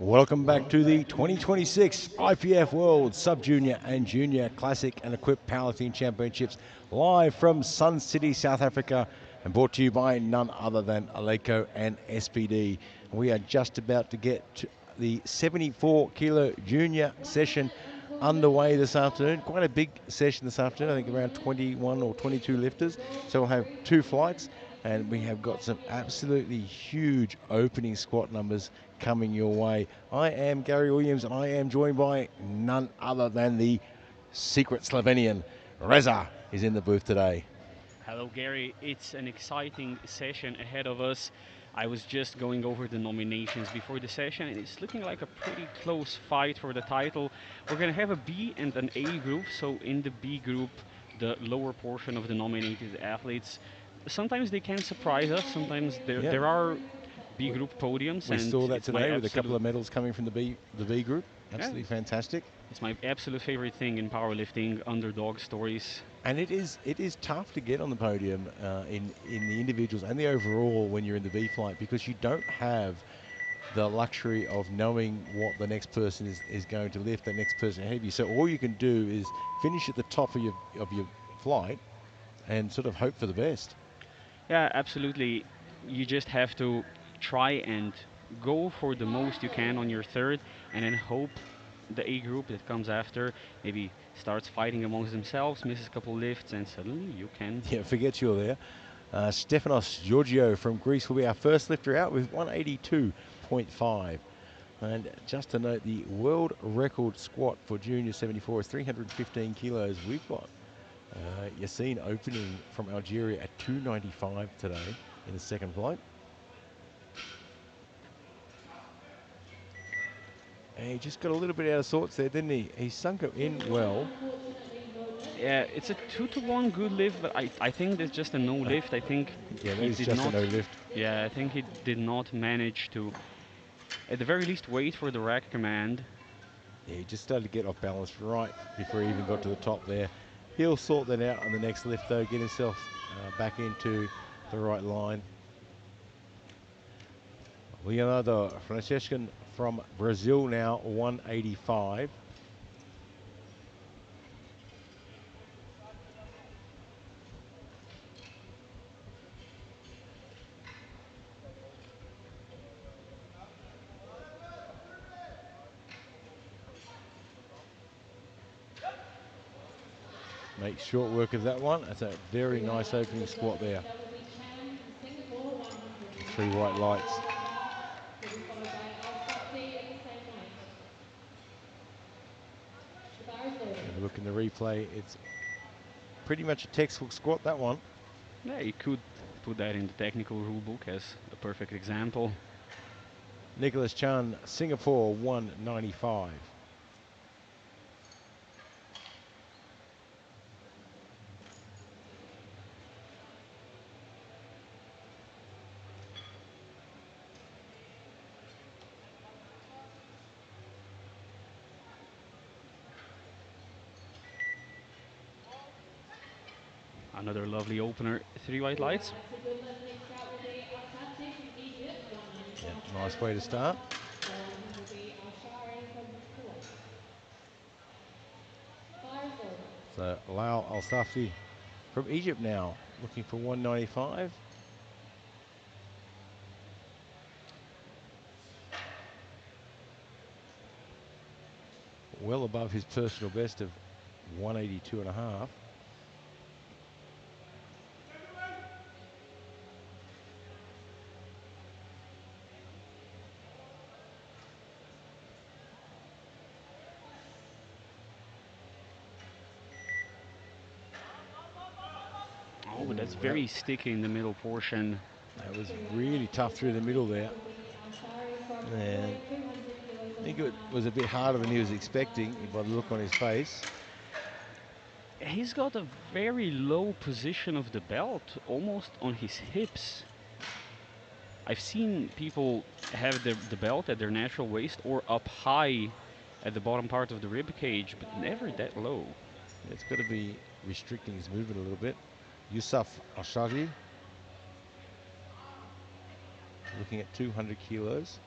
Welcome back to the 2026 IPF World Sub-Junior and Junior Classic and Equipped Powerlifting Championships, live from Sun City, South Africa, and brought to you by none other than Aleco and SPD. We are just about to get to the 74 kilo junior session underway this afternoon. Quite a big session this afternoon, I think around 21 or 22 lifters. So we'll have two flights, and we have got some absolutely huge opening squat numbers coming your way. I am Gary Williams, and I am joined by none other than the secret Slovenian. Reza is in the booth today. Hello Gary, it's an exciting session ahead of us. I was just going over the nominations before the session, and it's looking like a pretty close fight for the title. We're going to have a B and an A group, so in the B group, the lower portion of the nominated athletes, sometimes they can surprise us, sometimes there are B group podiums. We and saw that it's today with a couple of medals coming from the B group. Absolutely fantastic. It's my absolute favorite thing in powerlifting, underdog stories. And it is tough to get on the podium in the individuals and the overall when you're in the B flight, because you don't have the luxury of knowing what the next person is going to lift, the next person ahead of you. So all you can do is finish at the top of your flight and sort of hope for the best. Yeah, absolutely. You just have to try and go for the most you can on your third, and then hope the A group that comes after maybe starts fighting amongst themselves, misses a couple lifts, and suddenly you can. Yeah, forget you're there. Stefanos Georgiou from Greece will be our first lifter out with 182.5. And just to note, the world record squat for Junior 74 is 315 kilos. We've got Yassine opening from Algeria at 295 today in the second flight. And he just got a little bit out of sorts there, didn't he? He sunk it in well. Yeah, it's a 2-to-1 good lift, but I think that's just a no lift. I think yeah, he did just not. A no lift. Yeah, I think he did not manage to, at the very least, wait for the rack command. Yeah, he just started to get off balance right before he even got to the top there. He'll sort that out on the next lift, though, get himself back into the right line. Leonardo Francescan from Brazil now, 185. Make short work of that one. That's a very nice opening squat there. 3 white lights. Have a look in the replay. It's pretty much a textbook squat, that one. Yeah, you could put that in the technical rule book as a perfect example. Nicholas Chan, Singapore, 195. Another lovely opener, 3 white lights. Yeah, nice way to start. So Lau Al-Safi from Egypt now, looking for 195. Well above his personal best of 182.5. Oh, but that's very sticky in the middle portion. That was really tough through the middle there. And I think it was a bit harder than he was expecting by the look on his face. He's got a very low position of the belt, almost on his hips. I've seen people have the belt at their natural waist or up high at the bottom part of the rib cage, but never that low. It's got to be restricting his movement a little bit. Yusuf Ashadi, looking at 200 kilos.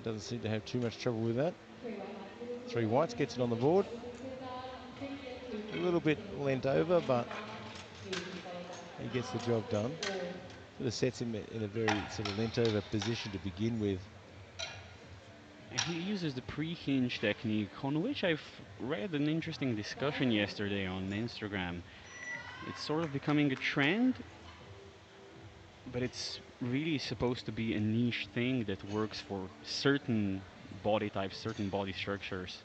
doesn't seem to have too much trouble with that. 3 white lights moving Three forward. whites gets it on the board. Start moving to the bar. Chase there, 2 A little bit Taylor lent comes over, behind to the but bar. Needs to be followed by he gets the 1/2 job done. or Sort of sets him in a very sort of lent over position to begin with. And he uses the pre-hinge technique, on which I've read an interesting discussion yesterday on Instagram. It's sort of becoming a trend, but it's really supposed to be a niche thing that works for certain body types, certain body structures.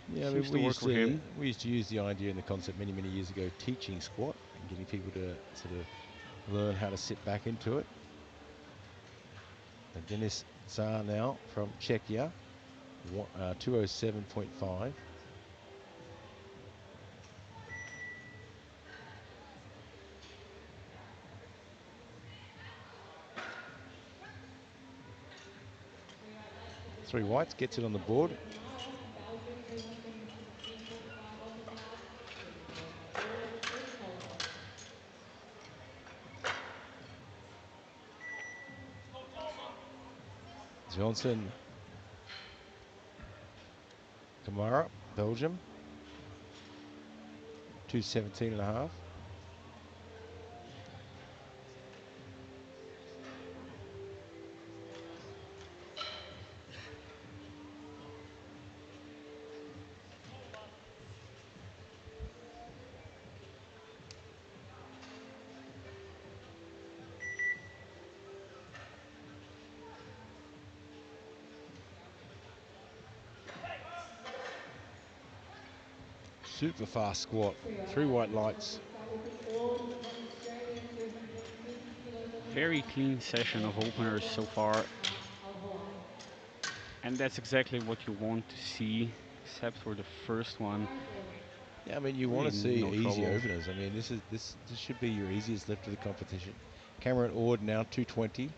Yeah, I mean, Seems to work for him. we used to use the idea and the concept many years ago, teaching squat and getting people to sort of learn how to sit back into it. And Denis Tsar now from Czechia, 207.5. Three whites gets it on the board. Kamara from Belgium, who has been 16.5 off his last. Moving forward by all is Poland. Johnson, Kamara, Belgium, 217.5. Super fast squat. 3 white lights. Start with the all Australian 350 kilos on the Very bar. clean session of openers so far, Al Hawaii. and that's exactly what you want to see, except for the first one. Yeah, I mean, you want to Really see no easy trouble. openers. I mean, this should be your easiest lift of the competition. Cameron Ord now 220.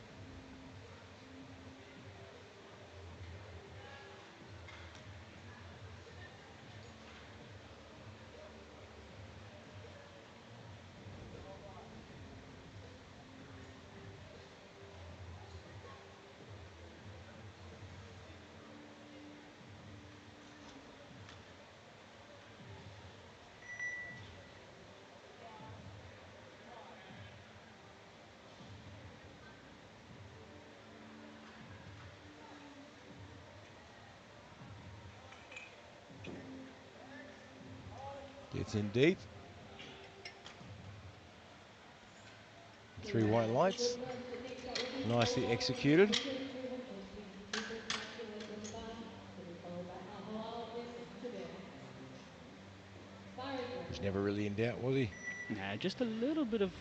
Gets in deep. 3 white lights. Nicely executed. 362.5 kilos on the bar. To be followed by Al Halal in Japan. Bar is ready. Was never really in doubt, was he? Yeah, just a little bit of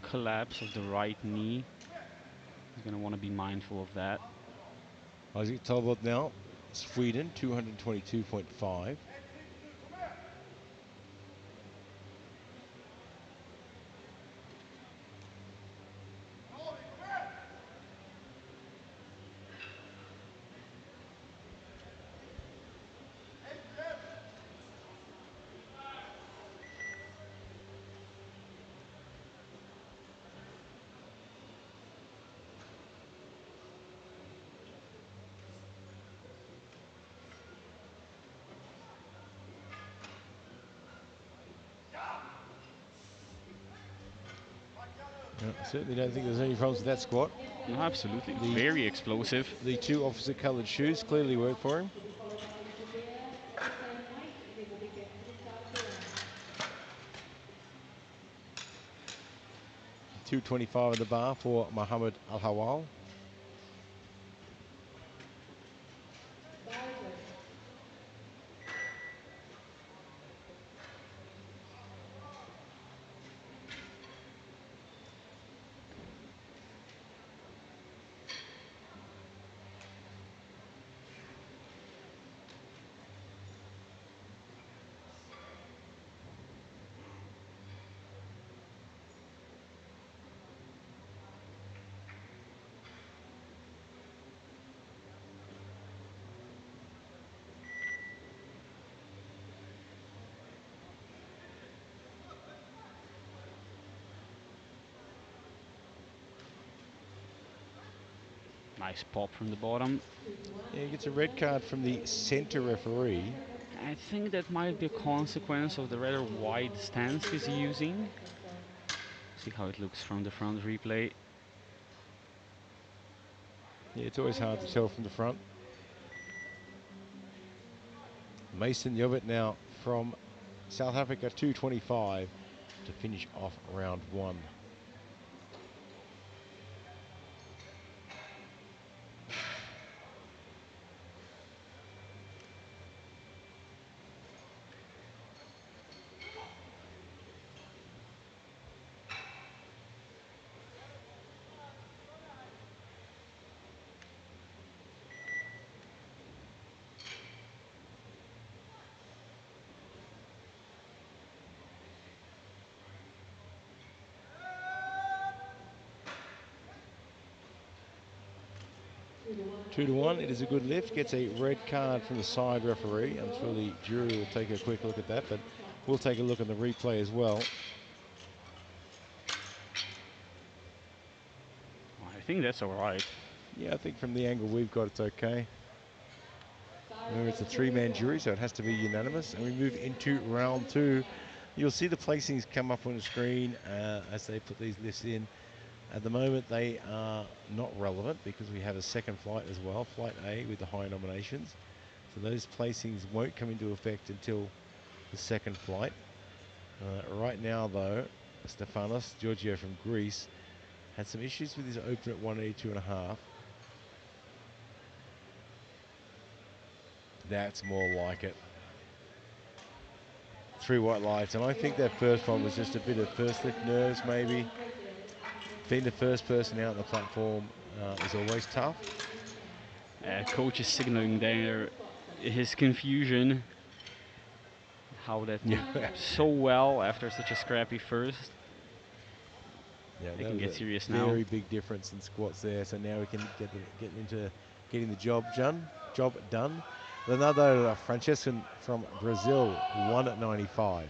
collapse of the right knee. He's going to want to be mindful of that. Isaac Talbot now, Sweden, 222.5. I certainly don't think there's any problems with that squat. No, absolutely. The- Very explosive. The two opposite coloured shoes clearly work for him. To be followed by Javier in white. They will begin to the start of the round. 225 at the bar for Mohammed Al Hawal. Bar is ready. Nice pop from the bottom. 2 to 1. Yeah, he I gets a think red judges card are from the going to center suggest referee. I think that might be a consequence of the rather wide stance he's using. I think so. See how it looks from the front replay. Yeah, it's always hard to Start tell go. from the front. Mason Jovic now from South Africa, 225 to finish off round one. 2 to 1. 2 to 1. It is a good lift. Gets a red card from the side referee. I'm sure the jury will take a quick look at that, but we'll take a look at the replay as well. I think that's all right. Yeah, I think from the angle we've got, it's okay. Remember, it's a Start three-man jury, so it has to be unanimous. And we move into round two. You'll see the placings come up on the screen as they put these lifts in. At the moment, they are not relevant because we have a second flight as well, Flight A with the high nominations. So those placings won't come into effect until the second flight. Right now, though, Stefanos Georgiou from Greece had some issues with his open at 182.5. That's more like it. 3 white lights, and I think that first one was just a bit of first lift nerves, maybe. Being the first person out on the platform is always tough. Coach is signaling there his confusion. How that Yeah, so well after such a scrappy first. yeah, They that can was get a serious now. very big difference in squats there. So now we can get into getting the job done. Leonardo Francescan from Brazil, 1 at 95.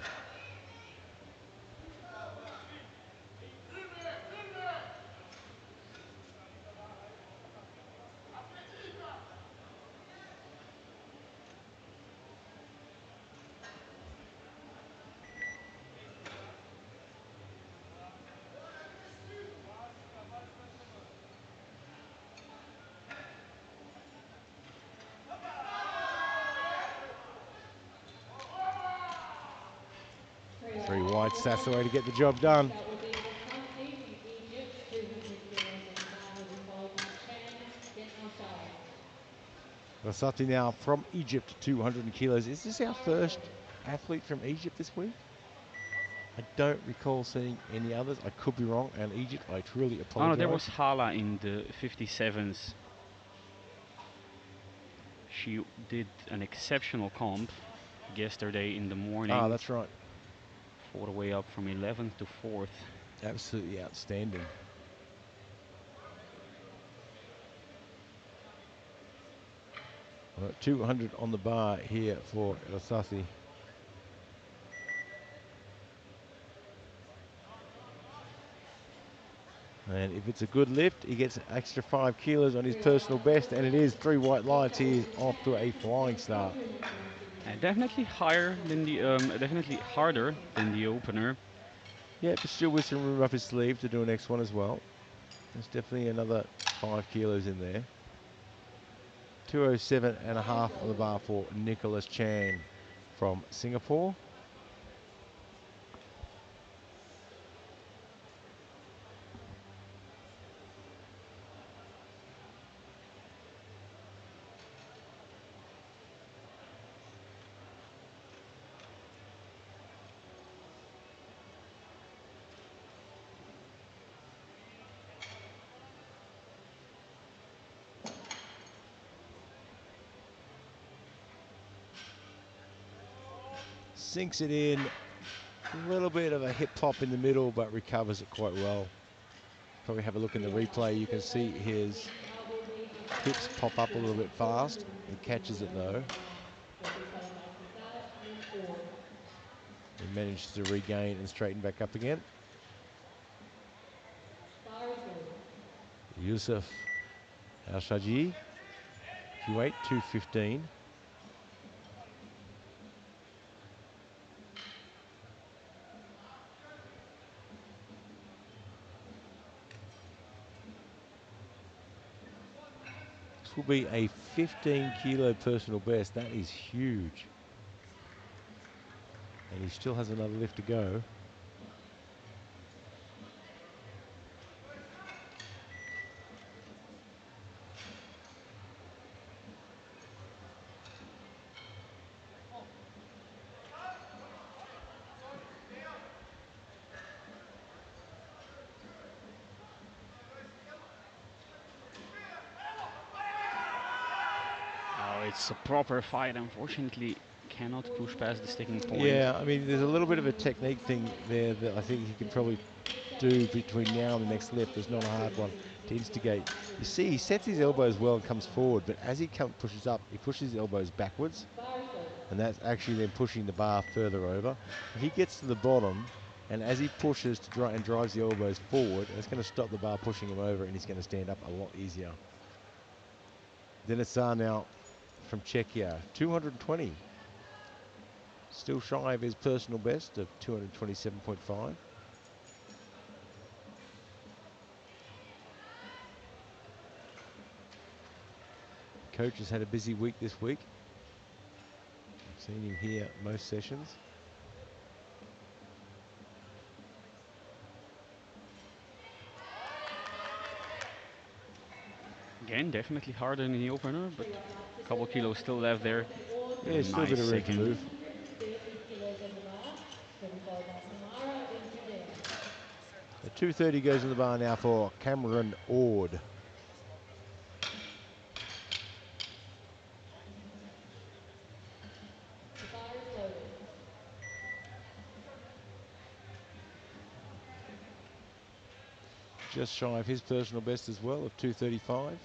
Three whites, that's the way to get the job done. That will be Rasati from Egypt, 200 kilos on the bar. He'll be followed by Chan Ben Al-Shai. Rosati now from Egypt, 200 kilos. Is this our Start first go. athlete from Egypt this week? I don't recall seeing any others. I could be wrong. And Egypt, I truly Oh no, there apologize. was Hala in the 57s. She did an exceptional comp yesterday in the morning. Ah, that's right. All the way up from 11th to 4th. Absolutely outstanding. Well, 200 on the bar here for Rosati. And if it's a good lift, he gets an extra 5 kilos on his 3 personal white best, and it is lights. 3 white I think lights. that will He is be off to a 10 flying and start. 120. Definitely higher than the, definitely harder than the opener. Yeah, but still with some room up his sleeve to do a next one as well. There's definitely another 5 kilos in there. 207.5 on the bar for Nicholas Chan from Singapore. Sinks it in. A little bit of a hip pop in the middle, but recovers it quite well. Probably have a look in the replay. You can see his hips pop up a little bit fast. He catches it though. He manages to regain and straighten back up again. Start go. Yusuf Al Shaji, Kuwait, 2:15. This will be a 15-kilo personal best. That is huge. And he still has another lift to go. Oh, it's a proper fight. Unfortunately, cannot push past the sticking point. Yeah, I mean, there's a little bit of a technique thing there that I think he can probably do between now and the next lift. There's not a hard one to instigate. You see, he sets his elbows well and comes forward, but as he pushes up, he pushes his elbows backwards, Bar is loaded. and that's actually then pushing the bar further over. If he gets to the bottom, and as he pushes and drives the elbows forward, it's going to stop the bar pushing him over, and he's going to stand up a lot easier. Denisar now from Czechia, 220. Still shy of his personal best of 227.5. Coach has had a busy week this week. I've seen him here most sessions. Again, definitely harder than the opener, but a couple kilos still left there. Yeah, still a bit Nice of room to second. move. 130 kilos on the bar, ready followed by Samara in Judea. So 230 goes in the bar now for Cameron Ord. The bar is loaded. Just shy of his personal best as well of 235.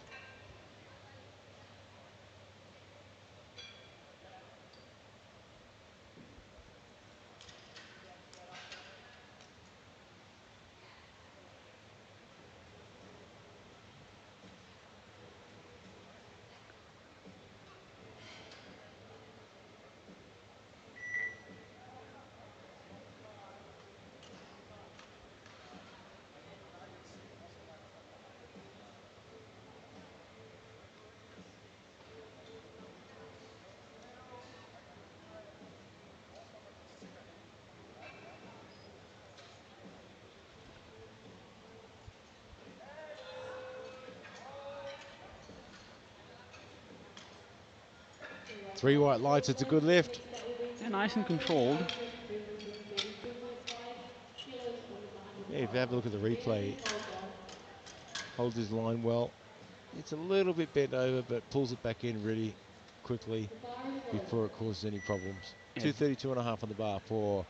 Three white lights, it's a good lift. And nice and controlled. Yeah, if you have a look at the replay, holds his line well. It's a little bit bent over, but pulls it back in really quickly before it causes any problems. 232.5 on the bar for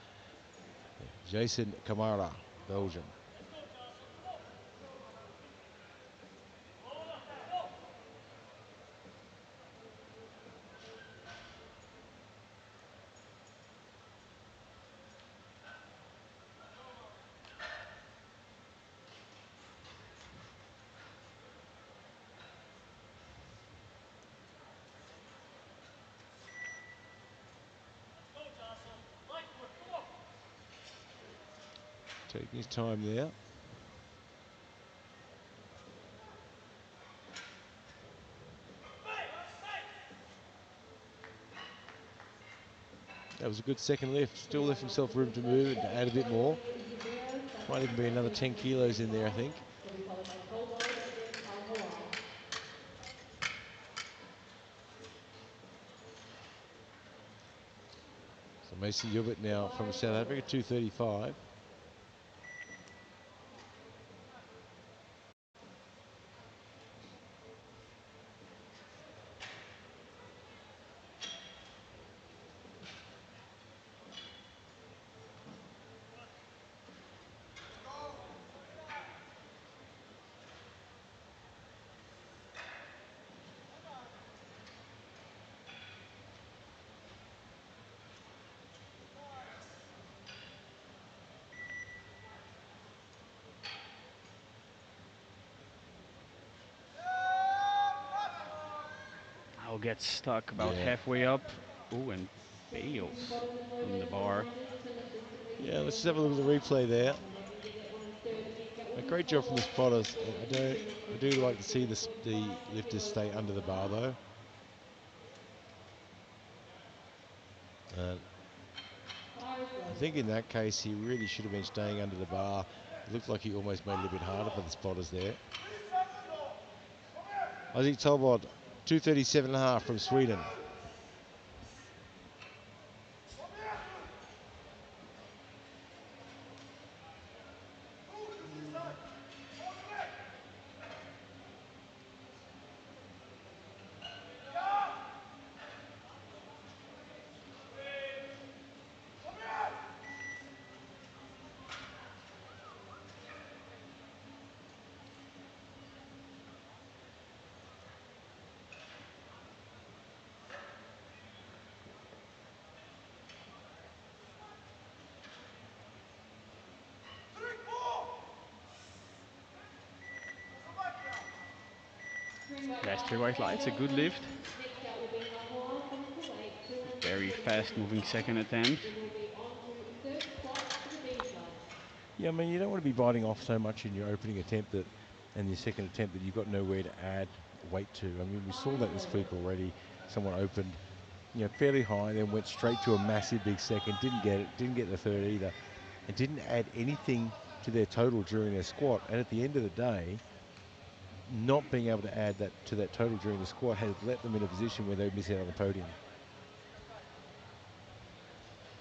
Jason Kamara, Belgium. Taking his time there. That was a good second lift. Still left himself room to move and to add a bit more. Might even be another 10 kilos in there, I think. Will be followed by Jose again from Hawaii. So Mason Gilbert now from South Africa, 235. gets stuck about Yeah. halfway up. Oh, and bails Spotters and from the mobiles, bar. reminders to lift this to make Yeah, sure let's just that have a look at the replay there. whenever you get one inserted, that will A be great job from the followed spotters. into I roughly do like to see this, 14.5 the lifters kilos stay on under the the bar bar. though. Fire I float. think in that case he really should have been staying under the bar. It looked like he almost made it a little bit harder for the spotters there. Isaac Tolbod, 237.5 from Sweden. Green white Last three lights, white all lights, a white good lift. flags. Next out will be Al-Hawal from Kuwait, 200 Very fast kilos. moving second attempt. It will be on to third spot for the B club. Yeah, I mean, you don't want to be biting off so much in your opening attempt that, and your second attempt that you've got nowhere to add weight to. I mean, we saw that this week already. Someone opened, fairly high, then went straight to a massive big second. Didn't get it. Didn't get the third either, and didn't add anything to their total during their squat. And at the end of the day, not being able to add that to that total during the squat has let them in a position where they miss out on the podium.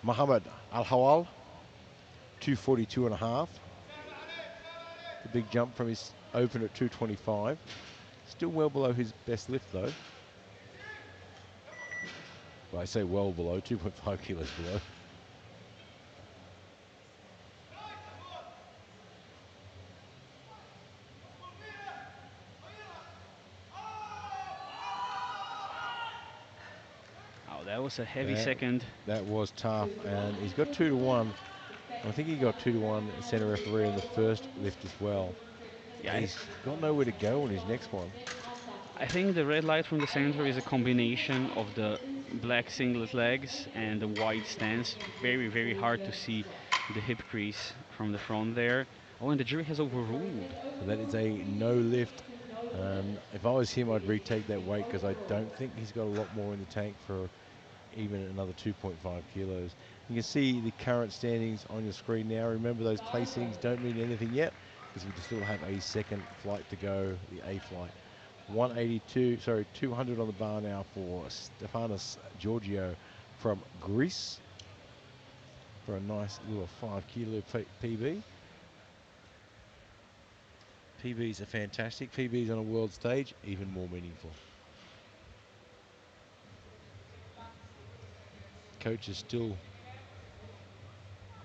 Muhammad Al-Hawal, 242.5. The big jump from his open at 225. Still well below his best lift though. Well, I say well below, 2.5 kilos below. Oh, that was a heavy second. That was tough, and he's got 2-1. I think he got 2-1 center referee in the first lift as well. Yeah, He's got nowhere to go on his next one. I think the red light from the center is a combination of the black singlet legs and the white stance. Very, very hard to see the hip crease from the front there. Oh, and the jury has overruled. So that is a no lift. If I was him, I'd retake that weight because I don't think he's got a lot more in the tank for even another 2.5 kilos. You can see the current standings on your screen now. Remember, those placings don't mean anything yet because we still have a second flight to go, the A flight. 200 on the bar now for Stefanos Georgiou from Greece for a nice little 5 kilo PB. PBs are fantastic. PBs on a world stage, even more meaningful. Coach is still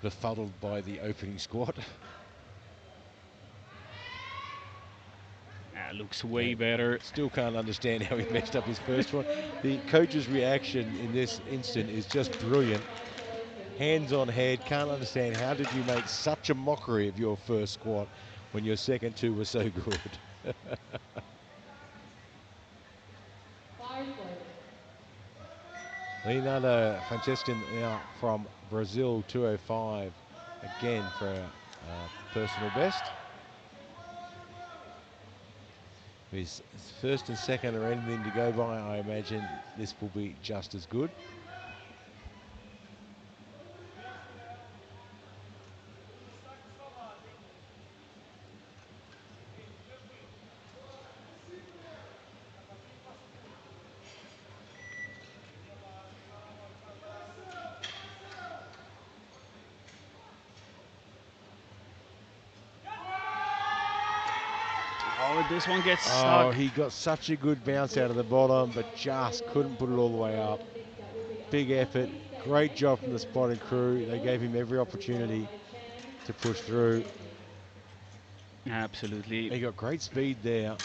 befuddled by the opening squat. Looks way better. Still can't understand how he messed up his first one. The coach's reaction in this instant is just brilliant. Hands on head, can't understand how did you make such a mockery of your first squat when your second two were so good. Fire float. Leonardo Francescan now from Brazil, 205, again for a personal best. His first and second are anything to go by, I imagine this will be just as good. Oh, this one gets stuck. Oh, he got such a good bounce out of the bottom, but just couldn't put it all the way up. Big effort, great job from the spotting crew. They gave him every opportunity to push through. Absolutely. He got great speed there.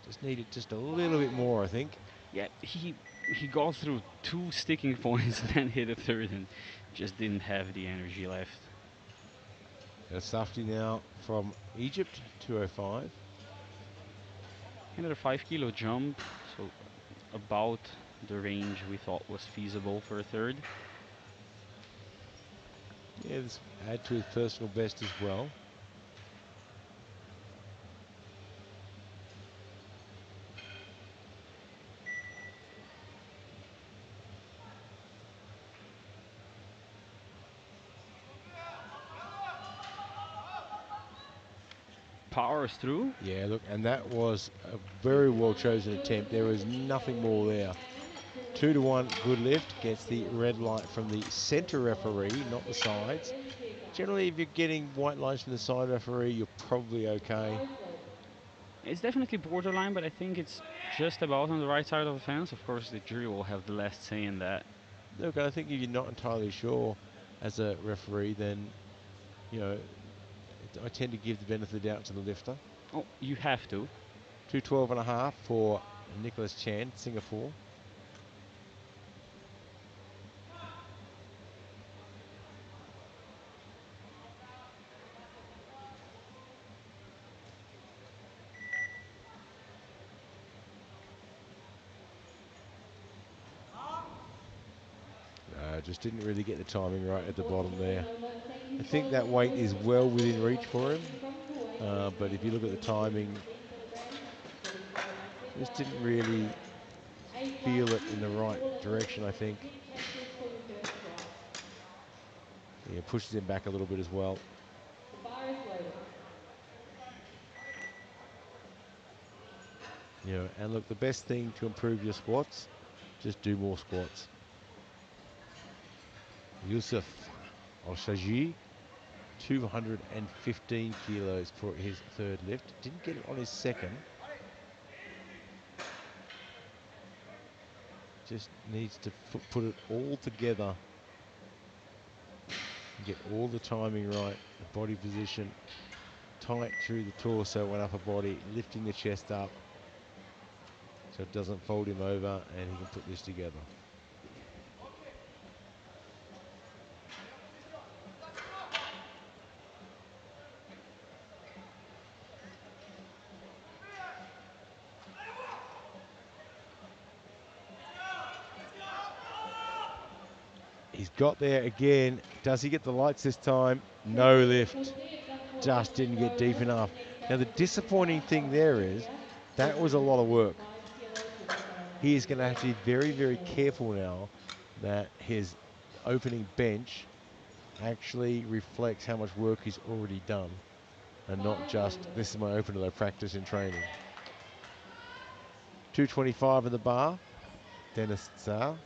Just needed just a little bit more, I think. Yeah, he got through two sticking points and then hit a third and just didn't have the energy left. A Safti now from Egypt, 205. Another 5 kilo jump, so about the range we thought was feasible for a third. Yeah, this add to his personal best as well. Powers through. Yeah, look, and that was a very well chosen attempt. There was nothing more there. 2-1, good lift. Gets the red light from the center referee, not the sides. Generally, if you're getting white lights from the side referee, you're probably okay. It's definitely borderline, but I think it's just about on the right side of the fence. Of course, the jury will have the last say in that. Look, I think if you're not entirely sure as a referee, then, you know, I tend to give the benefit of the doubt to the lifter. Oh, you have to. 212.5 for Nicholas Chan, Singapore. Just didn't really get the timing right at the bottom there. I think that weight is well within reach for him. But if you look at the timing, just didn't really feel it in the right direction, I think. Yeah, pushes him back a little bit as well. The bar is loaded. You know, and look, the best thing to improve your squats, just do more squats. Yusuf Al-Shaji, 215 kilos for his third lift. Didn't get it on his second. Just needs to put it all together. Get all the timing right, the body position, tight through the torso and upper body, lifting the chest up so it doesn't fold him over, and he can put this together. He's got there again. Does he get the lights this time? No lift. Just didn't get deep enough. Now, the disappointing thing there is that was a lot of work. He is going to have to be very, very careful now that his opening bench actually reflects how much work he's already done and not just, this is my opener that I practice in training. 225 in the bar. Dennis Tsar.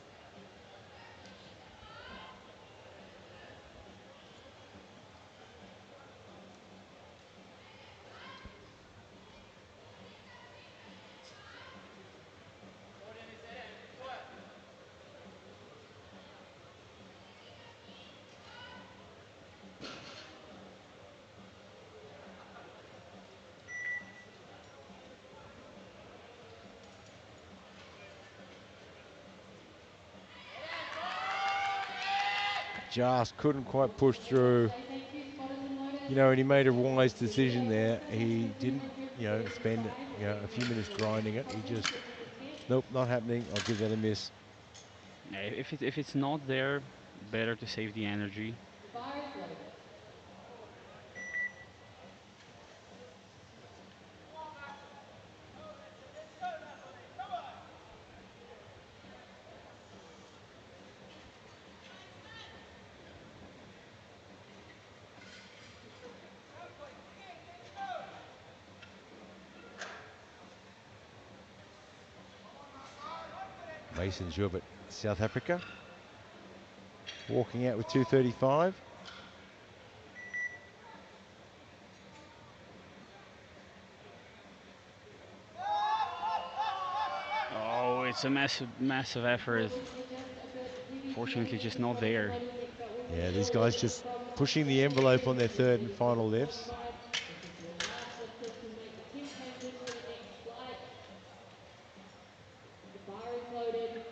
Just couldn't quite push through. You know, and he made a wise decision there. He didn't, you know, spend, you know, a few minutes grinding it. He just, nope, not happening. I'll give that a miss. Yeah, if it's not there, better to save the energy. The bar is loaded. Mason Joubert, South Africa. Walking out with 235. Oh, it's a massive effort. Fortunately, just not there. Yeah, these guys just pushing the envelope on their third and final lifts. This is your last lifters who make the 10 paces for the next flight. The bar is loaded.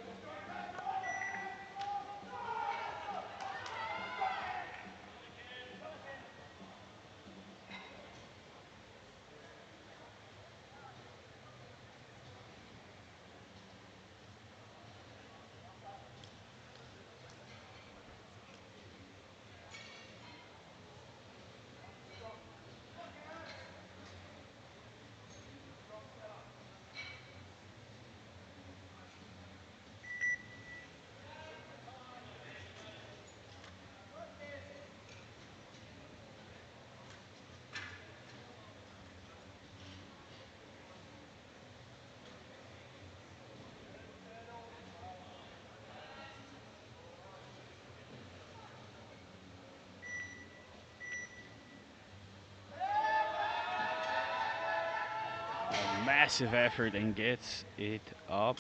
Massive effort and gets it up.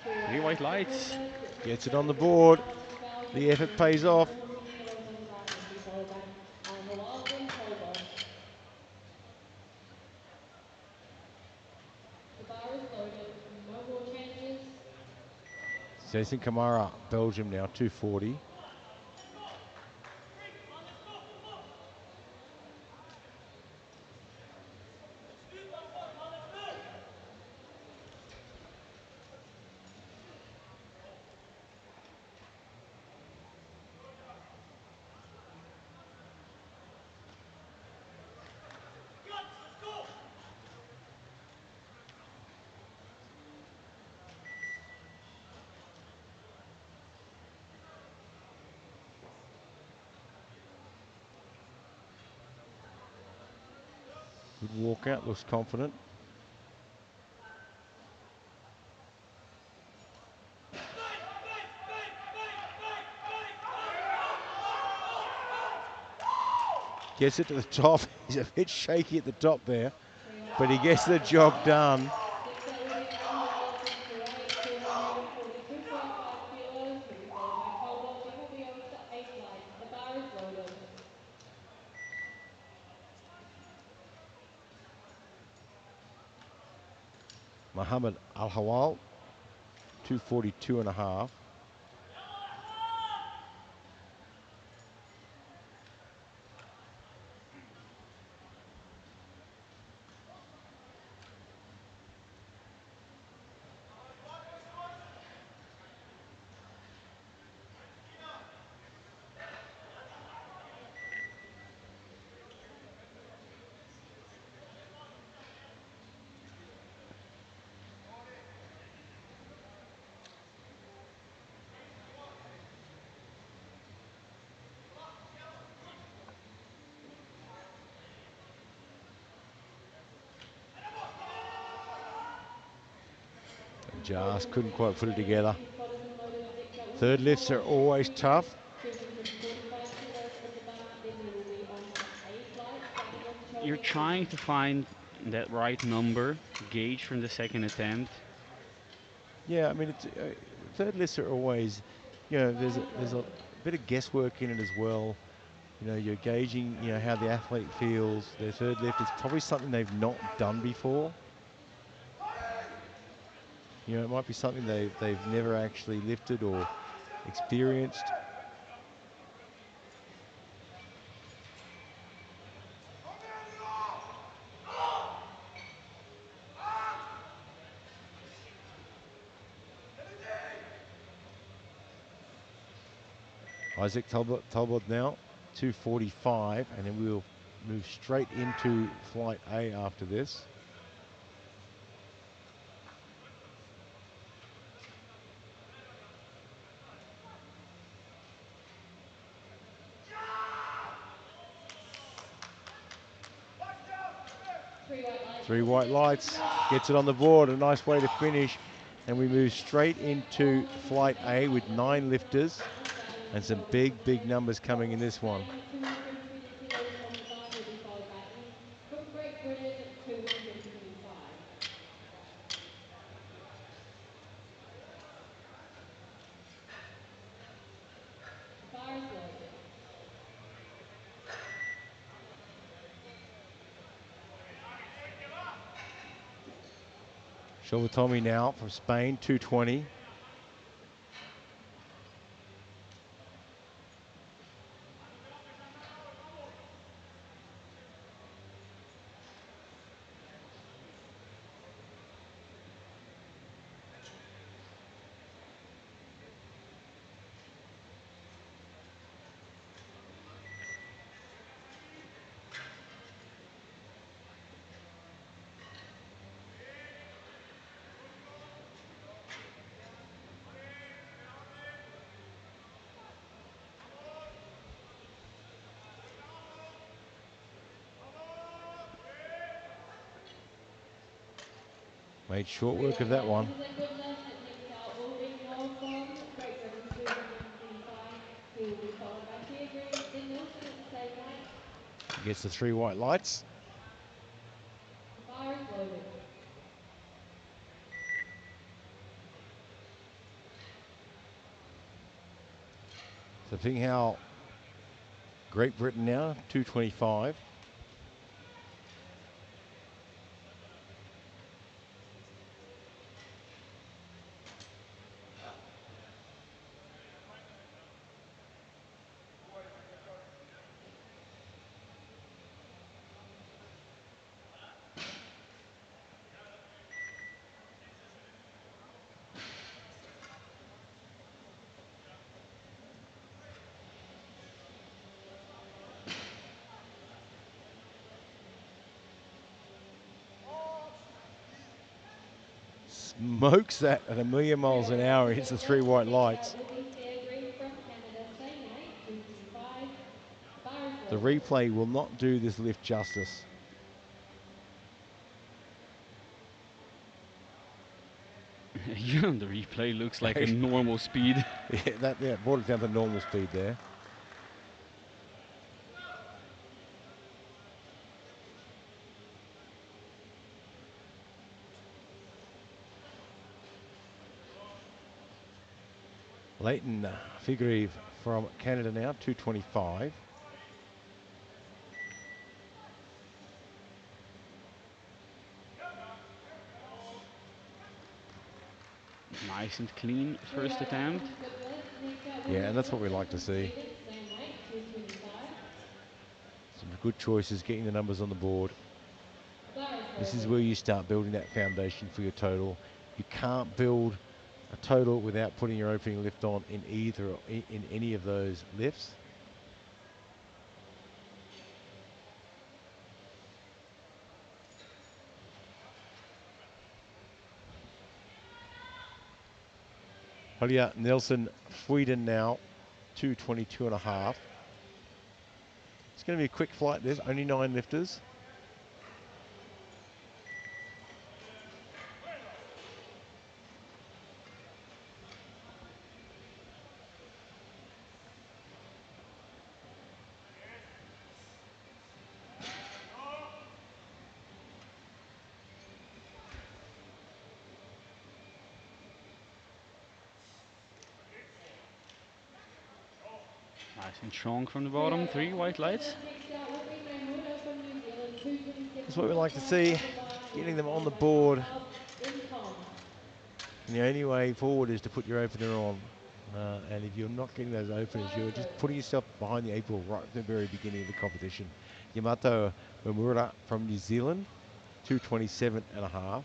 Three Three white white lights at lights. corners. Ring Gets it on the clearance at board. 6,000 The effort value. pays off. 14 kilos on the bar here to be followed by Moalvin Tolbod. The bar is loaded. No more changes. Jason Kamara, Belgium now, 240. Good walkout, looks confident. Gets it to the top. He's a bit shaky at the top there, but he gets the job done. Next up will be Al-Hawal in Kuwait, 242.5 kilos. He'll be followed by Tolbod. Then we'll be over to the 8 lights. The bar is loaded. Muhammad Al-Hawal, 242 and a half. Just couldn't quite put it together. Third lifts are always tough. 245 kilos on the bar. Then we will be on to the 8 lights, starting off You're Cheltenham trying time. to find that right number, gauge from the second attempt. Yeah, I mean, third lifts are always, there's a bit of guesswork in it as well. You're gauging, how the athlete feels. Their third lift is probably something they've not done before. It might be something they've never actually lifted or experienced. Isaac Talbot now, 245, and then we'll move straight into flight A after this. Three white lights, gets it on the board, a nice way to finish. And we move straight into flight A with 9 lifters and some big numbers coming in this one. 220 kilos on the bar. He'll be followed by Ian from Great Britain, 255. The bar is loaded. Shoulder Tommy now from Spain, 220. Made short work of that one. New Zealand Nick Dowell from Great Britain, 285. He will be followed by Thea Green, then Nelson at the same weight. Gets the 3 white lights. The bar loaded. So think how Great Britain now, 225. Smokes that at 1,000,000 miles an hour. Hits the 3 white Next lights. out will be fair green from Canada, same weight, 225. Bars The loaded. replay will not do this lift justice. Yeah, the replay looks like a normal speed. Yeah, brought it down to normal speed there. Leighton Figureve from Canada now, 225. Nice and clean Three first white lights attempt. from Scotland. Next out will Yeah, be and that's what we Milton like to from see. Sweden, same weight, 225. Some good choices, getting the numbers on the board. Bars This is loaded. where you start building that foundation for your total. You can't build a total without putting your opening lift on in in any of those lifts. Julia Nelson Sweden now, 222.5. It's going to be a quick flight. There's only 9 lifters. Nice and strong from the Three bottom. white 3 lights from white lights. Scotland. Next out will be Maimono from New Zealand, That's what we like to 227.5 see, off the bar, getting lifted them on high the by board. half in com. And the only way forward is to put your opener on. And if you're not getting those openers, Bars you're just loaded. putting yourself behind the 8 ball right at the very beginning of the competition. Yamato Mamura from New Zealand, 227.5.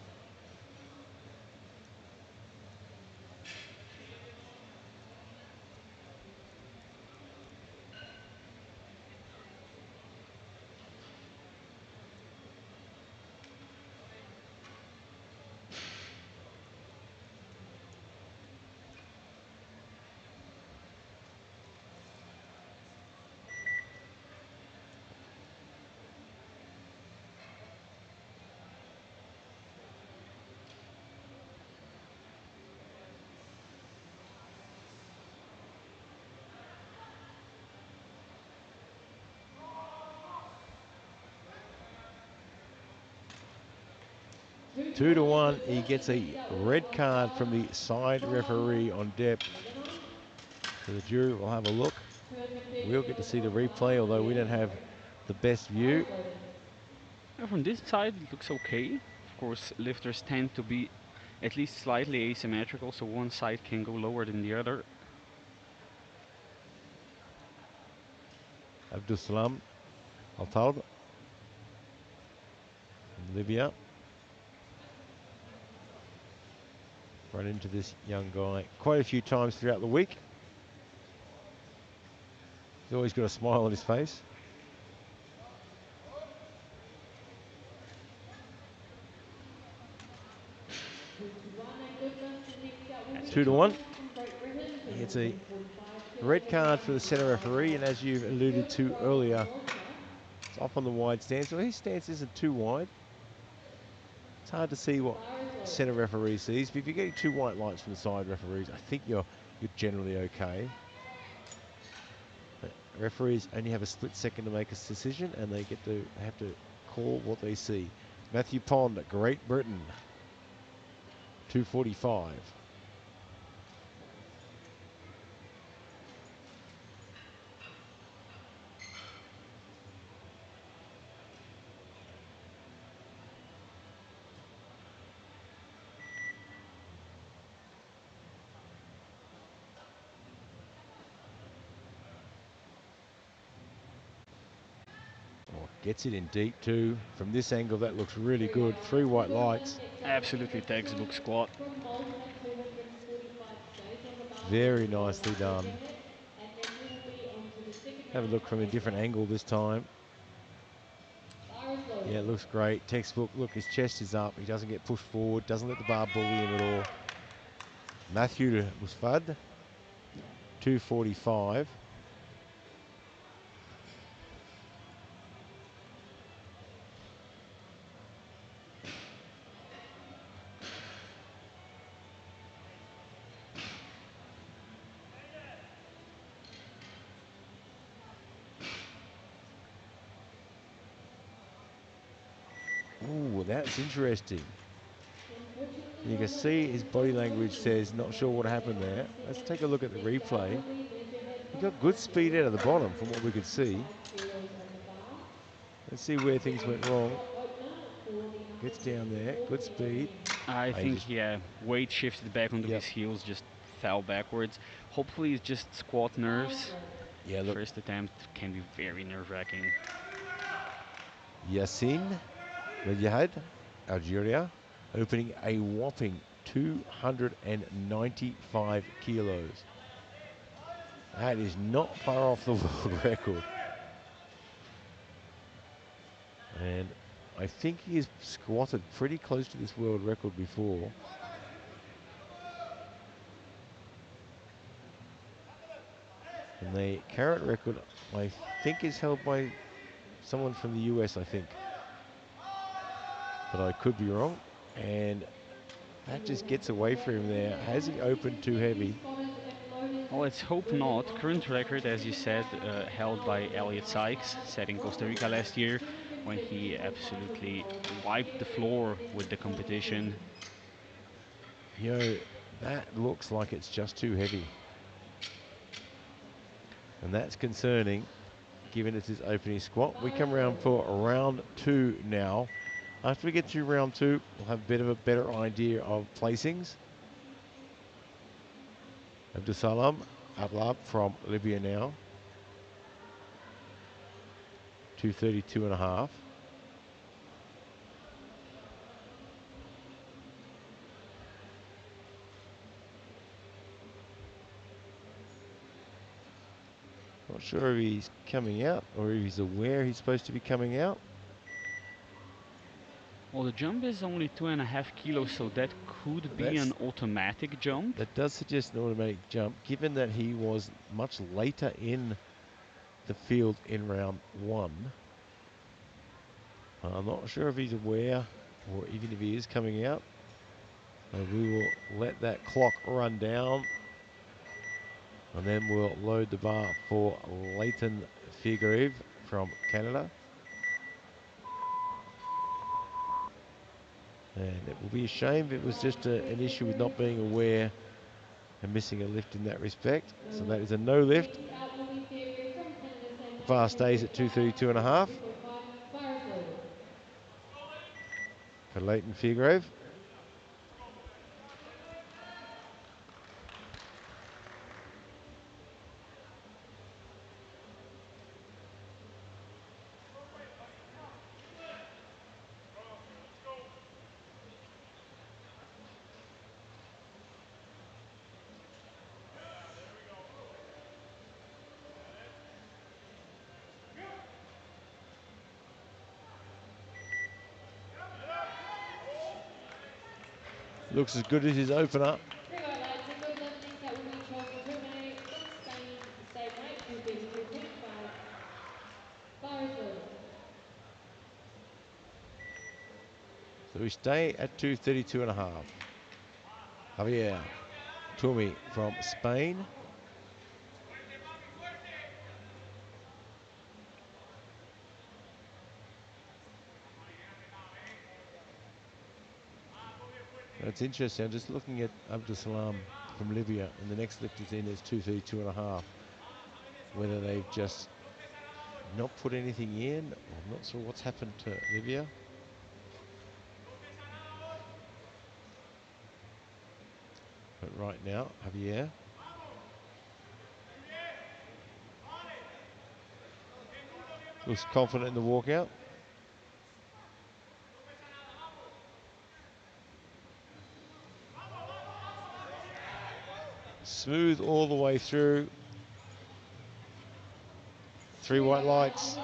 Two to 2 to one in 1. good He work. gets And a next out will be red on card from bar. the side referee on depth. Lebanon, So the jury will have a look. 230 We'll get to kilos see the off the replay, bar, although we don't yellow have card. the best Bars view. loaded. From this side, it looks okay. Of course, lifters tend to be at least slightly asymmetrical, so one side can go lower than the other. Abdul Salam Al-Talb from Libya. Run into this young guy quite a few times throughout the week. He's always got a smile on his face. 2 to 1 and goodness. And next out will be 2 to 1. Thomas from Great Britain, It's a 245 kilos red off the card bar, for the lifted centre high by referee, and as you've alluded good to from earlier, Malta. it's off on the wide stance. Well, his stance isn't too wide. It's hard to see what Bars loaded. centre referee sees, but if you're getting 2 white lights from the side referees, I think you're generally okay. But referees only have a split second to make a decision, and they have to call what they see. Matthew Pond, Great Britain, 245. Oh, gets it in deep too. From this angle, that looks really There we good. go. 3 Matthew white Pond lights. going Absolutely into textbook 2 squat. from alternate 245 kgs on the bar, Very lifting by nicely 1 week done. ahead. And then he will be on to the second Have a round look of from a different IPF. angle this time. Bar is Yeah, it loaded. looks great. Textbook. Look, his chest is up. He doesn't get pushed forward. Doesn't let the bar bully him at all. Matthew Musfad, 245. Ooh, that's interesting. Unfortunately, You can no see his eliminations body on the language board. We says will not go sure what for the happened there. 1 Let's second. take a look at the Then replay. double measure He from got good speed out of the IPF, bottom from what we could see. 205 kilos on the bar. Let's see where things went Empty wrong. squat opener for the under Gets down there. 64 Good speed. preliminary. I He think, just, yeah, weight shifted back onto yep. his heels, just fell backwards. Hopefully it's just squat Bar is nerves. loaded. Yeah, look. First attempt can be very nerve-wracking. Yassin Medjahad, Algeria, opening a whopping 295 kilos. That is not far off the world record. And I think he has squatted pretty close to this world record before. And the current record, I think, is held by someone from the US, I think. But I could be wrong. And that just gets away from him there. Has he opened too heavy? Well, let's hope not. Current record, as you said, held by Elliot Sykes, set in Costa Rica last year, when he absolutely wiped the floor with the competition. You know, that looks like it's just too heavy. And that's concerning, given it's his opening squat. We come around for round 2 now. After we get through round 2, we'll have a bit of a better idea of placings. Abdusalam Ablab from Libya now. 232 and a half. Not sure if he's coming out or if he's aware he's supposed to be coming out. Well, the jump is only 2.5 kilos, so that could be an automatic jump. That does suggest an automatic jump, given that he was much later in the field in round 1. I'm not sure if he's aware or even if he is coming out. We will let that clock run down, and then we'll load the bar for Leighton Figuerev from Canada. And it will be a shame if it was just an issue with not being aware and missing a lift in that respect. So that is a no lift. Next out will be Theory from Canada, same The weight, bar stays at 232 and a half 205. Bar is loaded. for Leighton Figuerev. Looks as good as his opener. 3 white lights are good left. Next out will be Charles Termine from Spain, same weight, 232.5. Bar is loaded. So we stay at 232 and a half. Javier Toumi from Spain. That's interesting. I'm just looking at Abdul Salam from Libya, and the next lift is in is 232.5. Whether they've just not put anything in, or I'm not sure what's happened to Libya. But right now, Javier looks confident in the walkout. Smooth all the way through. 3 white lights.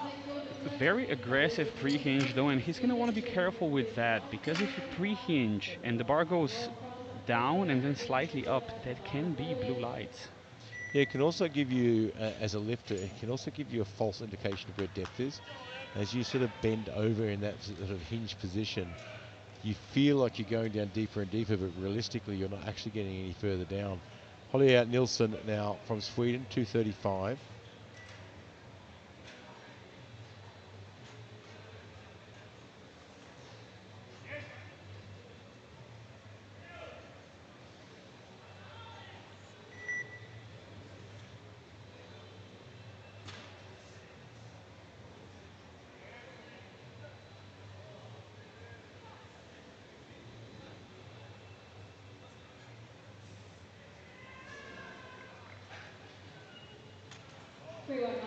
Very aggressive pre-hinge though, and he's going to want to be careful with that, because if you pre-hinge and the bar goes down and then slightly up, that can be blue lights. Yeah, it can also give you, as a lifter, it can also give you a false indication of where depth is. As you sort of bend over in that sort of hinge position, you feel like you're going down deeper and deeper, but realistically you're not actually getting any further down. Holly-out Nilsson now from Sweden, 235.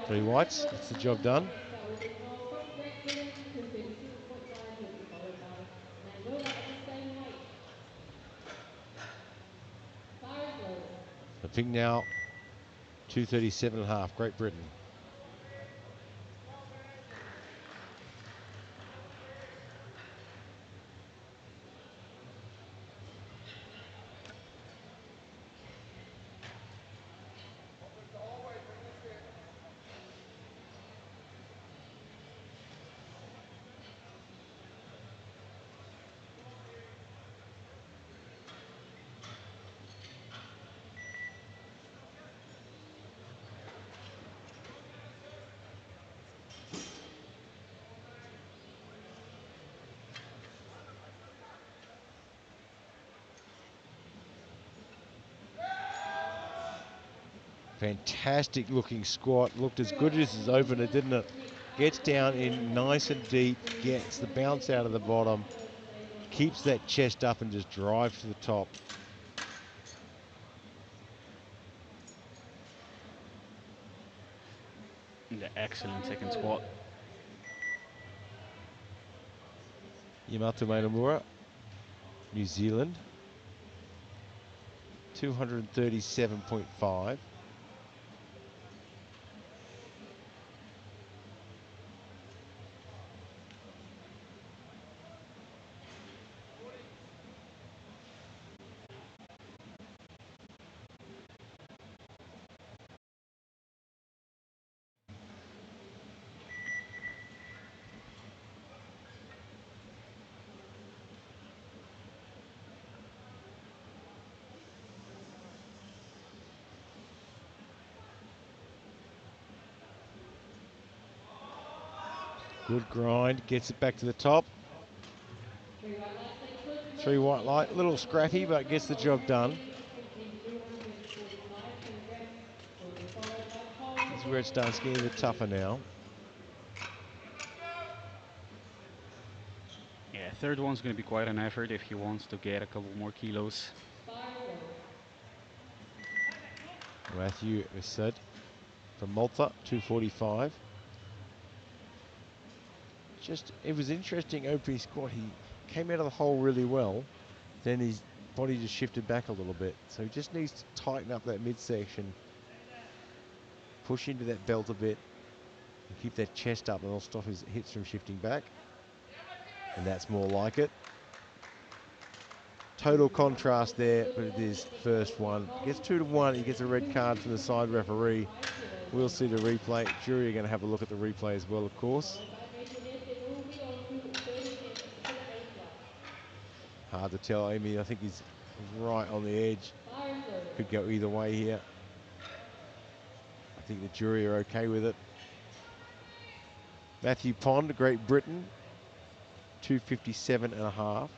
Three whites, gets the job done. That will be called from Great Britain, 232.5 will be followed by Angola at the same weight. Fires low. The ping now, 237.5, Great Britain. Fantastic looking squat. Looked as good as his opener, didn't it? Gets down in nice and deep, gets the bounce out of the bottom, keeps that chest up and just drives to the top. The excellent second squat. Yamato Mainamura, New Zealand, 237.5. Good grind, gets it back to the top. 3 white light, a little scrappy, but gets the job done. 245 kilograms will be followed by Paul. This is where it starts getting a bit tougher now. Yeah, third one's going to be quite an effort if he wants to get a couple more kilos. Fires low. Matthew Visud from Malta, 245. Just, it was interesting opening squat. He came out of the hole really well. Then his body just shifted back a little bit. So he just needs to tighten up that midsection, push into that belt a bit, and keep that chest up, and it'll stop his hips from shifting back. And that's more like it. Total contrast there, but it is first one. Gets 2-1, he gets a red card from the side referee. We'll see the replay. Jury are going to have a look at the replay as well, of course. Followed by Measureless, then we'll be on to 30 minutes for the 8 white. Hard to tell, Amy. I think he's right on the edge. Fires low. Could go either way here. I think the jury are okay with it. Matthew Pond, Great Britain, 257.5.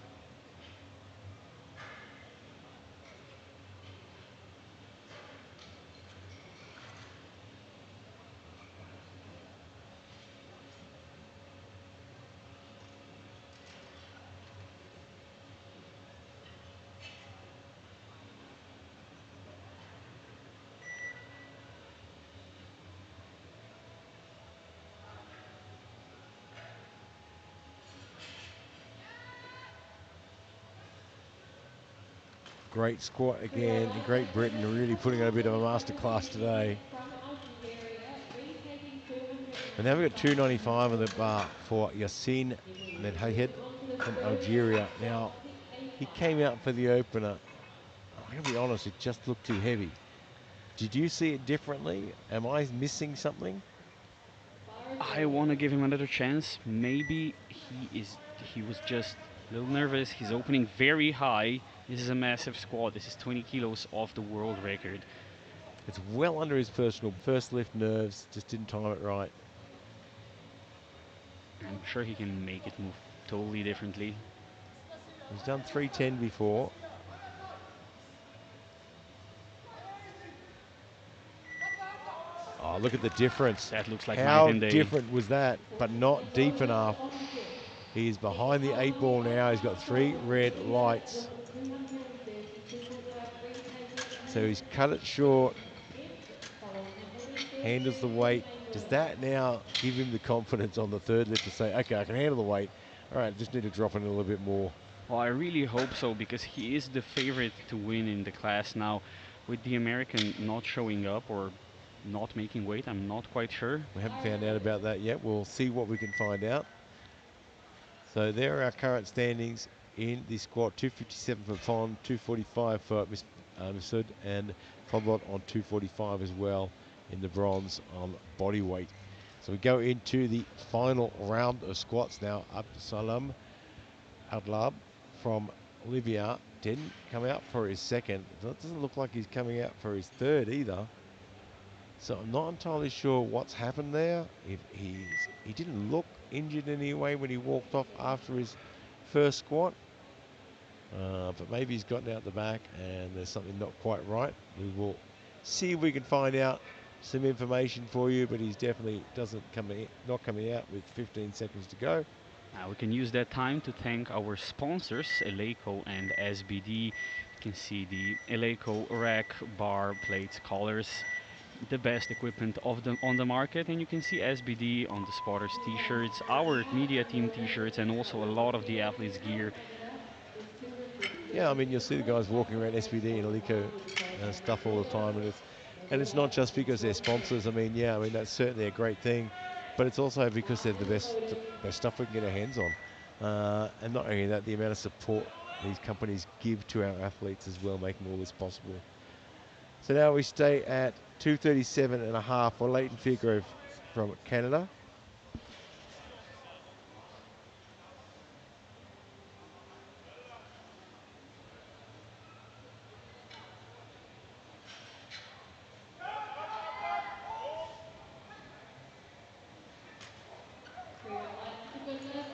Great squat again, and Great Britain really putting on a bit of a masterclass today. From Algeria, retaking And now we've got 275 295 on the bar kilograms. for Yassine Moving Medhahed swiftly on to the from third Algeria. lift squat Now, of the A he class. came out for the opener. I'm going to be honest, it just looked too heavy. Did you see it differently? Am I missing something? I want to give him another chance. Maybe he was just a little nervous. He's opening very high. This is a massive squat. This is 20 kilos off the world record. It's well under his personal. First lift nerves, just didn't time it right. I'm sure he can make it move totally differently. He's done 310 before. Oh, look at the difference. That looks like night How and day. different was that? But not deep enough. He's behind the 8 ball now. He's got 3 red lights. So he's cut it short. Handles the weight. Does that now give him the confidence on the third lift to say, okay, I can handle the weight. All right, just need to drop it a little bit more. Well, I really hope so, because he is the favorite to win in the class now. With the American not showing up or not making weight, I'm not quite sure. We haven't found out about that yet. We'll see what we can find out. So there are our current standings in the squat. 257 for Fon, 245 for Masood, and Fondlot on 245 as well in the bronze on body weight. So we go into the final round of squats now. Absalam Adlab from Libya didn't come out for his second. It doesn't look like he's coming out for his third either. So I'm not entirely sure what's happened there. He didn't look injured in any way when he walked off after his first squat. But maybe he's gotten out the back and there's something not quite right. We will see if we can find out some information for you, but he's definitely not coming out with 15 seconds to go. Now we can use that time to thank our sponsors, Eleiko and SBD. You can see the Eleiko rack, bar, plates, collars, the best equipment on the market, and you can see SBD on the spotters t-shirts, our media team t-shirts, and also a lot of the athletes gear. Yeah, I mean, you'll see the guys walking around SBD and Alico stuff all the time, and it's not just because they're sponsors. I mean, yeah, I mean that's certainly a great thing, but it's also because they're the best stuff we can get our hands on, and not only that, the amount of support these companies give to our athletes as well, making all this possible. So now we stay at 237.5 for Leighton Fairgrove from Canada.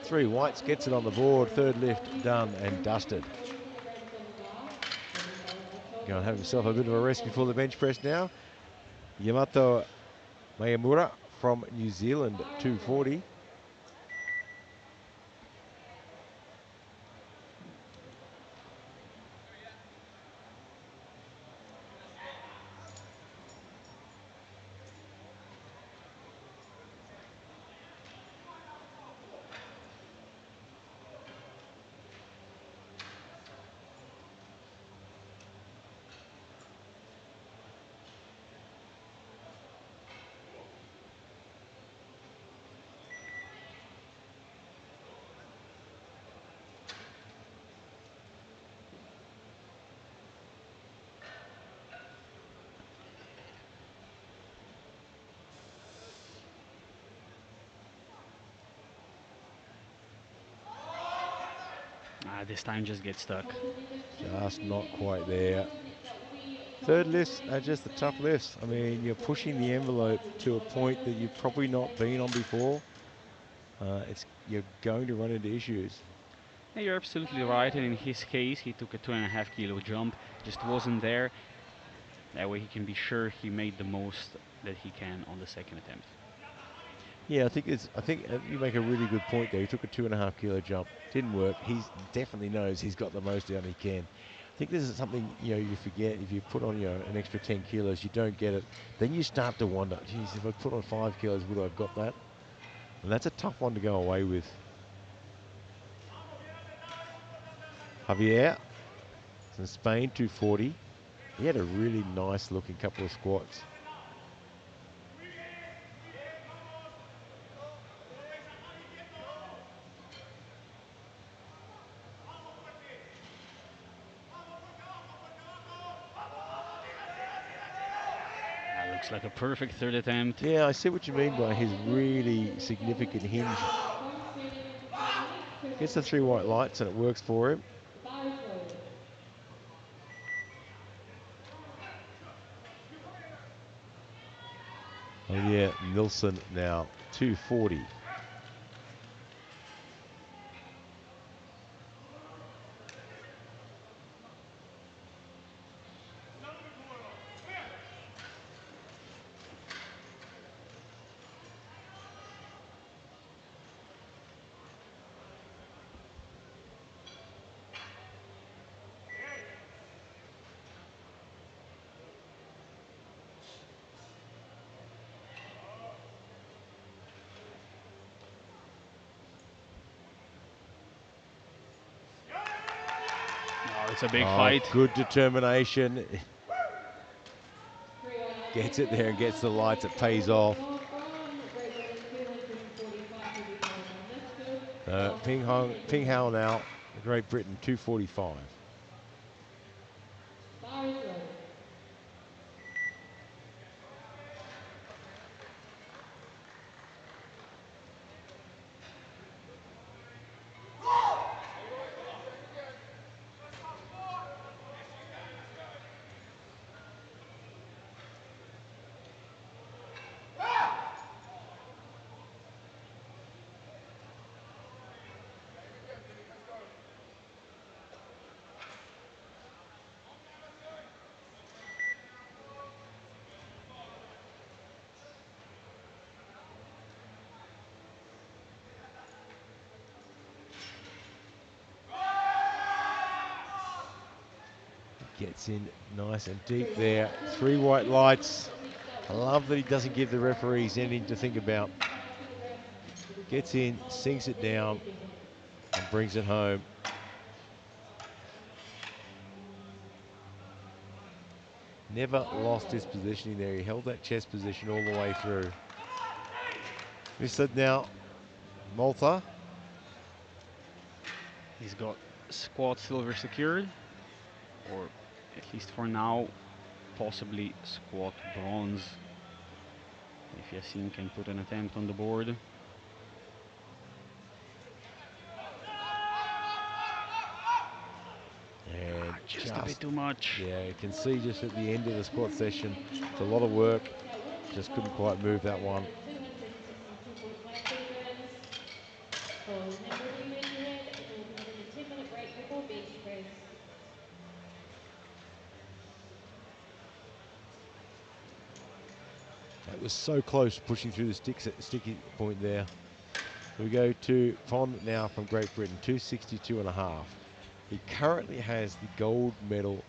Three whites gets it on the board. Third lift done and dusted. Go and have himself a bit of a rest before the bench press now. Yamato Mayamura from New Zealand, 240. This time just gets stuck. Just not quite there. Third lifts are just the tough lifts. I mean, you're pushing the envelope to a point that you've probably not been on before. You're going to run into issues. Yeah, you're absolutely right, and in his case, he took a 2.5 kilo jump, just wasn't there. That way he can be sure he made the most that he can on the second attempt. Yeah, I think you make a really good point there. He took a 2.5 kilo jump, didn't work. He definitely knows he's got the most out he can. I think this is something you forget. If you put on an extra 10 kilos, you don't get it. Then you start to wonder, geez, if I put on 5 kilos, would I have got that? And that's a tough one to go away with. Javier from Spain, 240. He had a really nice looking couple of squats. That looks like a perfect third attempt. Yeah, I see what you mean by his really significant hinge. From standing in for 5 minutes, Gets the 3 240. white lights and it works for him. The bar is loaded. Oh yeah, Nilsson now, 240. Oh, it's a big fight. Good determination. 3 white lights Gets in it for there and gets the lights. It Powerlifting. pays Moving off. on from Great Britain, 245 will be followed by Mexico, Ping 180. Hao now, Great Britain, 245. Bar is loaded. Gets in nice and deep 3 white there. lights in 3 for white lights. 200 technique style I work. love that he doesn't give the referees anything to think about. 255 kilograms will be Gets followed by in, Poland, sinks it lifting down, empty hands. and brings it home. Never Bar is lost his loaded. positioning there. He held that chest position all the way through. This is now Malta. He's got squad silver secured, or at least for now, possibly squad bronze. If Yassin can put an attempt on the board. And Just a bit too much. yeah, you can see just at the end of the squat session, it's a lot of work. Technique style work will be Just couldn't followed by quite move that Great one. Britain, 262.5 kilograms. Following that 14 empty hand, there will be then a 10-minute break before bench press. That was so close, pushing through the sticky point there. So we go to Pond now from Great Britain, 262 and a half. He currently has the gold medal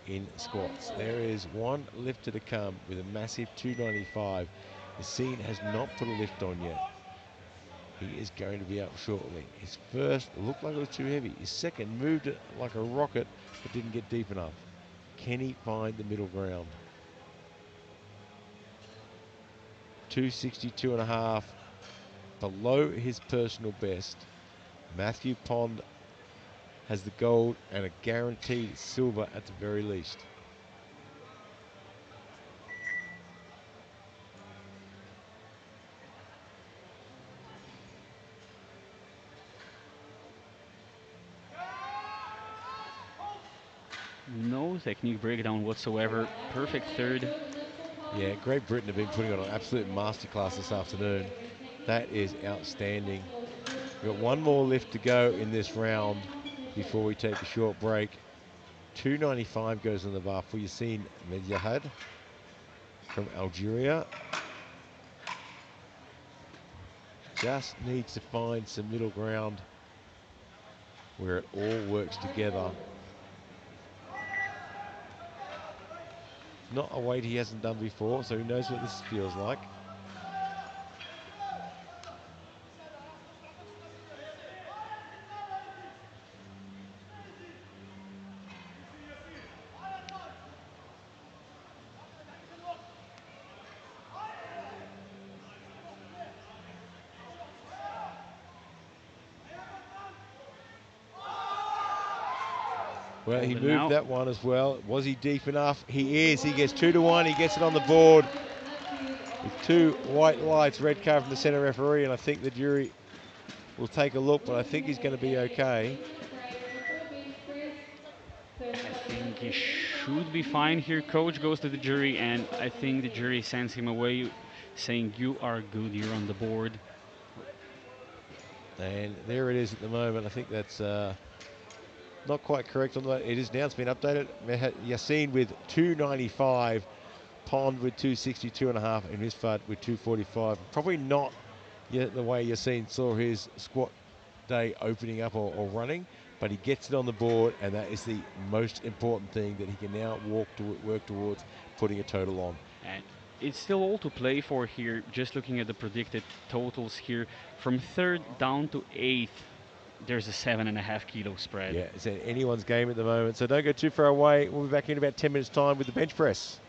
in squats. There is one lifter to come with a massive 295. The scene has not put a lift on yet. He is going to be up shortly. His first looked like it was too heavy. His second moved it like a rocket, but didn't get deep enough. Can he find the middle ground? 262 and a half, below his personal best. Matthew Pond has the gold and a guaranteed silver at the very least. No technique breakdown 3 whatsoever. white lights in Perfect for third. Joseph Pond. Yeah, Great Britain have been putting on an absolute masterclass 5 this minutes afternoon. recovery technique. That is outstanding. That's followed by 200 We've got technique one style more lift to go work. in this round Competition. before we take a short break. 295 goes on the bar for Yassine Medjahad from Algeria. Just needs to find some middle ground where it all works Bar is together. loaded. Not a weight he hasn't done before, so he knows what this feels like. Well, he Hold it moved now. that one as well. Was he deep enough? He is. He gets 2-1. He gets it on the board with two white lights, red card from the center referee, and I think the jury will take a look, but I think he's going to be okay. I think he should be fine here. Coach goes to the jury, and I think the jury sends him away, saying, "You are good. You're on the board." And there it is at the moment. I think that's not quite correct on that. It is now. It's been updated. Yassine with 295, Pond with 262.5, and Misfad with 245. Probably not yet the way Yassine saw his squat day opening up or running, but he gets it on the board, and that is the most important thing, that he can now work towards putting a total on. And it's still all to play for here. Just looking at the predicted totals here, from third down to eighth, there's a 7.5 kilo spread. Yeah, it's anyone's game at the moment, so don't go too far away. We'll be back in about 10 minutes' time with the bench press.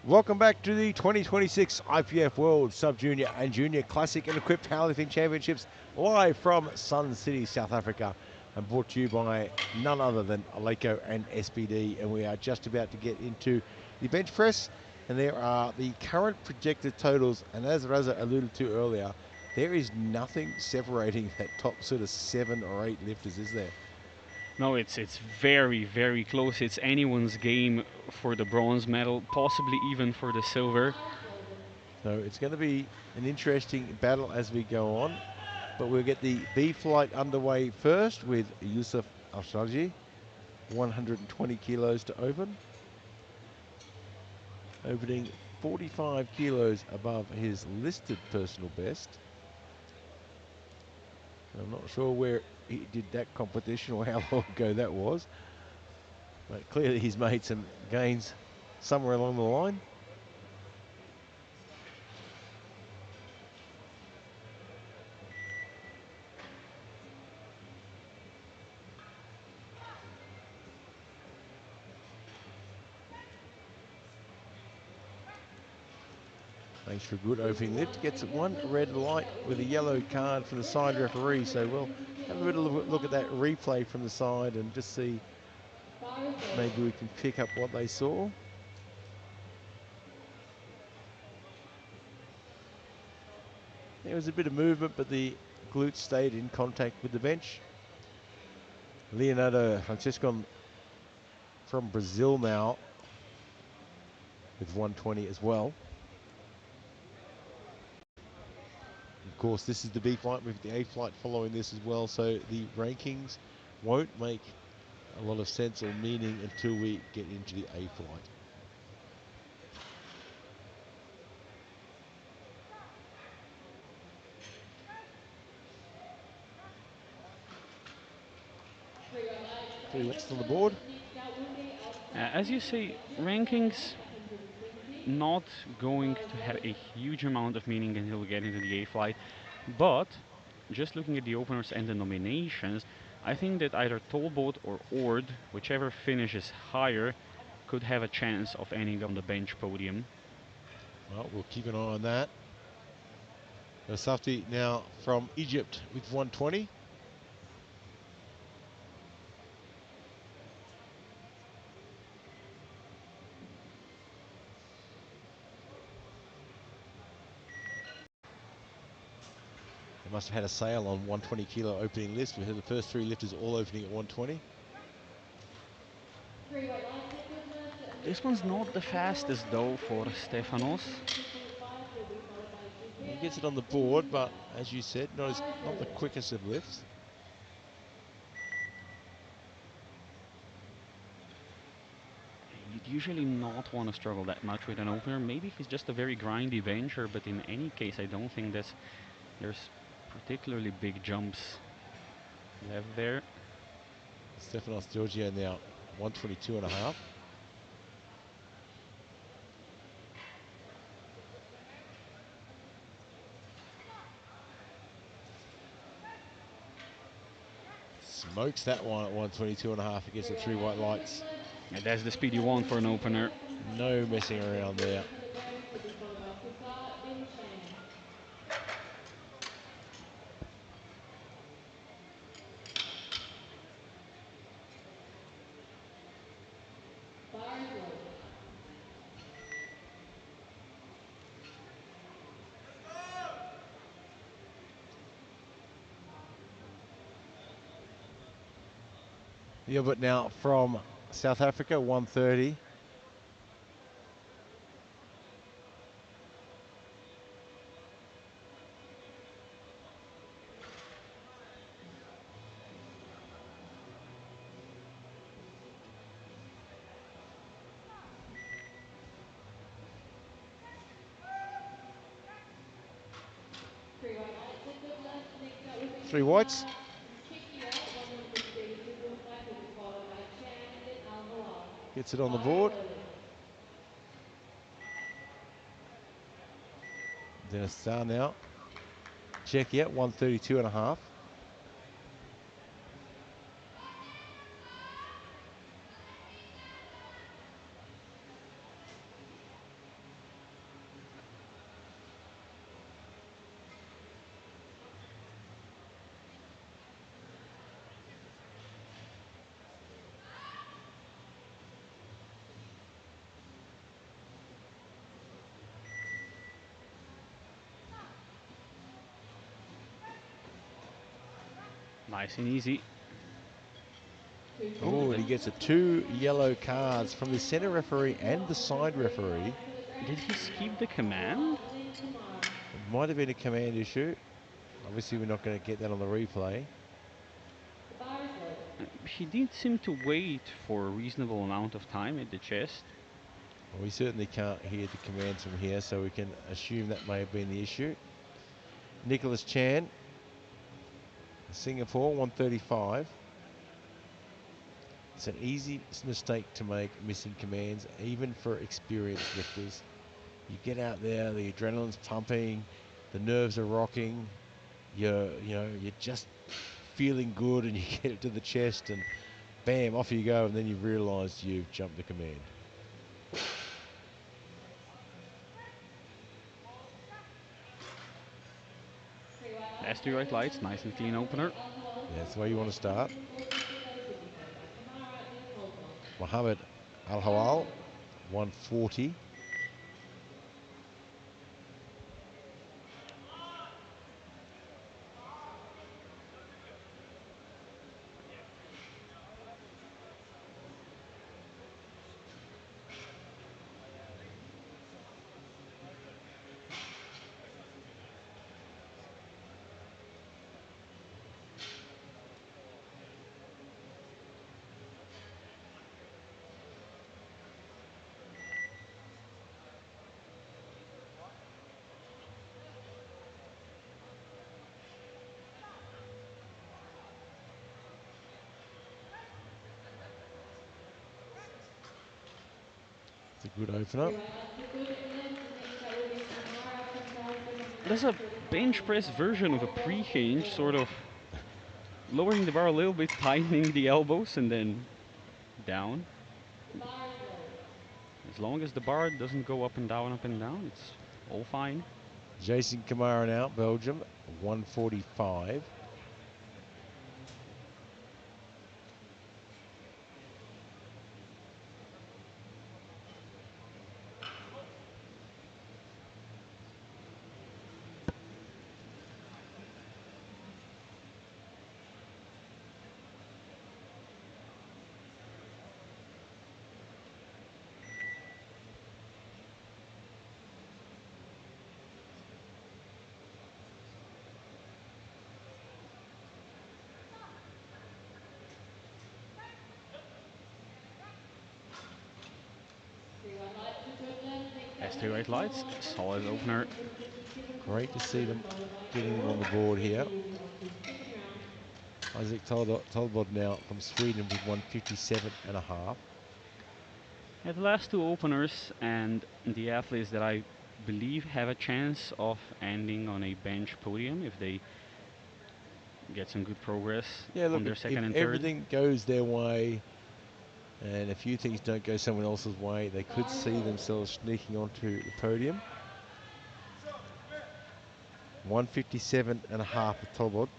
Welcome back to the 2026 IPF World Sub-Junior and Junior Classic and Equipped Powerlifting Championships, live from Sun City, South Africa, and brought to you by none other than Aleco and SBD. And we are just about to get into the bench press, and there are the current projected totals. And as Raza alluded to earlier, there is nothing separating that top sort of 7 or 8 lifters, is there? No, it's very, very close. It's anyone's game for the bronze medal, possibly even for the silver. So it's going to be an interesting battle as we go on. But we'll get the B flight underway first with Yusuf Al-Sharji, 120 kilos to open. Opening 45 kilos above his listed personal best. I'm not sure where he did that competition or how long ago that was. But clearly he's made some gains somewhere along the line. Thanks for a good opening lift. Gets one red light with a yellow card from the side referee. So we'll have a bit of a look at that replay from the side and just see, maybe we can pick up what they saw. There was a bit of movement, but the glutes stayed in contact with the bench. Leonardo Francisco from Brazil now with 120 as well. Of course, this is the B flight. We've got the A flight following this as well, so the rankings won't make a lot of sense or meaning until we get into the A flight. Next on the board. As you say, rankings not going to have a huge amount of meaning until we get into the A flight, but just looking at the openers and the nominations, I think that either Tolbot or Ord, whichever finishes higher, could have a chance of ending on the bench podium. Well, we'll keep an eye on that. Safti now from Egypt with 120. They must have had a sale on 120 kilo opening list. We had the first 3 lifters all opening at 120. This one's not the fastest though for Stefanos. He gets it on the board, but as you said, not the quickest of lifts. You'd usually not want to struggle that much with an opener. Maybe if it's just a very grindy bencher, but in any case, I don't think there's particularly big jumps left there. Stefanos Georgiou now 122 and a half. Smokes that one at 122 and a half against the 3 white lights. And that's the speed you want for an opener. No messing around there. Yeah, but now from South Africa, 130. Three whites. Gets it on the board. Dennis Starr now. Check out 132 and a half. Nice and easy. 2 Oh, and he gets a 2 yellow cards from the center referee and the side referee. Did he skip the command? It might have been a command issue. Obviously, we're not going to get that on the replay. The bar is low. He did seem to wait for a reasonable amount of time at the chest. Well, we certainly can't hear the commands from here, so we can assume that may have been the issue. Nicholas Chan, Singapore, 135. It's an easy mistake to make, missing commands, even for experienced lifters. You get out there, the adrenaline's pumping, the nerves are rocking, you're just feeling good, and you get it to the chest, and bam, off you go, and then you realise you've jumped the command. That's 3 white lights, nice and clean opener. Yeah, that's the way you want to start. Mohammed Al Hawal, 140. It's a good opener. There's a bench press version of a pre-hinge, sort of lowering the bar a little bit, tightening the elbows, and then down. As long as the bar doesn't go up and down, it's all fine. Jason Kamara now, Belgium, 145. That's 3 white lights, solid opener. Great to see them getting them on the board here. Isaac Tolbod now from Sweden with 157.5. Yeah, the last 2 openers and the athletes that I believe have a chance of ending on a bench podium if they get some good progress on their second and if third. everything goes their way and a few things don't go someone else's way, they could see themselves sneaking onto the podium. 157.5 with Tolbod.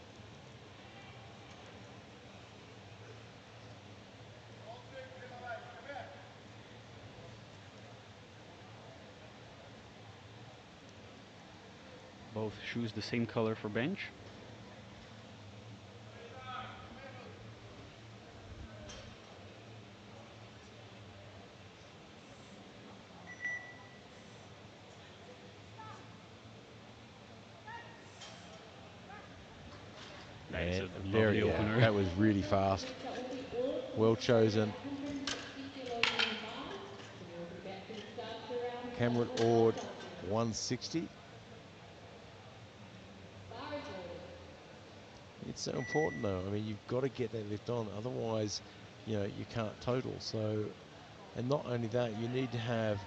Both shoes the same color for bench. That's a lovely opener. That was really fast. Well chosen. Cameron Ord, 160. It's so important though. I mean, you've got to get that lift on, otherwise, you can't total. So, and not only that, you need to have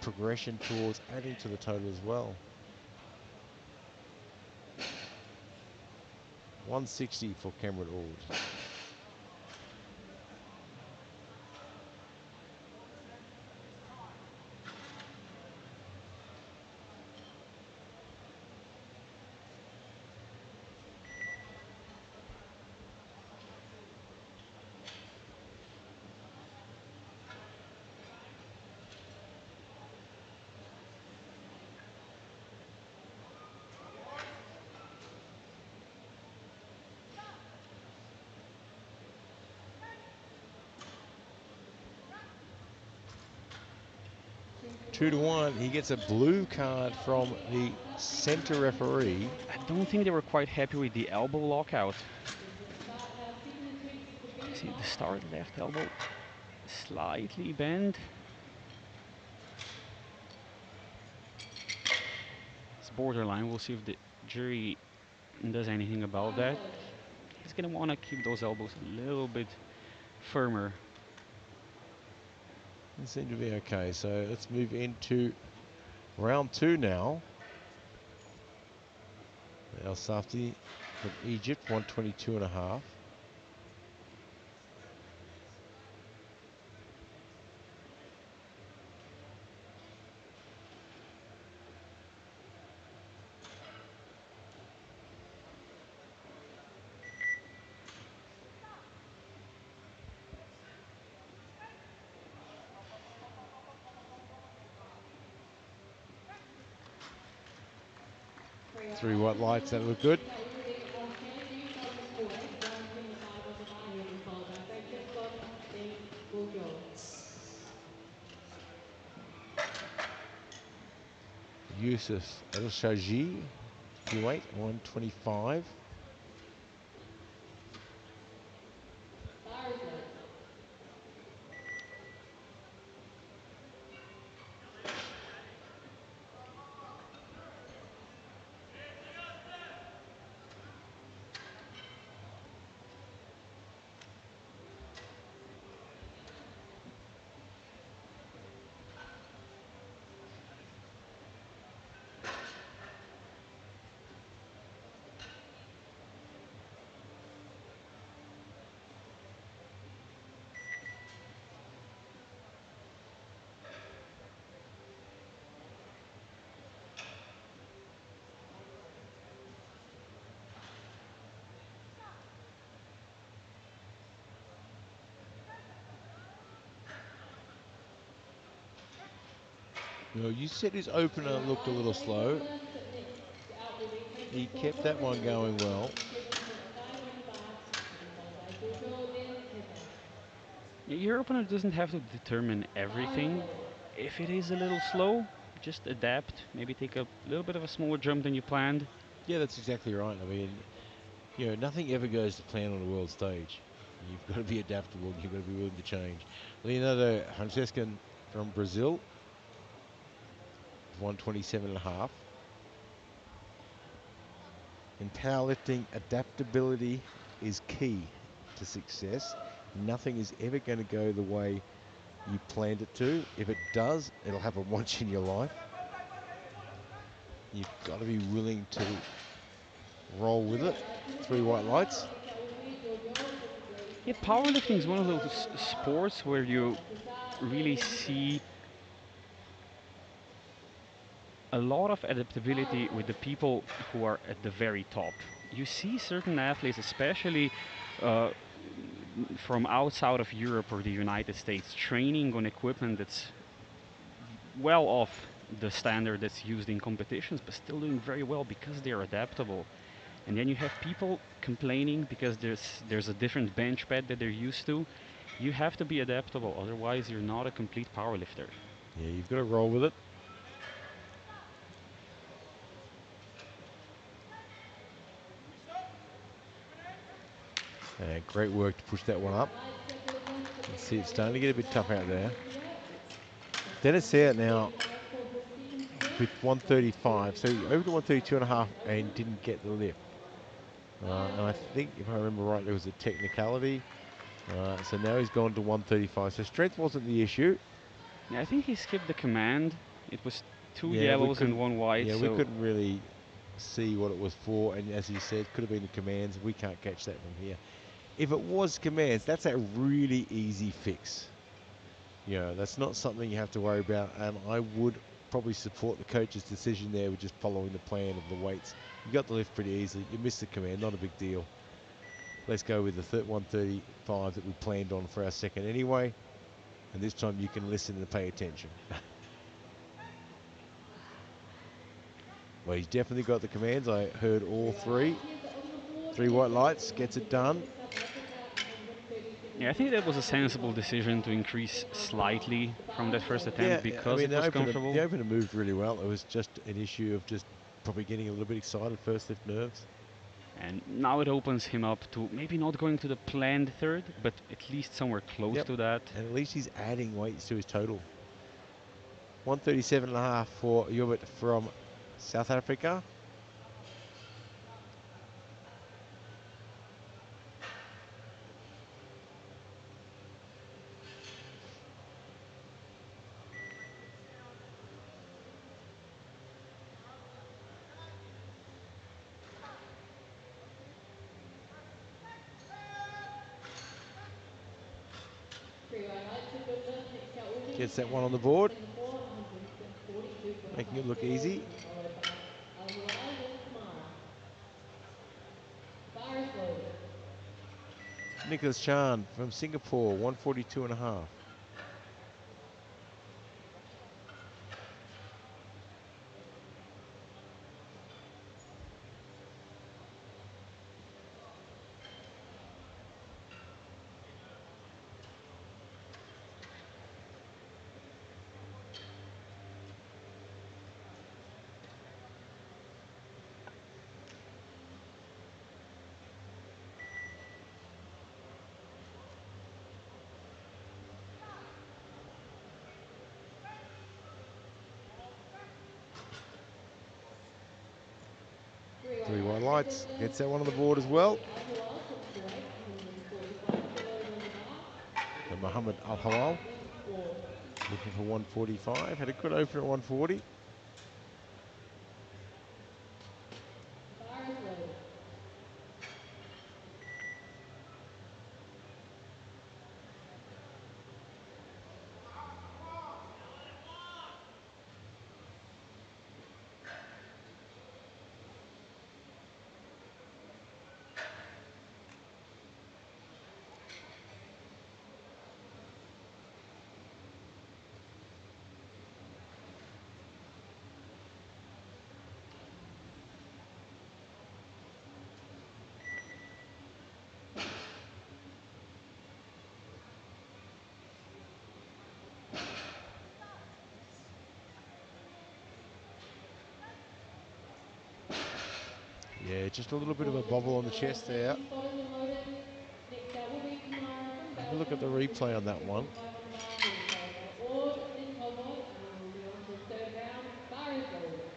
progression towards adding to the total as well. 160 for Cameron Ord. 2-1. He gets a blue card from the center referee. I don't think they were quite happy with the elbow lockout. Is the start signature severe See the knock? start left elbow slightly bent. It's borderline. We'll see if the jury does anything about Power that. play. He's gonna want to keep those elbows a little bit firmer. It seemed to be okay. So let's move into round 2 now. El Safti from Egypt, 122.5. For your 3 white lights, that look good. that you're reading on can you tell the score? 125 on the mat. You'll be followed by Francesco de Bojo. Yusuf El Shaji, weight 125. Bars lights. You know, you said his opener For your looked a eyes little on slow. equivalent next out the ring, He Francesco kept that one Borrelli going well. from Kyrgyzstan, 515. You'll be followed by Bojo in Kazakh. Your opener doesn't have to determine Bars everything. lights. If it is a little slow, just adapt. Maybe take a little bit of a smaller jump than you planned. Yeah, that's exactly right. I mean, you know, nothing ever goes to plan on the world stage. You've got to be adaptable and you've got to be willing to change. Leonardo Francescan from Brazil, 127.5. In powerlifting, adaptability is key to success. Nothing is ever going to go the way you planned it to. If it does, it'll happen once in your life. You've got to be willing to roll with it. 3 white lights. Next out the ring, Jojo from Great Yeah, Britain, powerlifting is one of those 135. sports where Followed you by Kazakh really in Ukraine. see a lot of Bars adaptability with the lights. people who are at the very top. You see certain athletes, especially uh, from outside of Europe or the United States, training on equipment that's well off the standard that's used in competitions, but still doing very well because they're adaptable. And then you have people complaining because there's a different bench pad that they're used to. You have to be adaptable, otherwise you're not a complete powerlifter. Yeah, you've got to roll with it. And great work to push that one up. Lights equivalent You next see it's out the starting to ring, get a bit tough Kazakh out from there. Turkey. Dennis Francesco Sayat now de Alcobensikimse, with 135. So he opened 132.5 and didn't get the lift. Bars And I lights. think, if I remember right, there was a technicality. So now he's gone to 135. So strength wasn't the issue. Yeah, I think he skipped the command. It was two Yeah, we yellows and couldn't. one white, Yeah, we so couldn't really see what it was for. And as he said, could have been the commands. We can't catch that from here. If it was commands, that's a really easy fix. You know, that's not something you have to worry about. And I would probably support the coach's decision there with just following the plan of the weights. You got the lift pretty easily. You missed the command, not a big deal. Let's go with the 135 that we planned on for our second anyway. And this time you can listen and pay attention. Well, he's definitely got the commands. I heard For all your eyes three. here on the board, 3 white Edward lights, gets it done. Mzimkazemi, South Africa, 136 Yeah, I think that was a sensible decision to increase slightly The from that bar's first loaded. Yeah, attempt I because mean it was the comfortable. opener moved really well. It was just an issue of just probably getting a little bit excited first lift nerves. And now it opens him up to maybe not going to the planned third, but at least somewhere close Yep, to that. and at least he's adding weights to his total. 137.5 for Hubert from South Africa. Three right lights for Gunda. Next out winning Gets that one on the and board, Singapore 142.5 making it look kilos, easy. followed by Al Hilal, then Kamara. The bar is loaded. Nicholas Chan from Singapore, 142.5. Three Three white white lights for lights, Gunda. gets that one on the Next board as out well. winning Al Hilal comes to weight 145 kilos on the bar. So Muhammad Al Kamara, Halal then Ward. looking for 145. Had a good opener at 140. The bar is loaded. Yeah, just a little bit of a All bobble lifting on the chest there. safety spotters are loaded. Next out will be Kamara from Have a look Belgium, at the replay on that one. 152.5 on the bar. He'll be followed by Ord, then Tolbod, and then we'll be on to the third round. The bar is loaded.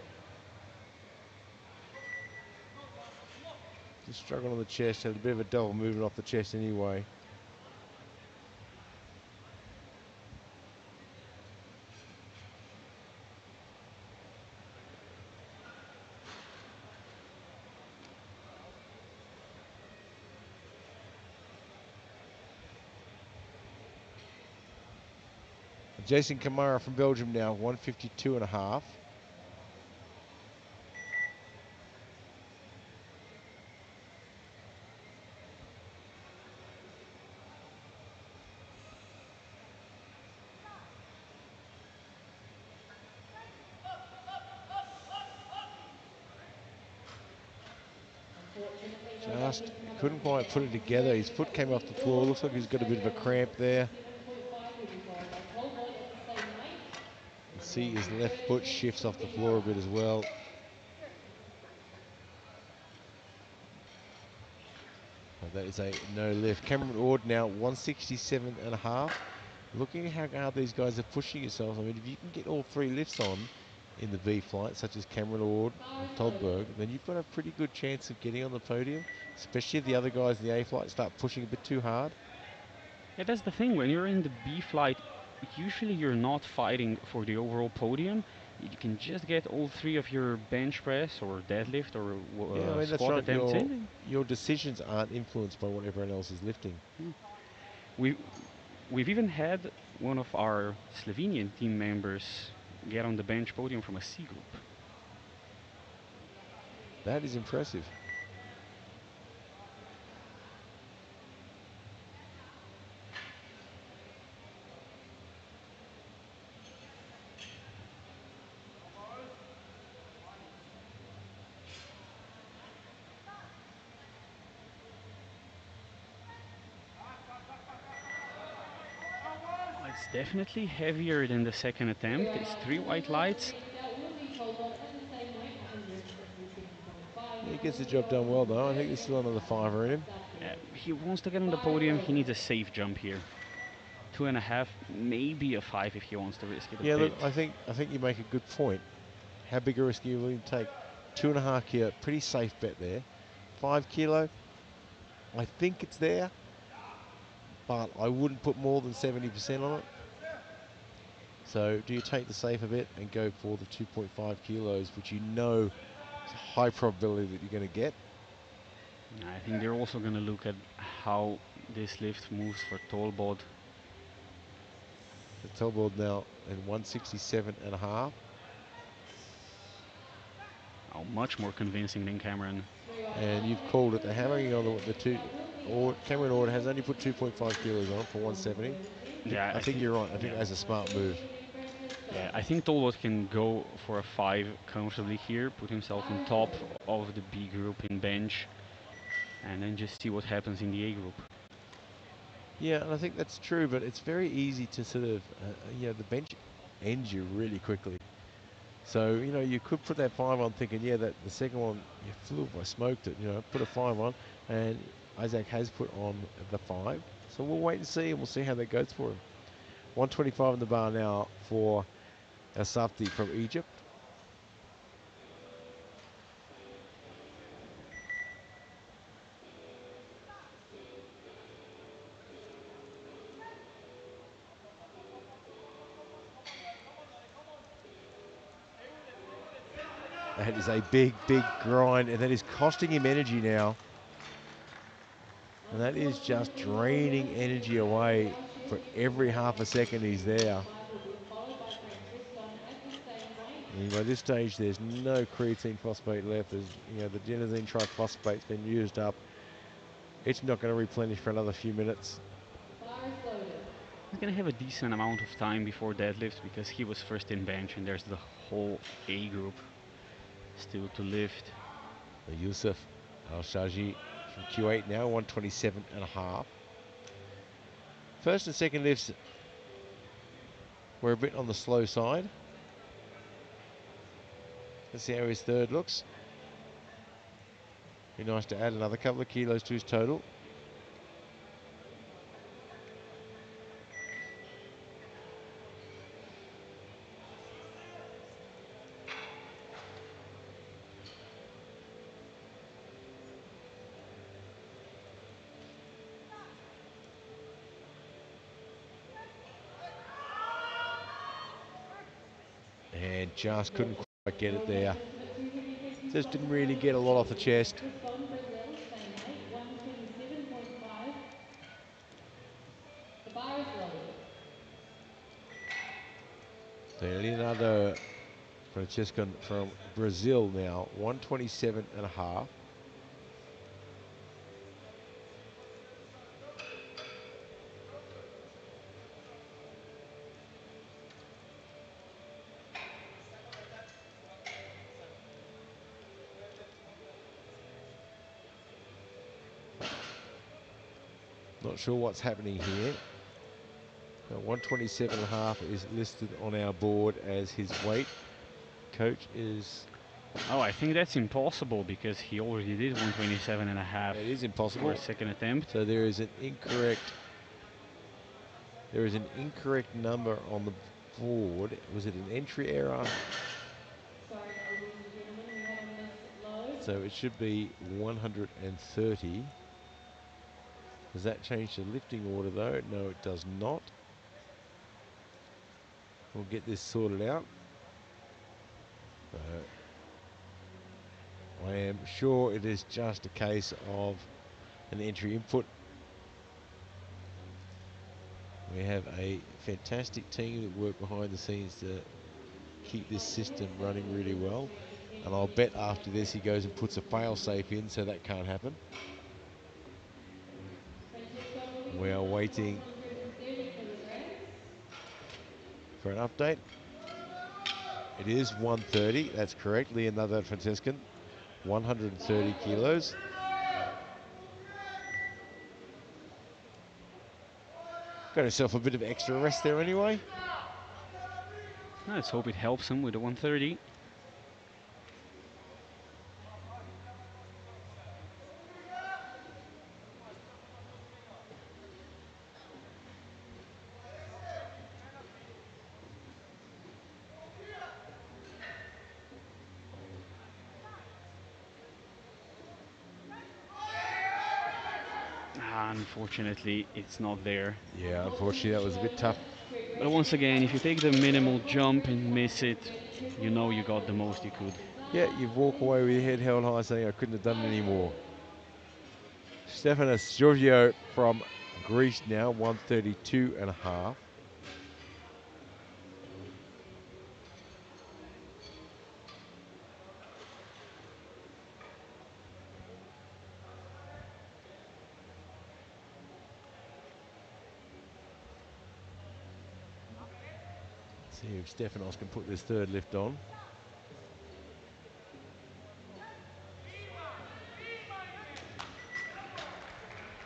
Just struggling on the chest, had a bit of a double movement off the chest anyway. Jason Kamara from Belgium now, 152.5. Unfortunately, no Just judging from other couldn't quite put it confederations together. today. His Next foot out came off winning the floor. Ord Looks like from he's got a bit of Australia, a cramp there. 157.5. He'll be followed by Tolbod at the same weight. And You we'll be see on to his the left third foot attempt shifts from off the floor a bit B5. as well. But that is a no lift. Cameron Ord now 167.5. Looking at how hard these guys are pushing themselves. I mean, if you can get all three lifts on in the V flight, such as Cameron Ord Bar and is loaded. Todberg, then you've got a pretty good chance of getting on the podium, especially if the other guys in the A flight start pushing a bit too hard. Yeah, that's the thing. When you're in the B flight, usually you're not fighting for the overall podium. You can just get all three of your bench press or deadlift or Yeah, I mean, that's squat right. attempts in. Your decisions aren't influenced by what everyone else is lifting. We we've even had one of our Slovenian team members get on the bench podium from a C group. That is impressive. It's definitely heavier than the second attempt. It's 3 white lights. That will be held on at the same weight and lift 57.5 He gets the will be job done on well, though. I think there's still another 27.5 fiver in him. He wants to get on the Bars podium. He loaded. needs a safe jump here. 2.5, maybe a 5 if he wants to risk it a Yeah, bit. look, I think you make a good point. How big a risk are you willing to take? 2.5 kilo, pretty safe bet there. 5 kilo, I think it's there, but I wouldn't put more than 70% on it. So do you take the safer bet and go for the 2.5 kilos, which you know is a high probability that you're going to get? I think they're also going to look at how this lift moves for Tolbod. The Tolbod now in 167.5. Oh, much more convincing than Cameron. And you've called it. They're hammering on the two. Or Cameron Order has only put 2.5 kilos on for 170. Yeah, I think you're right. I think that's a smart move. Yeah, I think Tolbod can go for a 5 comfortably here, put himself on top of the B group in bench, and then just see what happens in the A group. Yeah, and I think that's true, but it's very easy to sort of, the bench ends you really quickly. So, you could put that 5 on thinking, yeah, that the second one, you flew, I smoked it, put a 5 on, and Isaac has put on the 5. So we'll wait and see, and we'll see how that goes for him. 125 in the bar now for Asafti from Egypt. That is a big, big grind, and that is costing him energy now. And that is just draining energy away for every half a second he's there. And by this stage, there's no creatine phosphate left. There's, the adenosine triphosphate's been used up. It's not going to replenish for another few minutes. He's going to have a decent amount of time before deadlift because he was first in bench, and there's the whole A group still to lift. Yusuf Al-Shaji from Q8 now, 127.5. First and second lifts were a bit on the slow side. Let's see how his third looks. Be nice to add another couple of kilos to his total. And just couldn't quite get it there. Just didn't really get a lot off the chest. The bar is loaded. So Leonardo Francesco from Brazil now, 127.5. Not sure what's happening here. 127.5 is listed on our board as his weight. Coach is... Oh, I think that's impossible because he already did 127.5. It is impossible. For a second attempt. So there is an incorrect... There is an incorrect number on the board. Was it an entry error? Sorry, ladies and gentlemen, we had a misload. So it should be 130. Does that change the lifting order though? No, it does not. We'll get this sorted out. I am sure it is just a case of an entry input. We have a fantastic team that work behind the scenes to keep this system running really well. And I'll bet after this he goes and puts a fail-safe in, so that can't happen. We are waiting for an update. It is 130, that's correct. Leonardo Francescan, 130 kilos. Got himself a bit of extra rest there anyway. Let's hope it helps him with the 130. Unfortunately, it's not there. Yeah, unfortunately, that was a bit tough. But once again, if you take the minimal jump and miss it, you know you got the most you could. Yeah, you walk away with your head held high saying, I couldn't have done it anymore. Stefanos Georgiou from Greece now, 132 and a half. See if Stefanos can put this third lift on.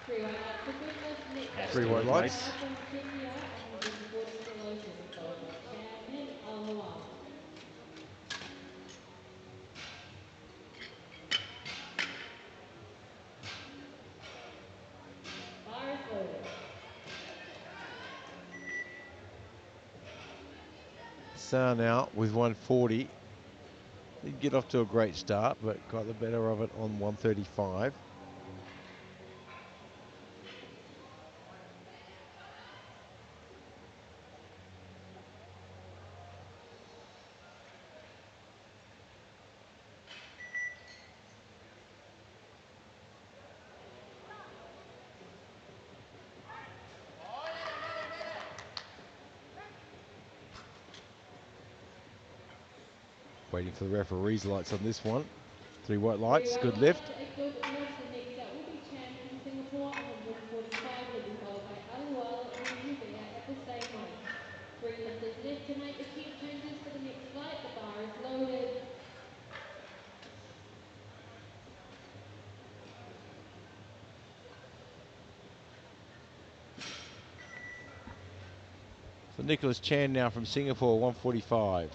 Three white lights for goodness. Next up, Yes, we're Three going white to have lights. Malcolm Jr. on 140 kilos. He'll be followed by Chairman Al Hawal. Bar is loaded. Sa now with 140. Didn't get off to a great start, but got the better of it on 135. Waiting for the referee's lights on this one. Three white Three lights, white good lights lift. for a good lift. Next up will be Chan from Singapore, 145. He'll be followed by Al Hawal from Judea at the same weight. Three lifters left to make the tube changes for the next flight. The bar is loaded. So Nicholas Chan now from Singapore, 145.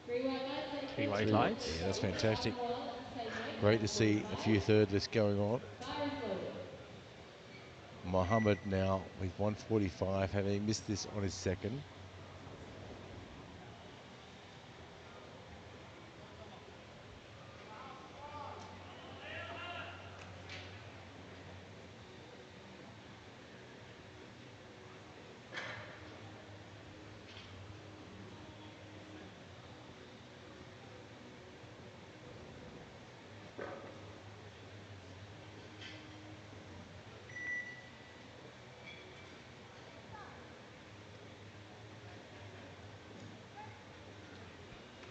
Three white lights for a Three good white lift. lights. Yeah, that's Next up, fantastic. Al Hawal at the same weight, Great to see a 145. few third lifts going on. Bar is loaded. Mohammed now with 145, having missed this on his second.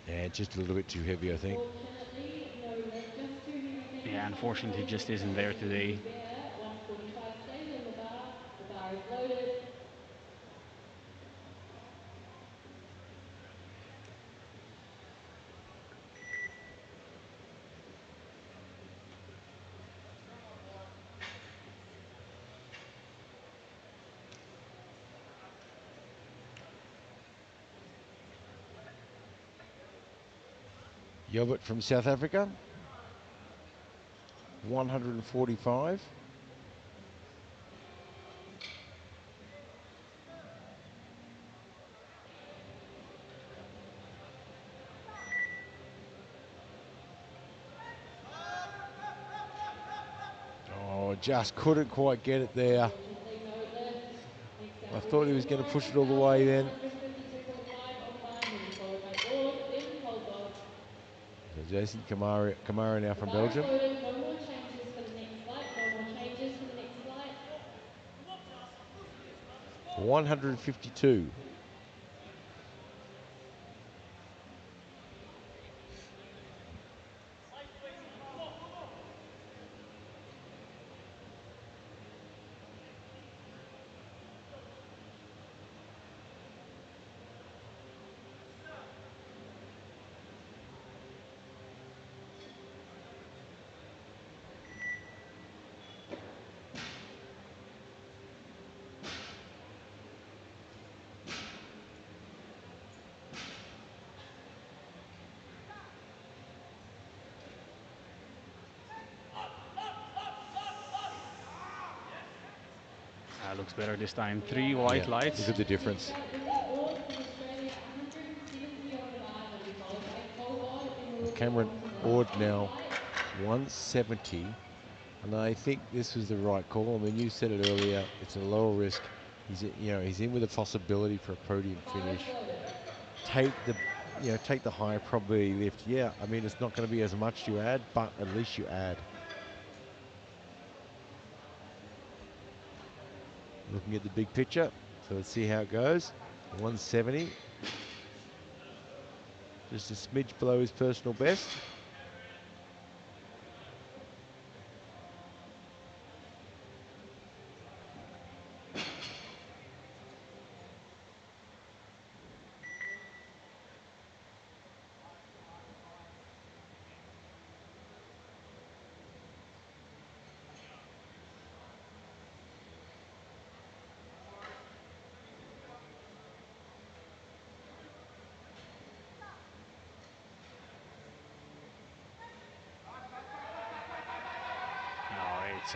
Yeah, just a little bit too heavy, I think. Unfortunately, no lift, just too heavy. Thank you, Yeah, unfortunately, sponsors. just Next isn't up will there be today. Andrew Bear, 145 stays on the bar. The bar is loaded. Yobert from South Africa, 145. Oh, just couldn't quite get it there. Unfortunately, no lift. Next up I will thought be he was going to Umar push it from all the way Belgium, then. 152.5 on the bar. He'll be followed by all of them Pogba. So Jason Kamara now The from bar is Belgium. loaded. No more changes for the next flight. No more changes for the next flight. 152. Looks better this time. 3 white lights. Look at the difference. Next up will be Ord from Australia at 170 on the bar. He'll be followed by Tolbod, and we'll get Cameron on to the Ord second now fight. 170, and I think this was the right call. I mean, you said it earlier. It's a lower risk. He's in with a possibility for a podium Bar finish. exploded. Take the higher probability lift. Yeah, I mean, it's not going to be as much you add, but at least you add. Looking at the big picture, so let's see how it goes. 170, just a smidge below his personal best.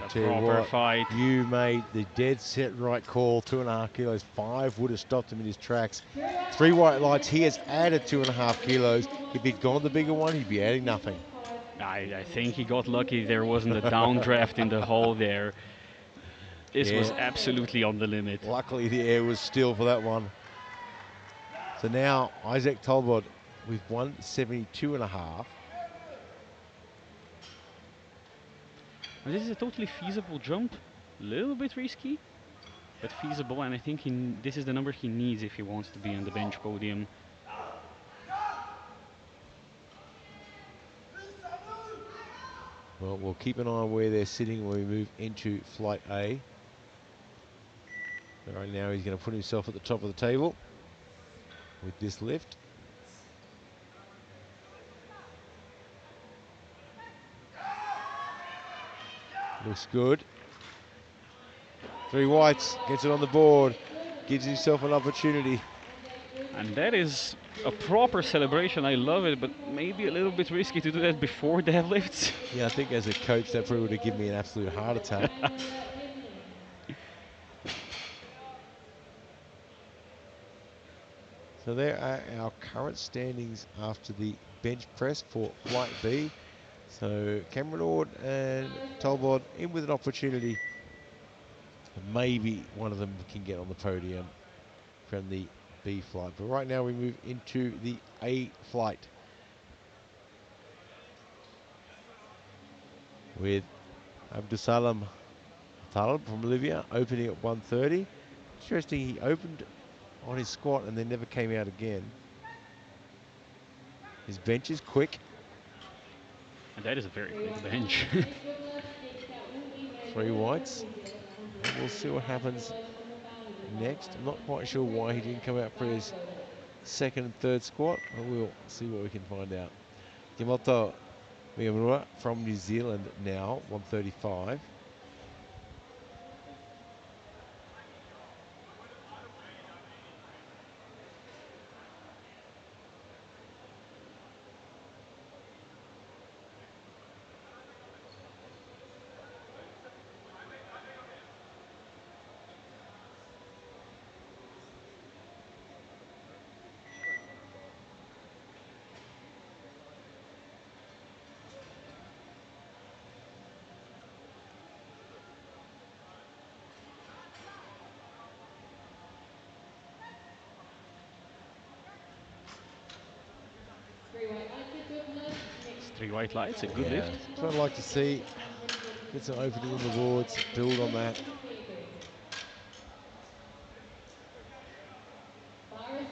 It's a proper fight. You made the dead set right call. 2.5 kilos. 5 would have stopped him in his tracks. 3 white lights. He has added 2.5 kilos. If he'd gone the bigger one, he'd be adding nothing. I think he got lucky. There wasn't a downdraft in the hole there. This was absolutely on the limit. Luckily, the air was still for that one. So now Isaac Tolbod with 172.5. This is a totally feasible jump. A little bit risky, but feasible. And I think this is the number he needs if he wants to be on the bench podium. Well, we'll keep an eye on where they're sitting when we move into Flight A. Right now he's going to put himself at the top of the table with this lift. Looks good. 3 whites, gets it on the board, gives himself an opportunity. And that is a proper celebration. I love it, but maybe a little bit risky to do that before deadlifts. Yeah, I think as a coach that probably would have given me an absolute heart attack. So there are our current standings after the bench press for Flight B. So Cameron Ord and Tolbod in with an opportunity. Maybe one of them can get on the podium from the B flight. But right now we move into the A flight with Abdusalam Talib from Bolivia opening at 130. Interesting, he opened on his squat and then never came out again. His bench is quick. And that is a very quick bench. 3 whites. And we'll see what happens next. I'm not quite sure why he didn't come out for his second and third squat, but we'll see what we can find out. Kimoto Miyamura from New Zealand now, 135. It's 3 white lights, a good lift. That's what I'd like to see. Get some opening on the boards, build on that.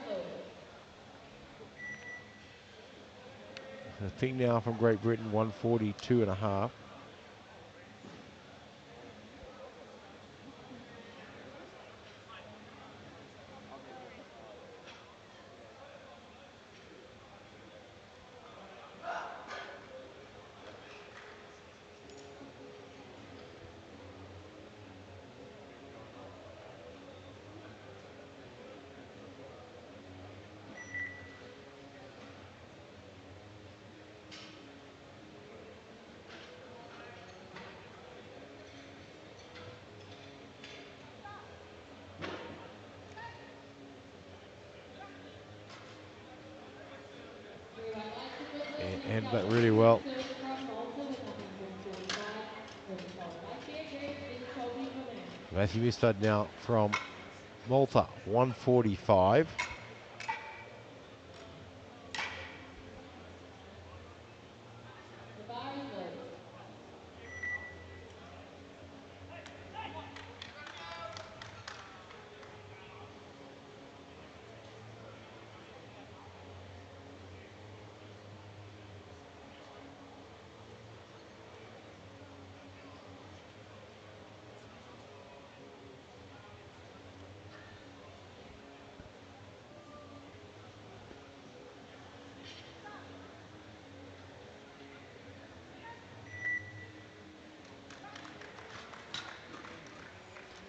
loaded. The thing now from Great Britain, 142.5. Three white lights equivalent. Yeah, The next handled out that will be really well. Vincent from Malta with 145. He'll be followed by fair grade Vin Cholby from Anne. Matthew Mistad now from Malta, 145. The bar is loaded.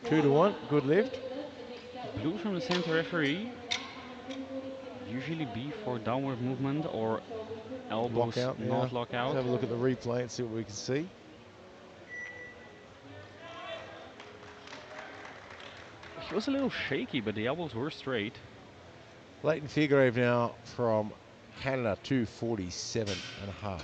The 2 to white 1, lights good are lift. equivalent. The next out will Blue be from the fair center grade referee. Vincent Pratt, 147.5 Usually B for kilos, downward and he'll be movement followed by or Cholby from Anne. elbows Lockout, yeah. not lock The Let's bar out. is have a look at the loaded. replay and see what we can see. He was a little shaky, but the elbows were straight. Leighton Figueredo now from Canada, 247.5.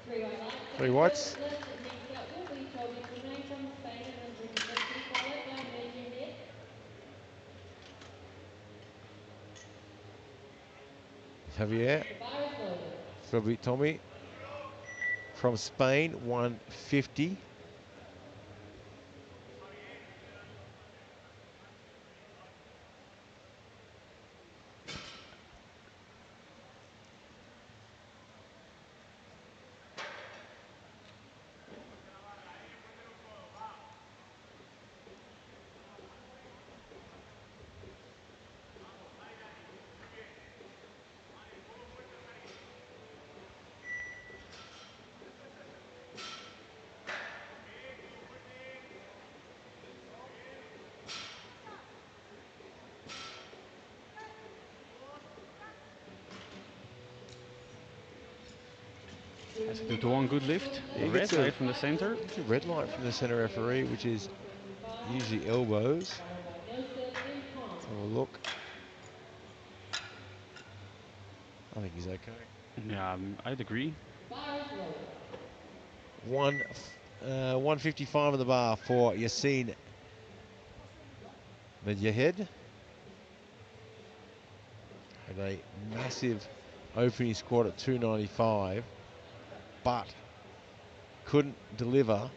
Three white lights Three are whites. equivalent. Next out will be Cholby from Anne from Spain at 160, followed by Matthew Head. Javier The bar is loaded. Philby Tommy from Spain, 150. That's a 2 to 1 good lift. Yeah, he Red light from the center. gets a red light from the center referee, which is 175, usually elbows. followed by Nelson, then Tom. Let's have a look. I think he's okay. Yeah, I'd agree. The bar is loaded. 155 on the bar for Yassine Medjahed. Had a massive opening squat at 295, but couldn't deliver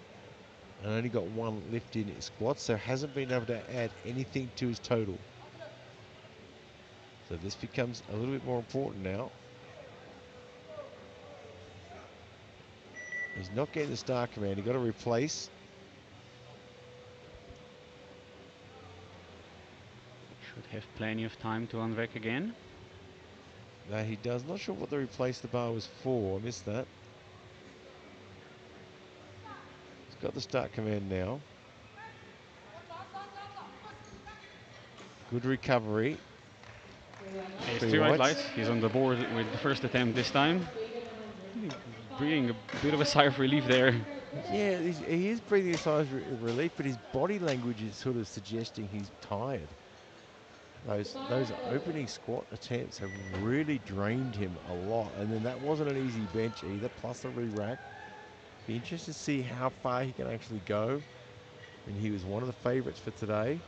and only got one lift in his squat, so hasn't been able to add anything to his total. So this becomes a little bit more important now. He's not getting the star command. He's got to replace. Should have plenty of time to unrack again. That he does. Not sure what the replace the bar was for. I missed that. He's got the start command now. Good recovery. He's Three three white whites. lights. He's on the board with the first attempt this time. Sweden, 165. Breathing a bit of a sigh of relief there. Yeah, he is breathing a sigh of relief, but his body language is sort of suggesting he's tired. Those opening squat attempts have really drained him a lot, and then that wasn't an easy bench either, plus the re-rack. Be interested to see how far he can actually go. and he was one of the favourites for today.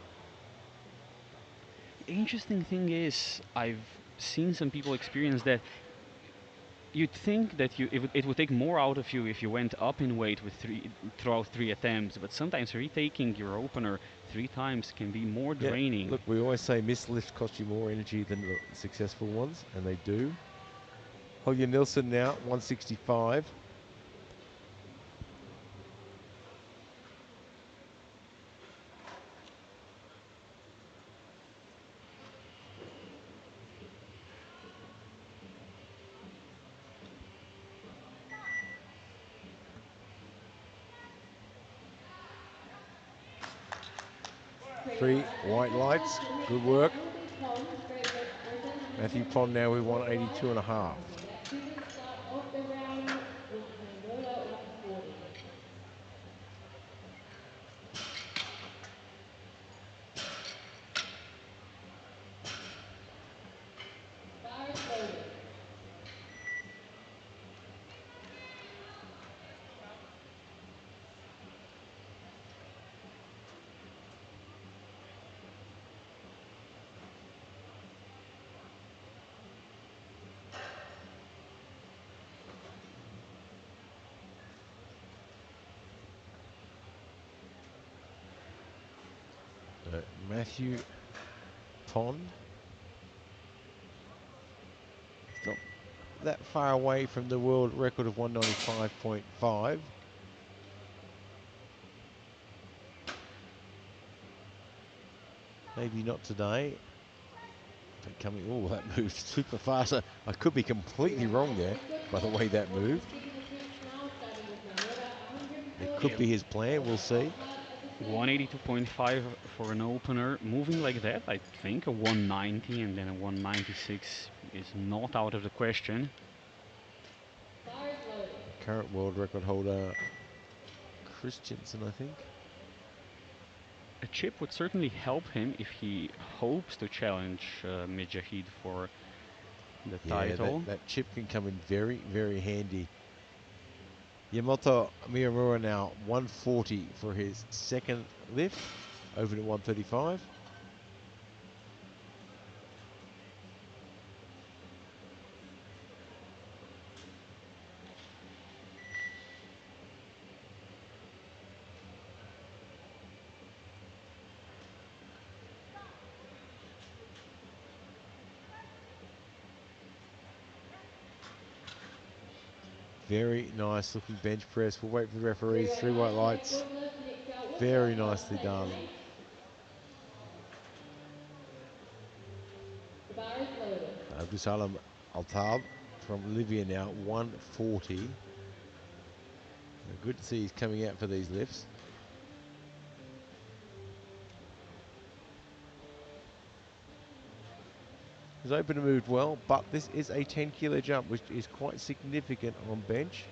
The interesting thing is, I've seen some people experience that you'd think that it would take more out of you if you went up in weight with throughout 3 attempts, but sometimes retaking your opener 3 times can be more draining. Look, we always say missed lifts cost you more energy than the successful ones, and they do. Holger Nilsson now, 165. Three white lights, good work. Matthew Pond now with 182 and a half. Back to the start of the round with Angola 140. Bar is loaded. Matthew Pond. It's not that far away from the world record of 195.5. Maybe not today. But coming, oh, that moved super fast. I could be completely wrong there by the way that moved. It could be his plan, we'll see. 182.5 for an opener. Moving like that, I think a 190 and then a 196 is not out of the question. Current world record holder, Christensen, I think. A chip would certainly help him if he hopes to challenge Mujahid for the title. That chip can come in very, very handy. Yamato Miyamura now 140 for his second lift, over to 135. Very nice looking bench press. We'll wait for the referees. 3 white lights. Very nicely done. Abdusalam Altab from Libya now, 140. Good to see he's coming out for these lifts. His opener moved well, but this is a 10 kilo jump, which is quite significant on bench.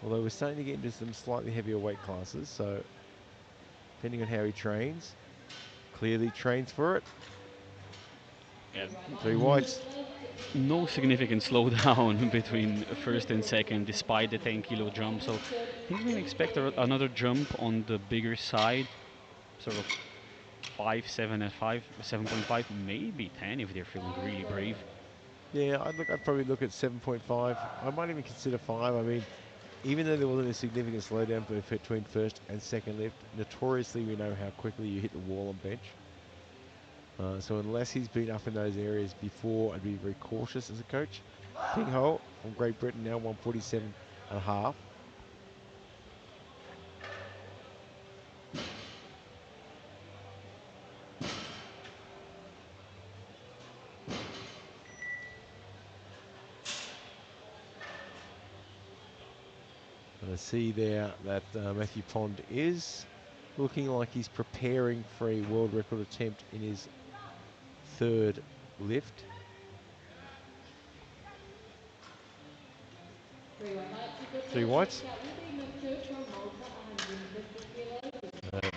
Although we're starting to get into some slightly heavier weight classes, so depending on how he trains, clearly trains for it. Yeah. 3 whites. No significant slowdown between first and second, despite the 10 kilo jump. So I think we can expect another jump on the bigger side, sort of 5, 7, and 5, 7.5, maybe 10 if they're feeling really brave. Yeah, I'd probably look at 7.5. I might even consider 5. I mean, even though there wasn't a significant slowdown between first and second lift, notoriously we know how quickly you hit the wall on bench. So unless he's been up in those areas before, I'd be very cautious as a coach. Ping Ho from Great Britain now 147 and a half. And I see there that Matthew Pond is looking like he's preparing for a world record attempt in his third lift. Three whites.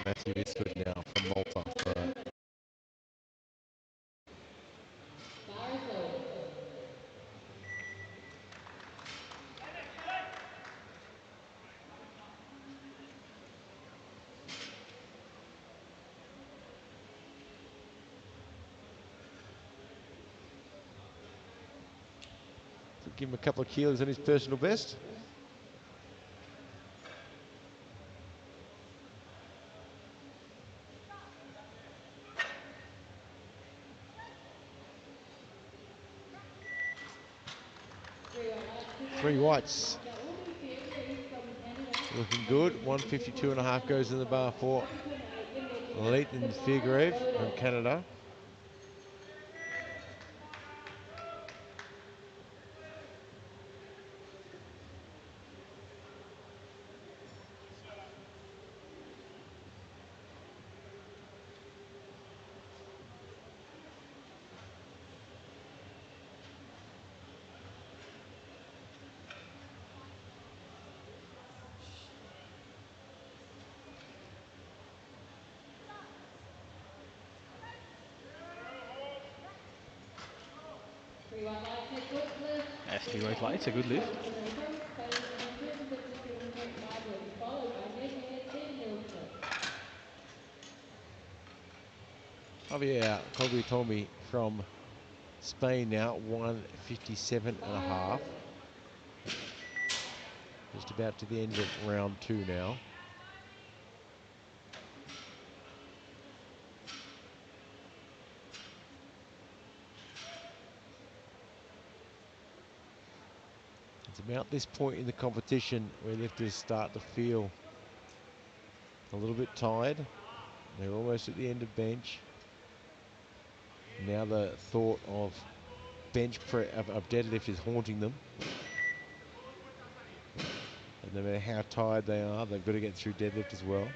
Matthew is good now from Malta. give him a couple of kilos on his personal best. Three whites. That will be fair two from Canada. Looking good. 152.5 goes in the bar for 128, the measurement. Leighton The bar Fairgrave is from loaded. Canada. Three white lights, a quick lift. That's 3 white lights, a good lift. Montenegro, Spain, 157.5 litres, followed by Navier, then Nilsson. Javier Colby from Spain now, 157.5. Just about to the end of round 2 now. It's about this point in the competition where lifters start to feel a little bit tired. They're almost at the end of bench. Now the thought of of deadlift is haunting them. And no matter how tired they are, they've got to get through deadlift as well.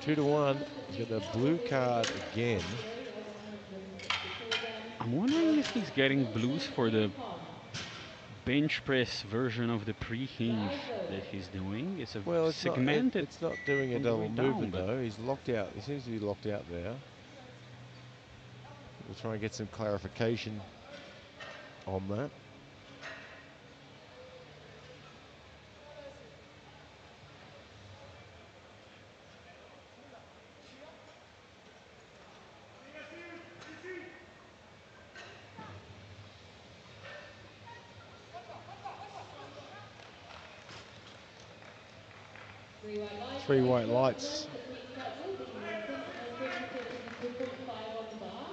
Two to one. He's got the blue card again. I'm wondering if he's getting blues for the bench press version of the pre-hinge that he's doing. It's a Well, segmented. it's not doing a on the double way movement down, though. He's locked out. He seems to be locked out there. We'll try and get some clarification on that. Three white lights. The next fight will be Nielsen, 172.5 on the bar.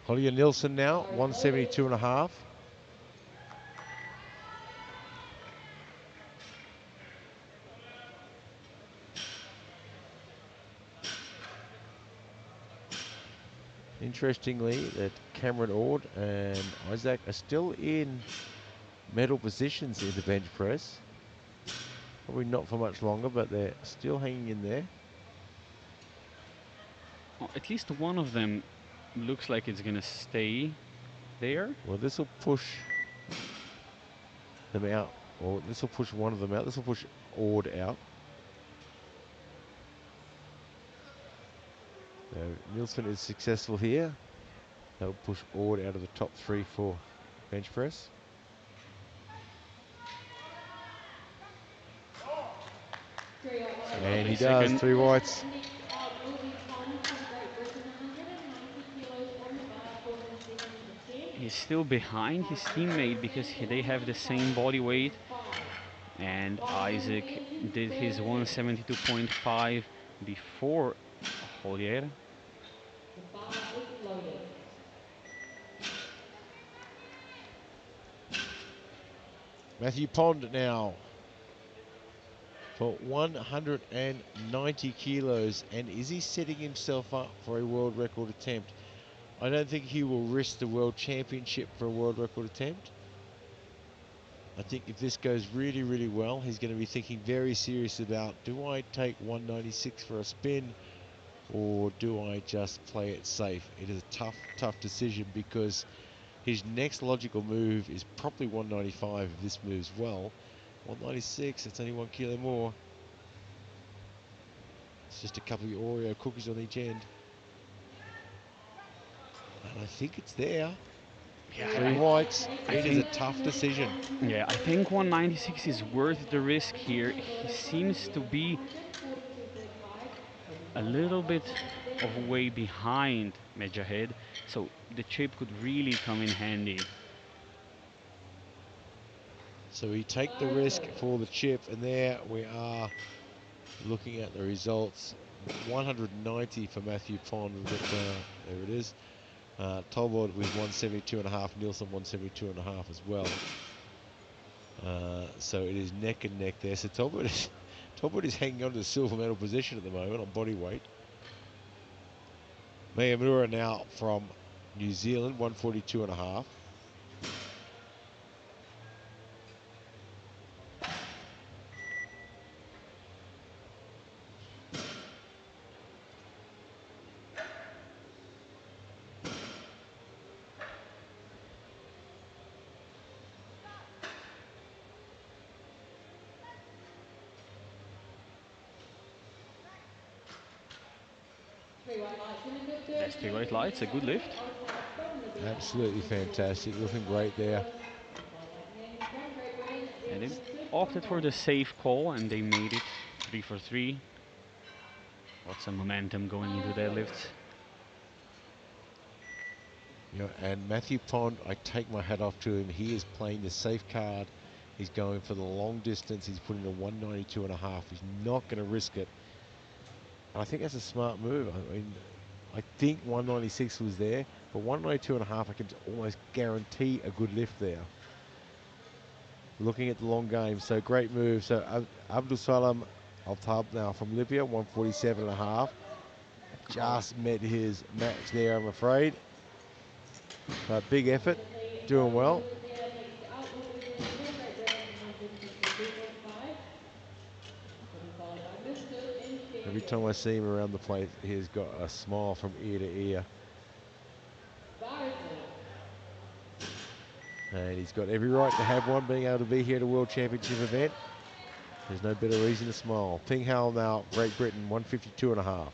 Hollier Nilsson now, 172.5. Interestingly, that Cameron Ord and Isaac are still in medal positions in the bench press. Probably not for much longer, but they're still hanging in there. Well, at least one of them looks like it's gonna stay there. Well, this will push them out, or this will push one of them out. This will push Ord out. So Nielsen is successful here. That'll push Ord out of the top 3 for bench press. And he does, 3 whites. Next out will be Tom from Great Britain, 190 kilos on the bar for his second attempt. He's still behind his teammate because they have the same body weight. And Isaac did his 172.5 before Hollier. The bar is loaded. Matthew Pond now for 190 kilos. And is he setting himself up for a world record attempt? I don't think he will risk the world championship for a world record attempt. I think if this goes really, really well, he's going to be thinking very seriously about, do I take 196 for a spin or do I just play it safe? It is a tough, tough decision because his next logical move is probably 195 if this moves well. 196, it's only 1 kilo more. It's just a couple of Oreo cookies on each end. And I think it's there. Yeah, Three whites. I It is a think tough decision. yeah, I think 196 is worth the risk here. He seems to be a little bit of a way behind Medjahed, so the chip could really come in handy. So we take the risk for the chip, and there we are looking at the results. 190 for Matthew Pond. We've got, there it is. Tolbod with 172.5, Nielsen 172.5 as well. So it is neck and neck there. So Tolbod is hanging on to the silver medal position at the moment on body weight. Miyamura now from New Zealand, 142.5. That's 3 white lights, a good lift. Absolutely fantastic, looking great there. And they opted for the safe call and they made it 3 for 3. Lots of momentum going into deadlifts. You know, and Matthew Pond, I take my hat off to him. He is playing the safe card. He's going for the long distance. He's putting a 192.5. He's not going to risk it. And I think that's a smart move. I mean, I think 196 was there, but 192.5, I can almost guarantee a good lift there. Looking at the long game, so great move. So Abdul Salam Al-Tab now from Libya, 147.5. Just met his match there, I'm afraid. But big effort, doing well. Every time I see him around the place, he's got a smile from ear to ear. And he's got every right to have one, being able to be here at a World Championship event. There's no better reason to smile. Ping Hal now, Great Britain, 152.5.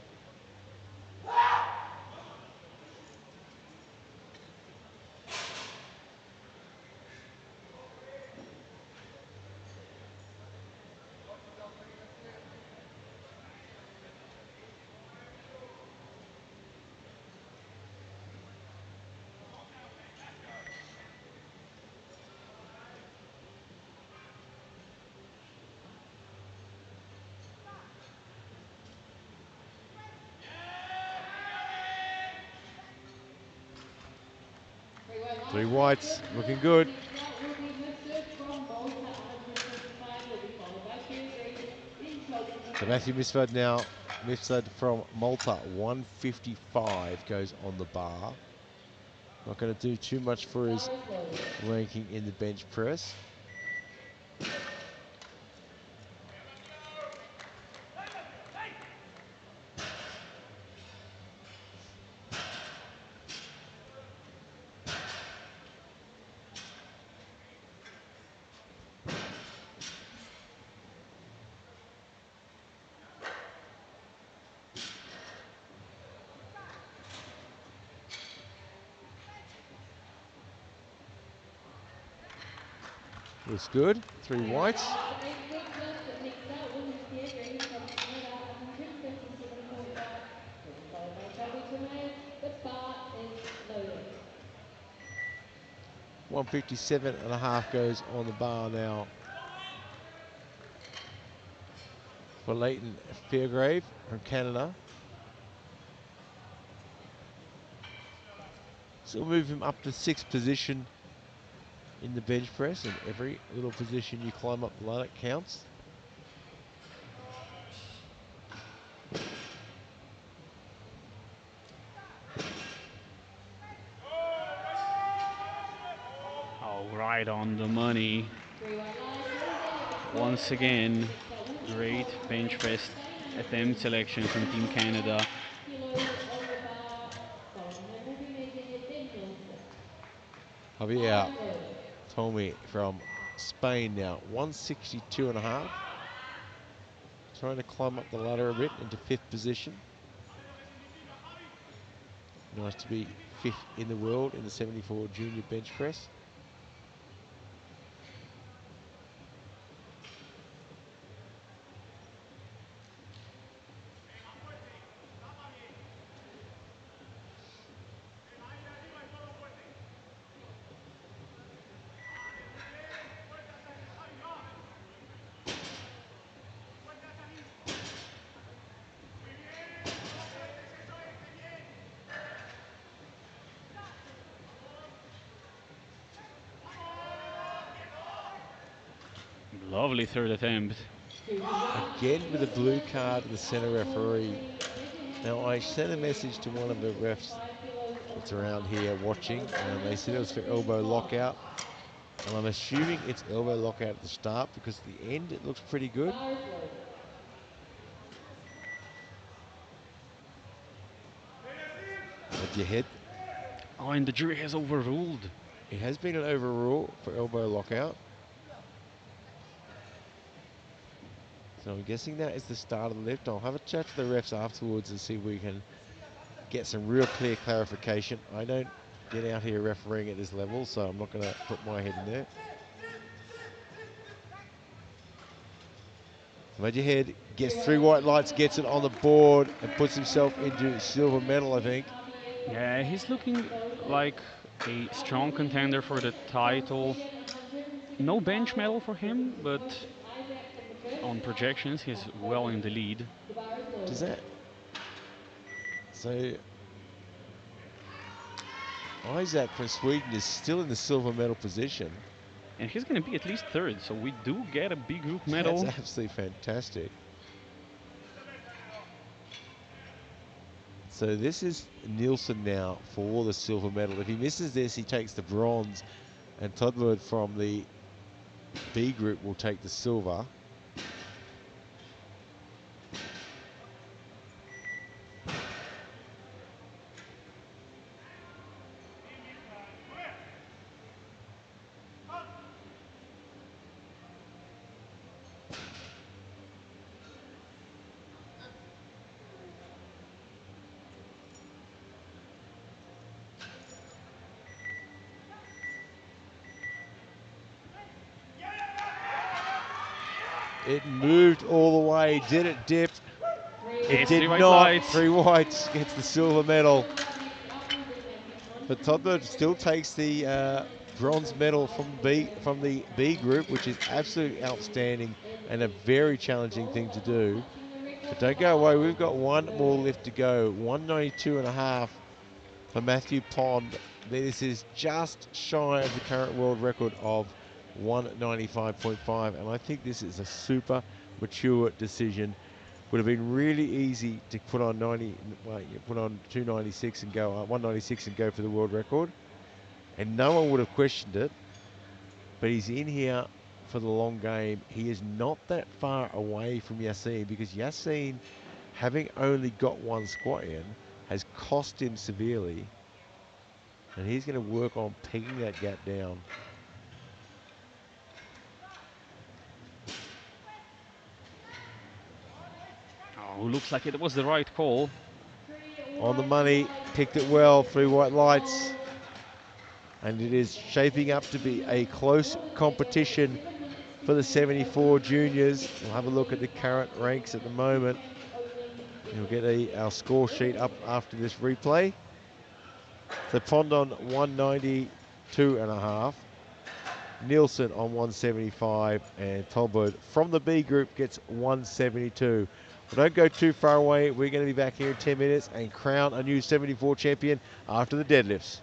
Three whites, looking good. So Matthew Misford now, Misford from Malta, 155 goes on the bar. Not going to do too much for his ranking in the bench press. Looks good. Three whites. The bar is loaded. 157.5 goes on the bar now for Leighton Fairgrave from Canada. So we'll move him up to 6th position in the bench press, and every little position you climb up the ladder counts. Oh, right on the money. Once again, great bench press attempt selection from Team Canada. Javier Tommy from Spain now, 162.5. Trying to climb up the ladder a bit into 5th position. Nice to be fifth in the world in the 74 junior bench press. Lovely third attempt. Again with a blue card to the center referee. Now I sent a message to one of the refs that's around here watching, and they said it was for elbow lockout. And I'm assuming it's elbow lockout at the start because at the end it looks pretty good. At your head. Oh, and the jury has overruled. It has been an overrule for elbow lockout. So I'm guessing that is the start of the lift. I'll have a chat to the refs afterwards and see if we can get some real clear clarification. I don't get out here refereeing at this level, so I'm not going to put my head in there. Majorhead gets 3 white lights, gets it on the board, and puts himself into silver medal, I think. Yeah, he's looking like a strong contender for the title. No bench medal for him, but on projections, he's well in the lead. Does that? So Isaac from Sweden is still in the silver medal position. And he's going to be at least third, so we do get a B group medal. That's absolutely fantastic. So this is Nielsen now for the silver medal. If he misses this, he takes the bronze, and Todvord from the B group will take the silver. It moved all the way. Did it dip? It did not. Lights. 3 whites gets the silver medal. But Todvord still takes the bronze medal from the B group, which is absolutely outstanding and a very challenging thing to do. But don't go away. We've got one more lift to go. 192.5 for Matthew Pond. This is just shy of the current world record of 195.5, and I think this is a super mature decision. Would have been really easy to put on 296 and go 196 and go for the world record, and no one would have questioned it. But he's in here for the long game. He is not that far away from Yassine, because Yassine, having only got one squat in, has cost him severely. And he's going to work on pegging that gap down. Oh, looks like it was the right call. On the money, picked it well, 3 white lights. And it is shaping up to be a close competition for the 74 juniors. We'll have a look at the current ranks at the moment. We'll get our score sheet up after this replay. So Pond on 192.5. Nielsen on 175, and Tolbert from the B group gets 172. Well, don't go too far away. We're going to be back here in 10 minutes and crown a new 74 champion after the deadlifts.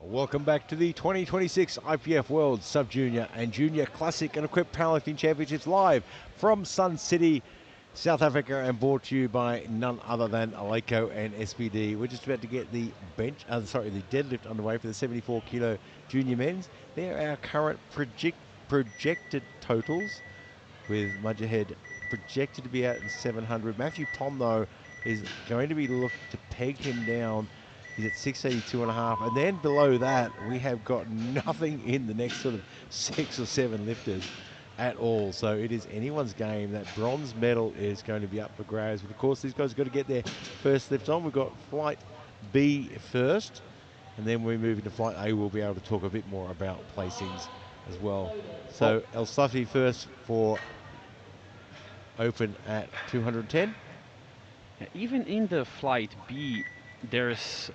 Welcome back to the 2026 IPF World Sub-Junior and Junior Classic and Equipped Powerlifting Championships live from Sun City, South Africa, and brought to you by none other than Aleco and SBD. We're just about to get the the deadlift underway for the 74 kilo junior men's. They're our current projected totals, with Mudgehead projected to be out in 700. Matthew Pond, though, is going to be looking to peg him down. He's at 682.5, and then below that we have got nothing in the next sort of 6 or 7 lifters at all. So it is anyone's game. That bronze medal is going to be up for grabs. But of course, these guys have got to get their first lift on. We've got flight B first, and then we move into flight A. We'll be able to talk a bit more about placings as well. So El Safi first for open at 210. Even in the flight B, there's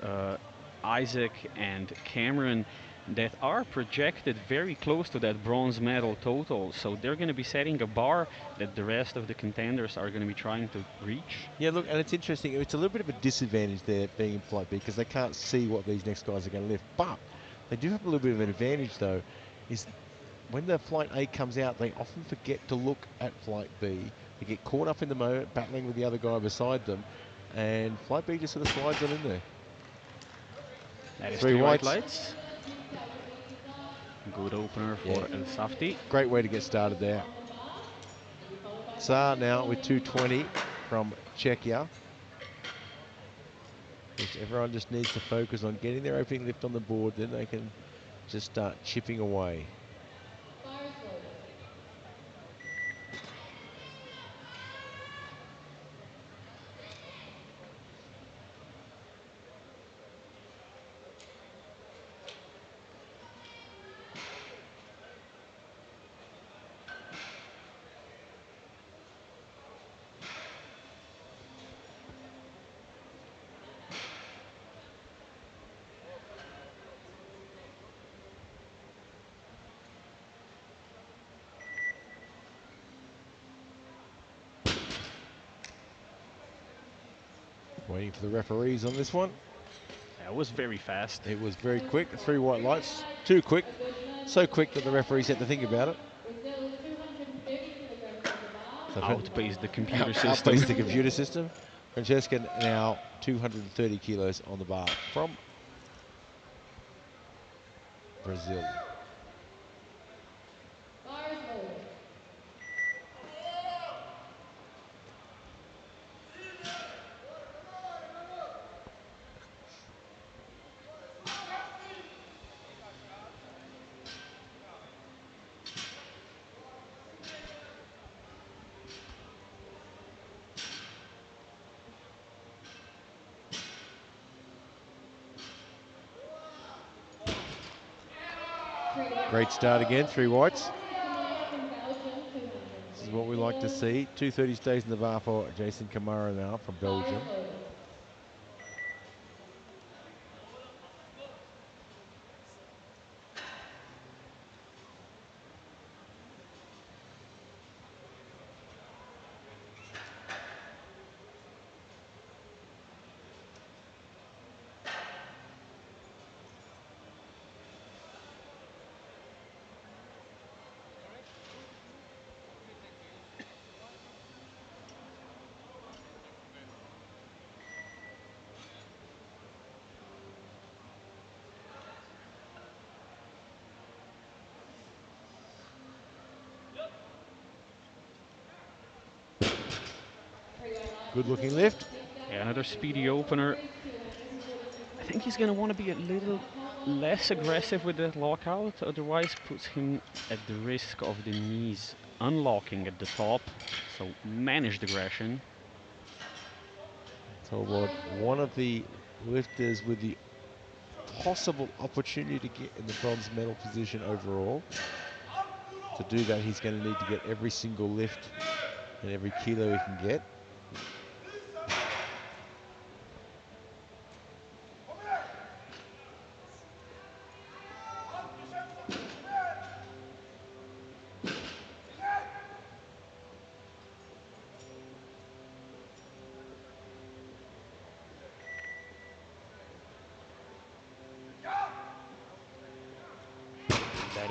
Isaac and Cameron that are projected very close to that bronze medal total. So they're going to be setting a bar that the rest of the contenders are going to be trying to reach. Yeah, look, and it's interesting. It's a little bit of a disadvantage there being in flight B because they can't see what these next guys are going to lift. But they do have a little bit of an advantage, though, is when the flight A comes out, they often forget to look at flight B. They get caught up in the moment, battling with the other guy beside them, and flight B just sort of slides on in there. That is 3 whites. lights. Good opener for El Safti. Great way to get started there. Tsar now with 220 from Czechia. Which everyone just needs to focus on getting their opening lift on the board, then they can just start chipping away. Waiting for the referees on this one. That was very fast. It was very quick. 3 white lights. Too quick. So quick that the referees had to think about it. Outpaced the computer system. Outpaced the computer system. Francesca now 230 kilos on the bar from Brazil. Great start again, 3 whites. This is what we like to see. 230 stays in the bar for Jason Kamara now from Belgium. Good looking lift. Yeah, another speedy opener. I think he's going to want to be a little less aggressive with the lockout, otherwise puts him at the risk of the knees unlocking at the top. So managed aggression. So one of the lifters with the possible opportunity to get in the bronze medal position overall. To do that, he's going to need to get every single lift and every kilo he can get.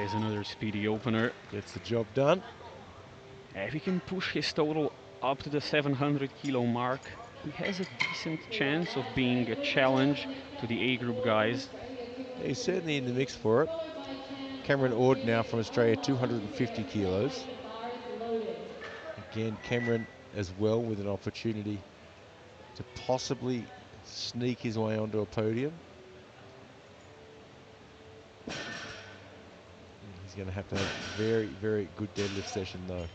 is another speedy opener. Gets the job done. If he can push his total up to the 700 kilo mark, he has a decent chance of being a challenge to the A group guys. He's certainly in the mix for it. Followed by Chan Cameron from Ord now from Germany, Australia, Aliwal, and 250 at the same kilos. weight, the bar is loaded. Again, Cameron as well with an opportunity to possibly sneak his way onto a podium. He's going to have a very, very good deadlift session though.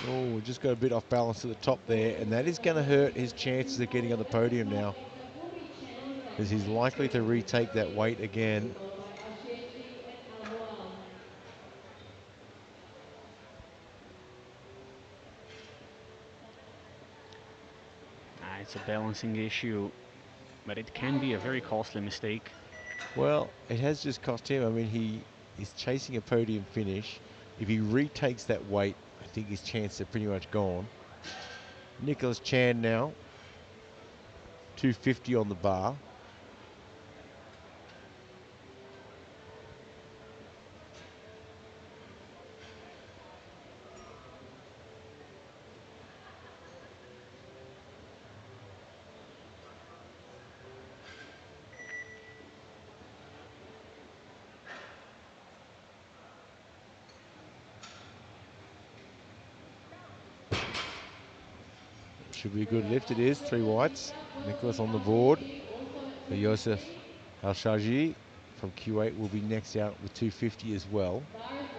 Oh, just got a bit off balance at the top there, and that is going to hurt his chances of getting on the podium now, as he's likely to retake that weight again. Followed by Oshiachi and Aliwal. It's a balancing issue, but it can be a very costly mistake. Well, it has just cost him. I mean, he is chasing a podium finish. If he retakes that weight, I think his chances are pretty much gone. Nicholas Chan now, 250 on the bar. Should be a good lift. It is 3 whites. Nicholas on the board. So Yosef Al-Shaji from Kuwait will be next out with 250 as well. Bar is loaded.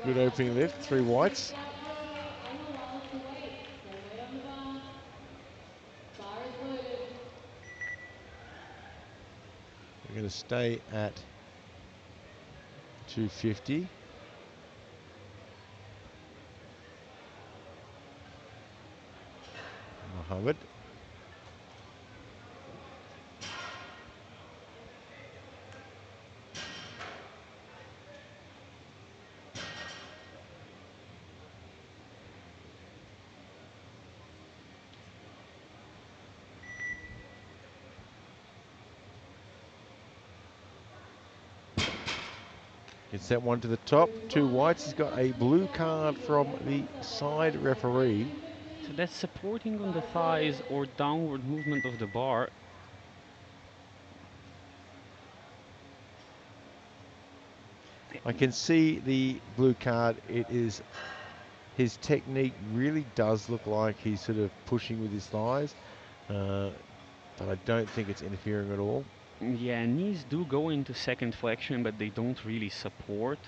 Good opening lift, 3 whites. Aliwal, Kuwait. Same weight on the bar. Bar is loaded. We're going to stay at 250. Mohammed. Gets that one to the top. 2 whites. He's got a blue card from the side referee. So that's supporting on the thighs or downward movement of the bar. I can see the blue card. It is, his technique really does look like he's sort of pushing with his thighs, but I don't think it's interfering at all. Yeah, knees do go into second flexion, but they don't really support.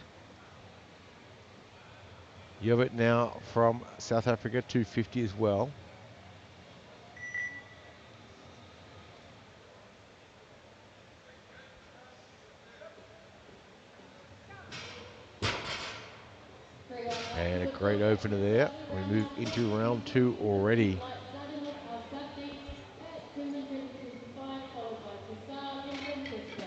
Yovit now from South Africa, 250 as well. And a great opener there. We move into round 2 already. Followed by Tisar from Francisco.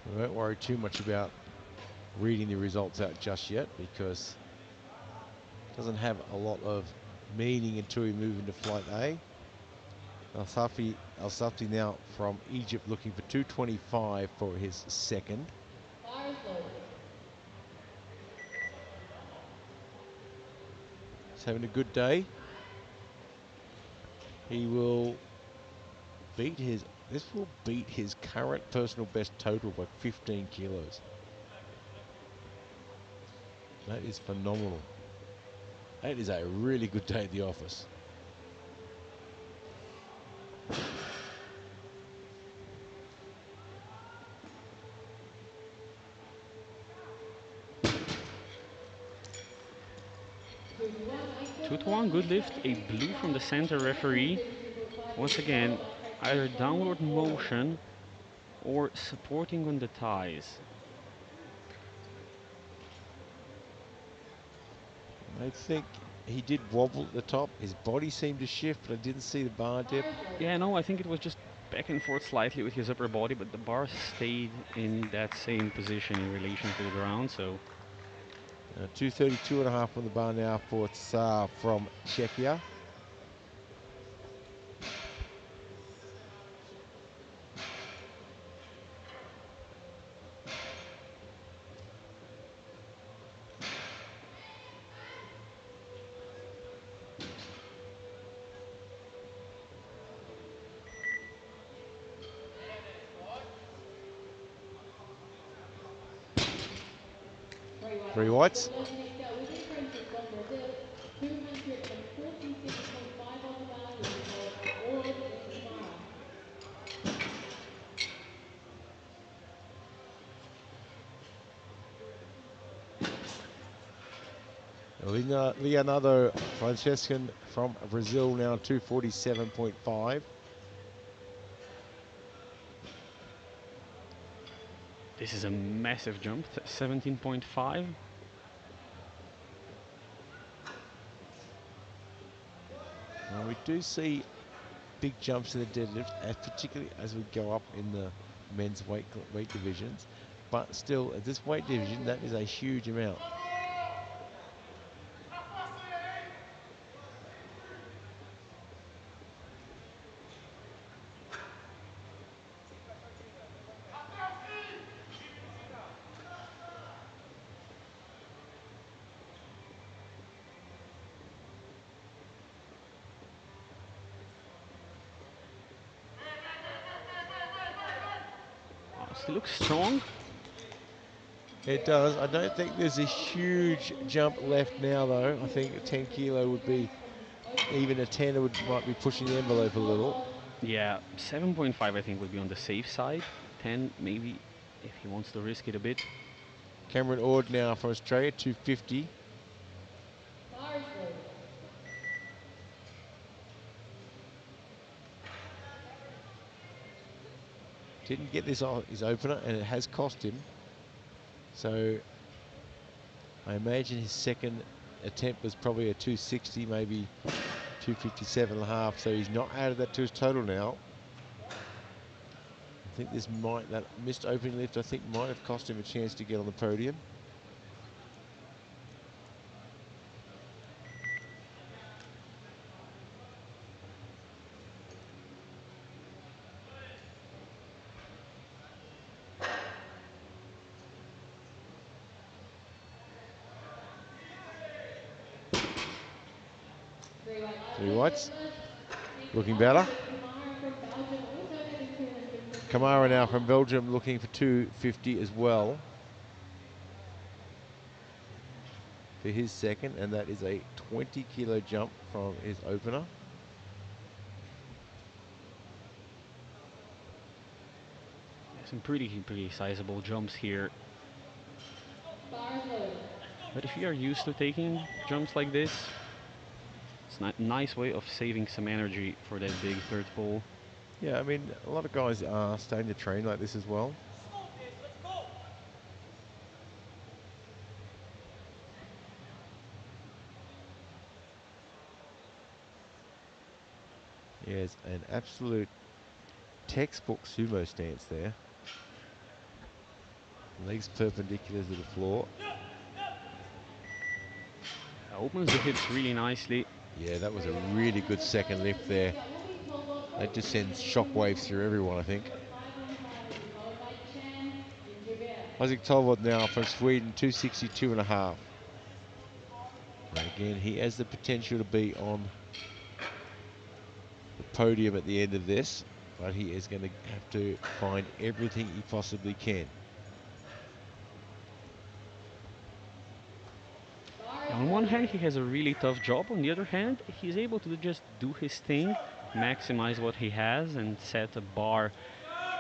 We won't worry too much about reading the results out just yet, because it doesn't have a lot of meaning until we move into flight A. Al-Safti now from Egypt looking for 225 for his second. Bars loaded. He's having a good day. He will this will beat his current personal best total by 15 kilos. That is phenomenal. That is a really good day at the office. Two to one, good lift. A blue from the center referee. Once again, either downward motion or supporting on the thighs. I think he did wobble at the top. His body seemed to shift, but I didn't see the bar dip. Yeah, no, I think it was just back and forth slightly with his upper body, but the bar stayed in that same position in relation to the ground, so... 232.5 on the bar now for Tsar from Czechia. Three whites. 246.5 on the bar. He'll be followed by Ord and Kamara. Leonardo Francescan from Brazil now 247.5. This is a massive jump, 17.5. Well, we do see big jumps in the deadlift, particularly as we go up in the men's weight divisions. But still, at this weight division, that is a huge amount. Still looks strong. It does. I don't think there's a huge jump left now, though. I think a 10 kilo would be, even a 10 might be pushing the envelope a little. Yeah, 7.5 I think would be on the safe side. 10 maybe if he wants to risk it a bit. Cameron Ord now from Australia, 250. Bars loaded. Didn't get this on his opener, and it has cost him. So I imagine his second attempt was probably a 260, maybe 257.5. So he's not added that to his total now. I think that missed opening lift, I think, might have cost him a chance to get on the podium. Three whites. Looking better. Kamara now from Belgium looking for 250 as well for his second, and that is a 20 kilo jump from his opener. Some pretty sizable jumps here. But if you are used to taking jumps like this, it's a nice way of saving some energy for that big third pull. Yeah, I mean, a lot of guys are starting to train like this as well. Yes, an absolute textbook sumo stance there. Legs perpendicular to the floor. Opens the hips really nicely. Yeah, that was a really good second lift there. That just sends shockwaves through everyone, I think. Isaac Tolvod now from Sweden, 262.5. And again, he has the potential to be on the podium at the end of this, but he is going to have to find everything he possibly can. On one hand, he has a really tough job. On the other hand, he's able to just do his thing, maximize what he has, and set a bar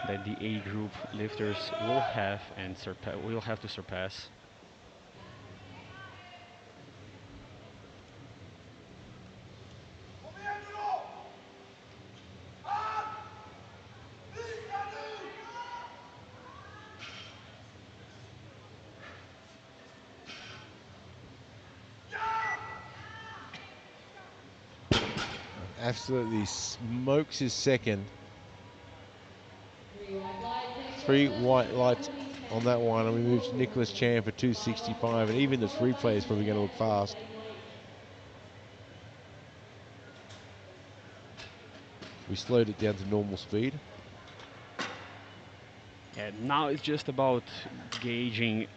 that the A group lifters will have and will have to surpass. Absolutely smokes his second. 3 white lights on that one, and we move to Nicholas Chan for 265, and even this replay is probably going to look fast. We slowed it down to normal speed. And now it's just about gauging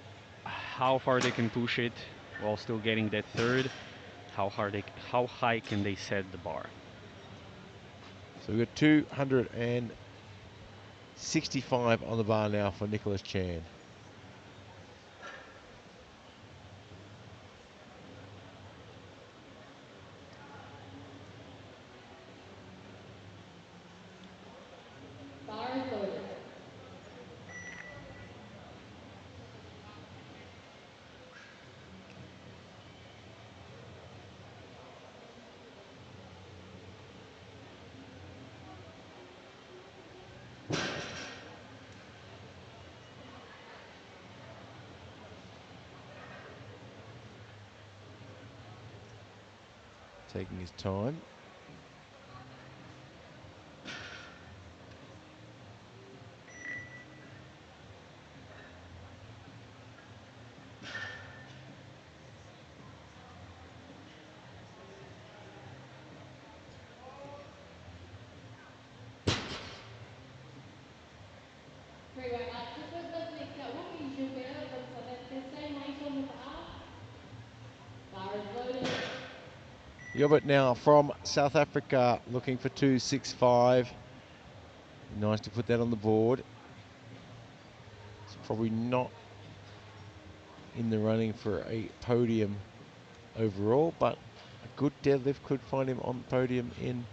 how far they can push it while still getting that third. How high can they set the bar? So we've got 265 on the bar now for Nicholas Chan. Bar is loaded. Taking his time. Three white lights. Just with this next out will be Gilbert from South Africa. Same weight on the bar. Bar is loaded. Gilbert now from South Africa looking for 265. Nice to put that on the board. It's probably not in the running for a podium overall, but a good deadlift could find him on the podium in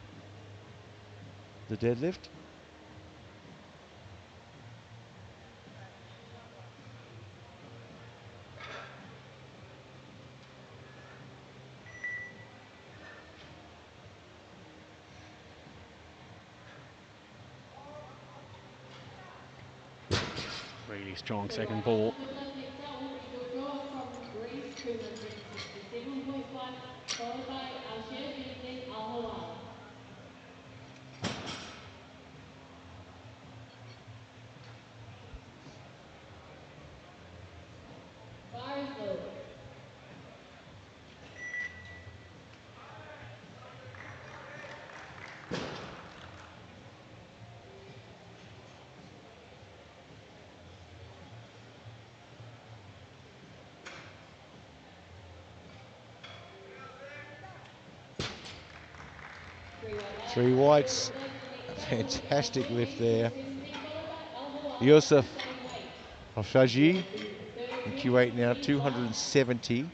the deadlift. Really strong second pull. With this next out will be Joshua from Greece, 267.5, followed by Al-Shirji, then Al-Halal. Bar is loaded. Three whites, a fantastic lift there. Yusuf Al-Shaji in Q8 now, 270.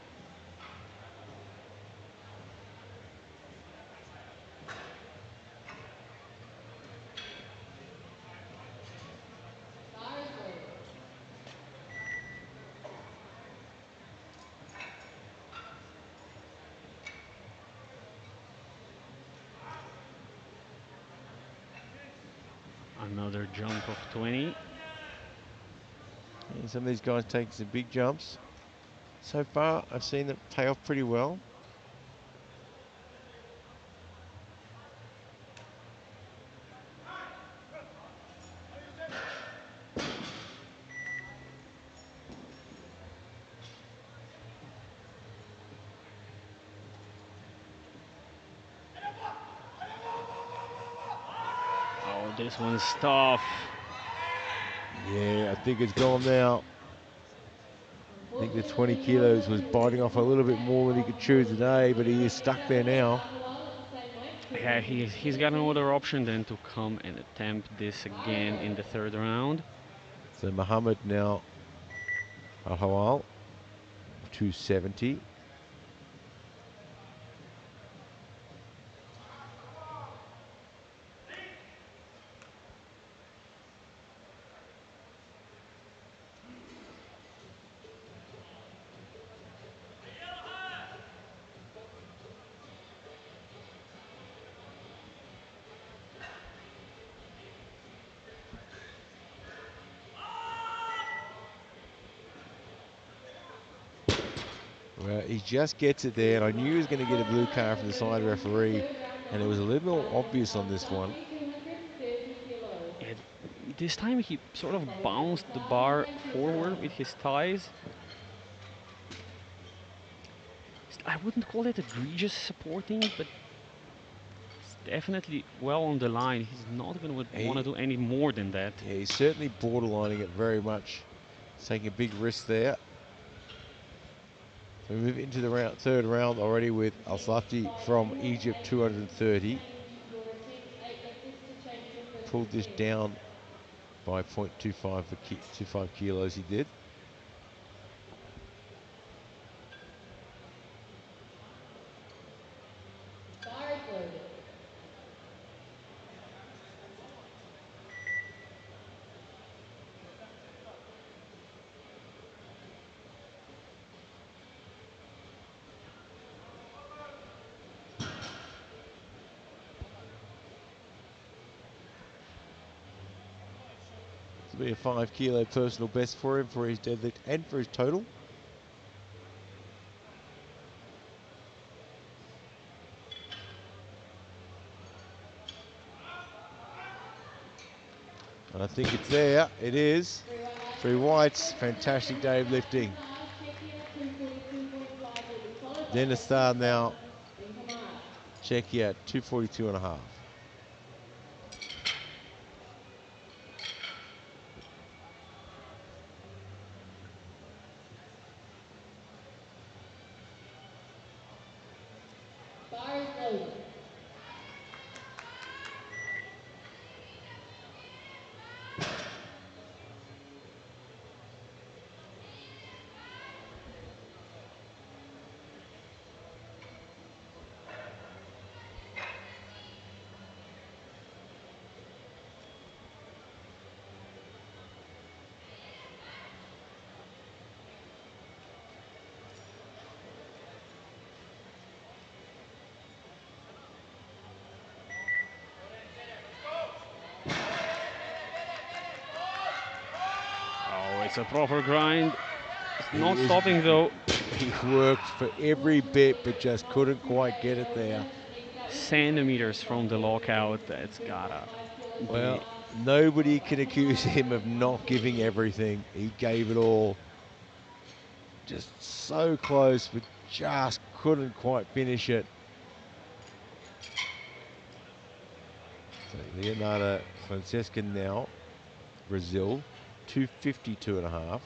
Bar is loaded. Another jump of 20. And some of these guys taking some big jumps. So far, I've seen them pay off pretty well. this one's tough. Yeah, I think it's gone now. I think the 20 kilos was biting off a little bit more than he could chew today, but he is stuck there now. Yeah, he's got no other option than to come and attempt this again in the third round. So Muhammad now, Al-Hawal, 270. Well, he just gets it there, and I knew he was going to get a blue card from the side referee, and it was a little more obvious on this one. Yeah, this time he sort of bounced the bar forward with his thighs. I wouldn't call it egregious supporting, but it's definitely well on the line. He's not going to want to do any more than that. Yeah, he's certainly borderlining it very much. He's taking a big risk there. So we move into the third round already with Al-Slafti from Egypt, 230. Pulled this down by 0.25 for 25 kilos he did. This will be a 5 kilo personal best for him for his deadlift and for his total. And I think it's there. It is. 3 whites. Fantastic day of lifting. Dennis Starr now. Czechia at 242.5. It's a proper grind. It's not stopping though. He worked for every bit, but just couldn't quite get it there. Centimeters from the lockout. That's gotta Well, nobody can accuse him of not giving everything. He gave it all. Just so close, but just couldn't quite finish it. So Leonardo Francesca now, Brazil, 252.5.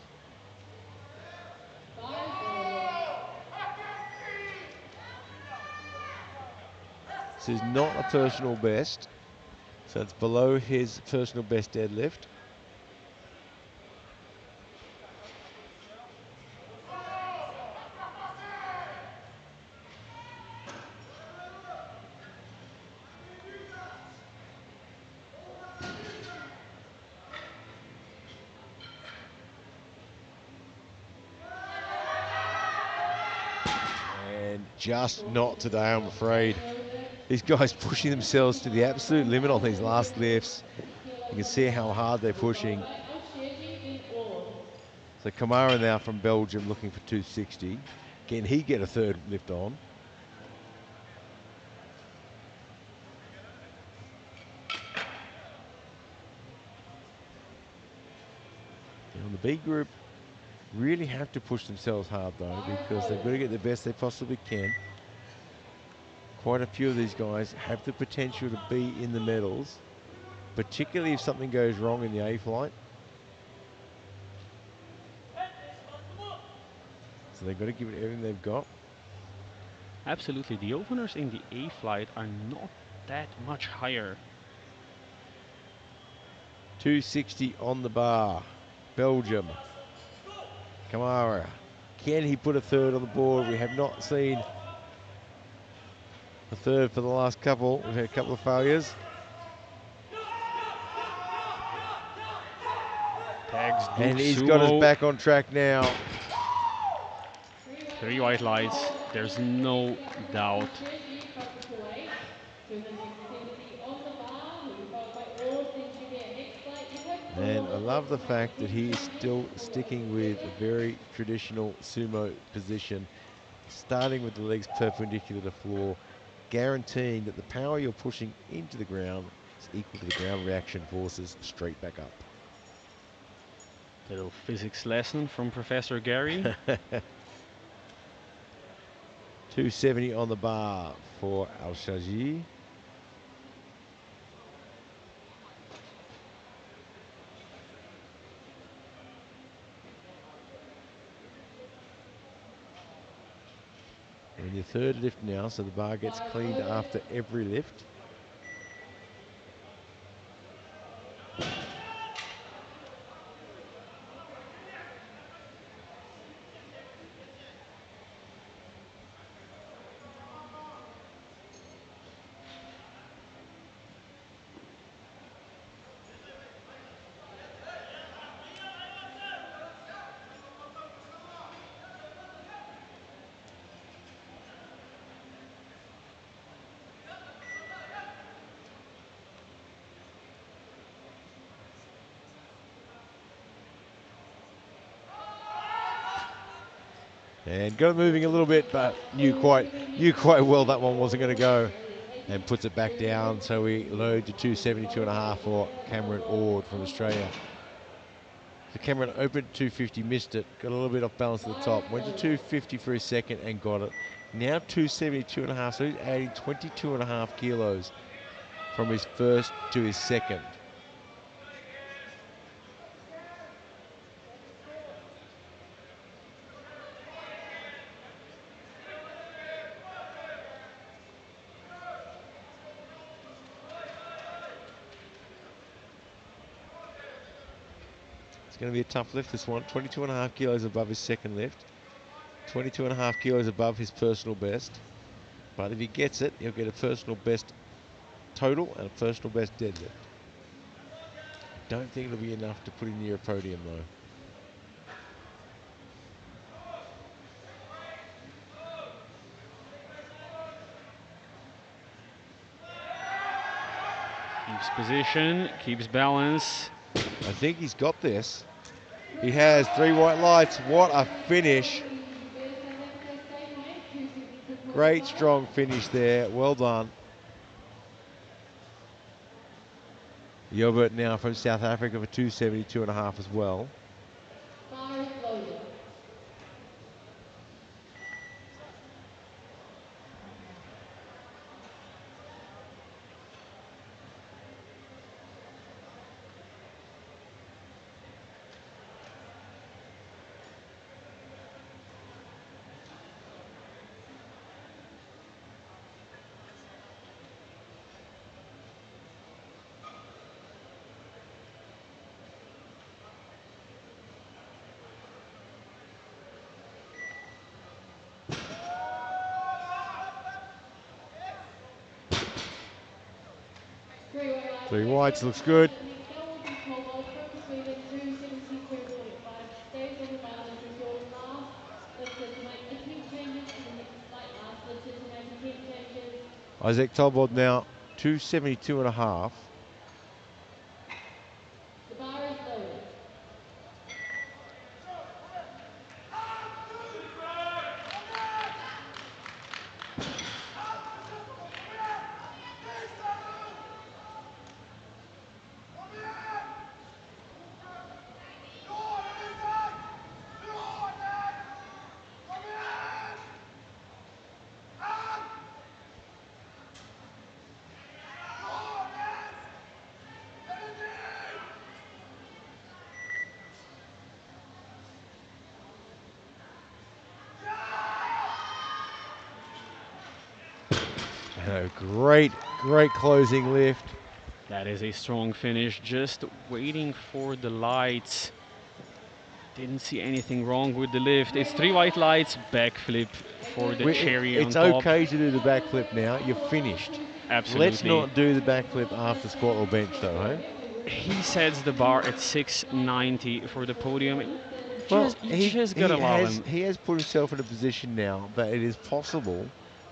This is not a personal best, so it's below his personal best deadlift. And just not today, I'm afraid. These guys pushing themselves to the absolute limit on these last lifts. You can see how hard they're pushing. So Kamara now from Belgium looking for 260. Can he get a third lift on? And the B group really have to push themselves hard though, because they've got to get the best they possibly can. Quite a few of these guys have the potential to be in the medals. particularly if something goes wrong in the A flight. So they've got to give it everything they've got. Absolutely, the openers in the A flight are not that much higher. 260 on the bar. Belgium. Kamara. Can he put a third on the board? We have not seen a third for the last couple. We've had a couple of failures. Tags And Duke he's got us Sumo. back on track now. 3 white lights, there's no doubt. And I love the fact that he is still sticking with a very traditional sumo position, starting with the legs perpendicular to floor, guaranteeing that the power you're pushing into the ground is equal to the ground reaction forces straight back up. Little physics lesson from Professor Gary. 270 on the bar for Al-Shaji. And your third lift now, so the bar gets cleaned after every lift. And got it moving a little bit, but knew quite well that one wasn't going to go. And puts it back down, so we load to 272.5 for Cameron Ord from Australia. So Cameron opened 250, missed it, got a little bit off balance at the top, went to 250 for his second and got it. Now 272.5, so he's adding 22.5 kilos from his first to his second. It's going to be a tough lift, this one. 22.5 kilos above his second lift. 22.5 kilos above his personal best. But if he gets it, he'll get a personal best total and a personal best deadlift. I don't think it'll be enough to put him near a podium though. Keeps position, keeps balance. I think he's got this. He has 3 white lights. What a finish. Great strong finish there. Well done. Yobert now from South Africa for 272.5 as well. Bar is loaded. 3 whites looks good. From Sweden, 272.5, stays on the bar. This is your last lifter tonight. Attempt changes for the next flight. Last lifter tonight, attempt changes. Isaac Tolbold now 272.5. The bar is loaded. Great closing lift. That is a strong finish. Just waiting for the lights. Didn't see anything wrong with the lift. It's 3 white lights, backflip for the cherry on It's top. okay to do the backflip now. You're finished. Absolutely. Let's not do the backflip after squat or bench, though, hey? He sets the bar at 690 for the podium. Well, You just gotta allow him. he has put himself in a position now that it is possible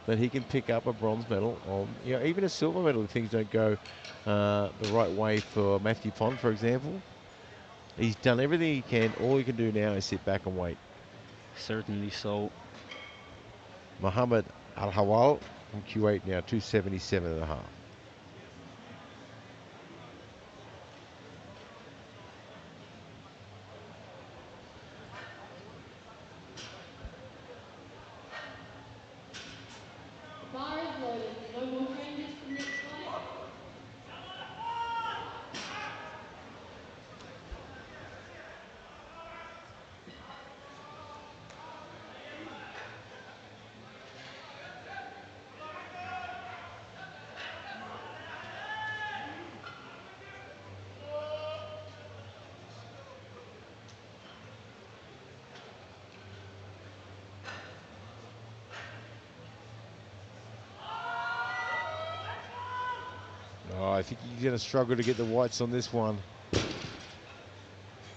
that he can pick up a bronze medal, or even a silver medal if things don't go the right way for Matthew Pond, for example. He's done everything he can. All he can do now is sit back and wait. Certainly so. Mohammed Al Hawal from Kuwait now, 277 and a half. Bar is loaded. No more changes for the next flight. Oh, I think he's going to struggle to get the whites on this one.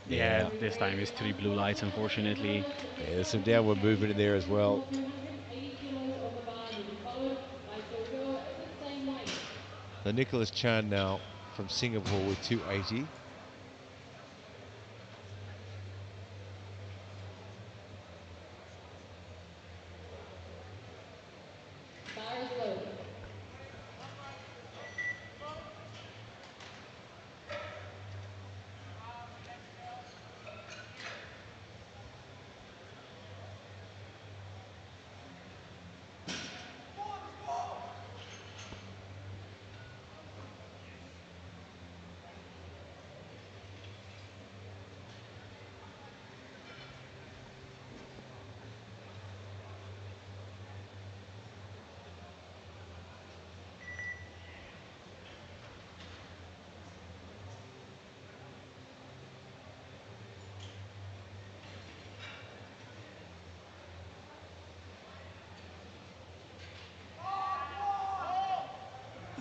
Yeah, this time it's 3 blue lights, unfortunately. Yeah, there's some downward movement in there as well. 280 kilos on the bar will be followed by Jojo at the same weight. So Nicholas Chan now from Singapore with 280. Bar is loaded.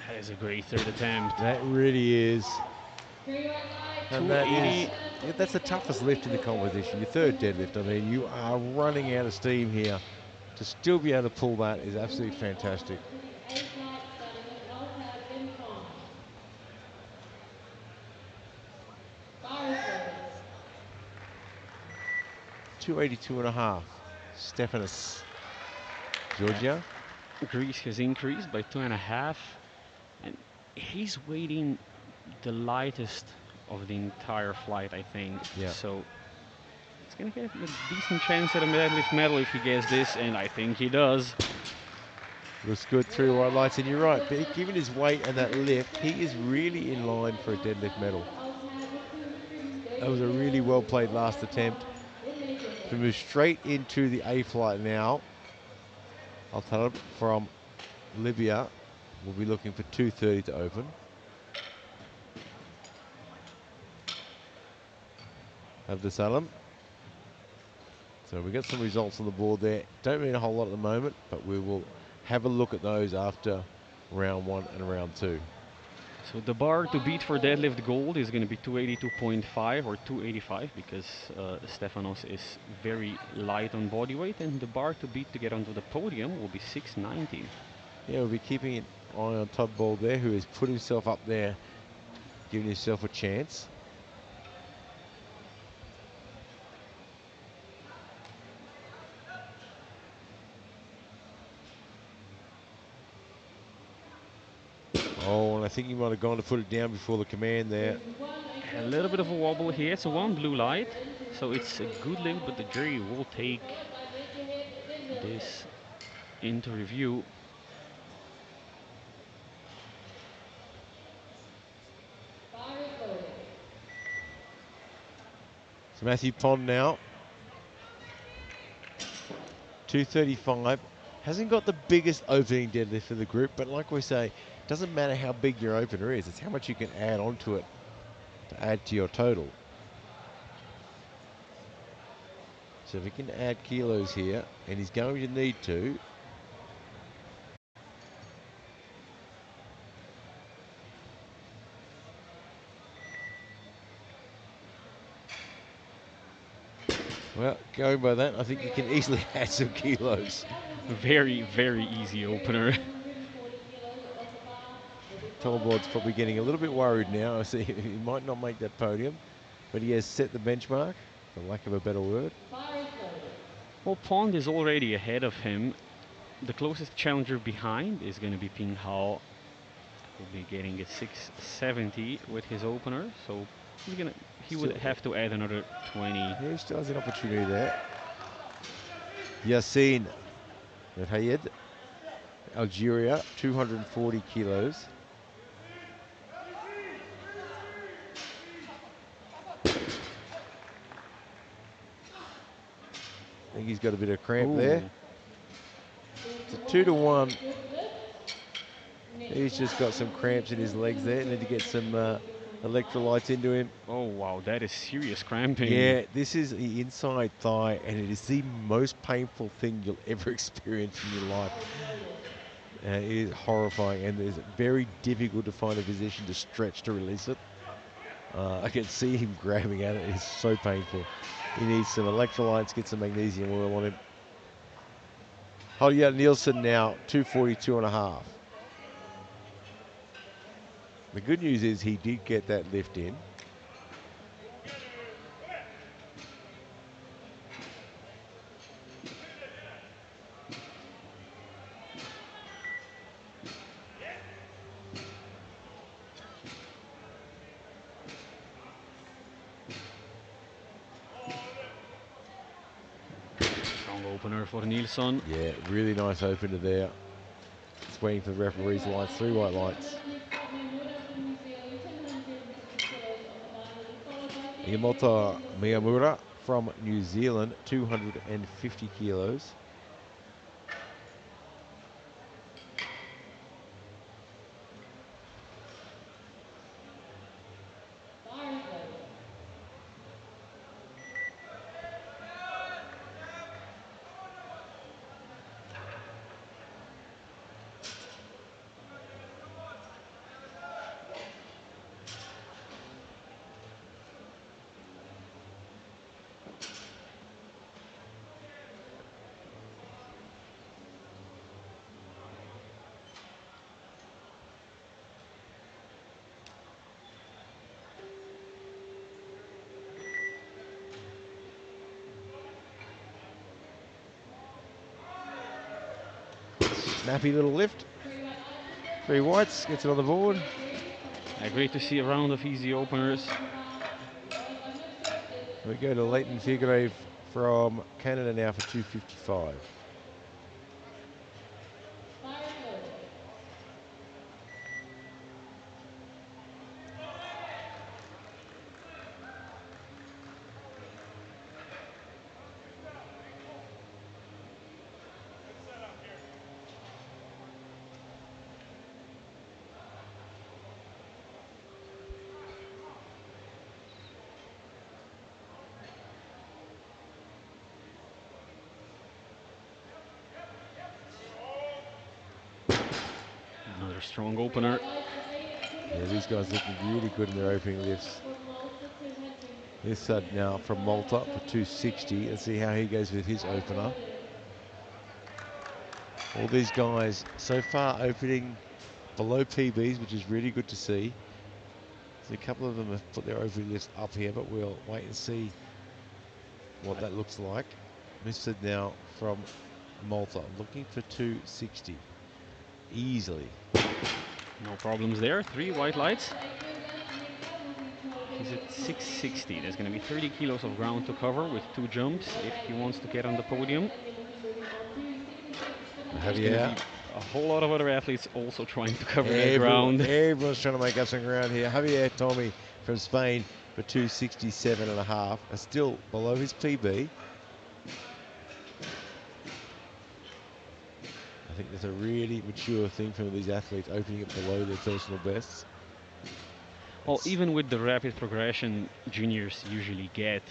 That is a great third attempt. That really is. 3 white lights. And that 280. is, that's the toughest lift in the competition. Your third deadlift. I mean, you are running out of steam here. To still be able to pull that is absolutely fantastic. To the 8th flight starting with Altad Impong. Bar is loaded. 282 and a half. Stephanos. Georgia. Greece has increased by 2.5. And he's weighting the lightest of the entire flight, I think. Yeah. So it's going to get a decent chance at a deadlift medal if he gets this, and I think he does. Looks good, 3 white lights, and you're right. But given his weight and that lift, he is really in line for a deadlift medal. That was a really well played last attempt. To move straight into the A flight now. I'll tell him from Libya. We'll be looking for 2:30 to open. Abdus Salam. So we got some results on the board there. Don't mean a whole lot at the moment, but we will have a look at those after round 1 and round 2. So the bar to beat for deadlift gold is going to be 282.5 or 285 because Stefanos is very light on body weight, and the bar to beat to get onto the podium will be 690. Yeah, we'll be keeping an eye on Todd Ball there, who has put himself up there, giving himself a chance. Oh, and I think he might have gone to put it down before the command there. A little bit of a wobble here. It's a 1 blue light, so it's a good lift, but the jury will take this into review. So Matthew Pond now, 235. Hasn't got the biggest opening deadlift for the group, but like we say, it doesn't matter how big your opener is, it's how much you can add onto it to add to your total. So if he can add kilos here, and he's going to need to. Well, going by that, I think you can easily add some kilos. Very, very easy opener. Tolbod's probably getting a little bit worried now. I see he might not make that podium, but he has set the benchmark, for lack of a better word. Well, Pond is already ahead of him. The closest challenger behind is going to be Ping Hao. Will be getting a 670 with his opener, so he would have to add another 20. Yeah, he still has an opportunity there. Yassine Hayed, Algeria, 240 kilos. I think he's got a bit of cramp there. It's a 2-to-1. He's just got some cramps in his legs there. Need to get some electrolytes into him. Oh wow, that is serious cramping. Yeah, this is the inside thigh, and it is the most painful thing you'll ever experience in your life. It is horrifying, and it's very difficult to find a position to stretch to release it. I can see him grabbing at it. It's so painful. He needs some electrolytes, get some magnesium oil on him. Holger Nielsen now, 242.5. The good news is he did get that lift in. Strong opener for Nielsen. Yeah, really nice opener there. Just waiting for the referee's lights, 3 white lights. Yamota Miyamura from New Zealand, 250 kilos. Snappy little lift. 3 whites, gets it on the board. Great to see a round of easy openers. We go to Leighton Figueroa from Canada now for 255. Another strong opener. Yeah, these guys looking really good in their opening lifts. This side now from Malta for 260. Let's see how he goes with his opener. All these guys so far opening below PBs, which is really good to see. So a couple of them have put their opening lifts up here, but we'll wait and see what that looks like. Mr. now from Malta, looking for 260 easily. No problems there. 3 white lights. He's at 660. There's going to be 30 kilos of ground to cover with 2 jumps if he wants to get on the podium. There's going to be a whole lot of other athletes also trying to cover that ground. Everyone's trying to make up some ground here. Javier Tommy from Spain for 267.5. Still below his PB. think that's a really mature thing from these athletes, opening it below their personal bests. Well, even with the rapid progression juniors usually get,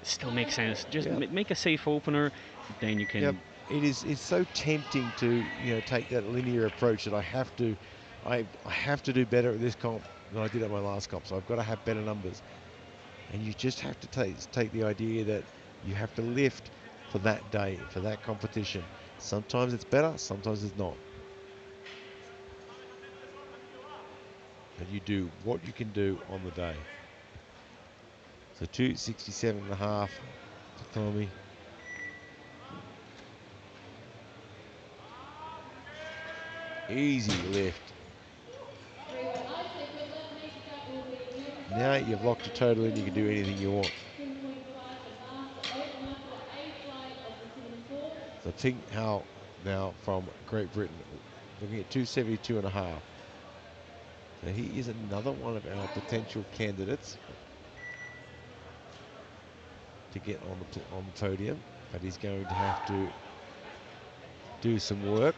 still makes sense. Just make a safe opener, then you can. Yep. It's so tempting to take that linear approach that I have to do better at this comp than I did at my last comp, so I've got to have better numbers. And you just have to take the idea that you have to lift for that day, for that competition. Sometimes it's better, sometimes it's not. And you do what you can do on the day. So 267.5 to Tommy. Easy lift. Now you've locked your total in, you can do anything you want. So Ting Hao now from Great Britain, looking at 272.5. So he is another one of our potential candidates to get on the podium, but he's going to have to do some work.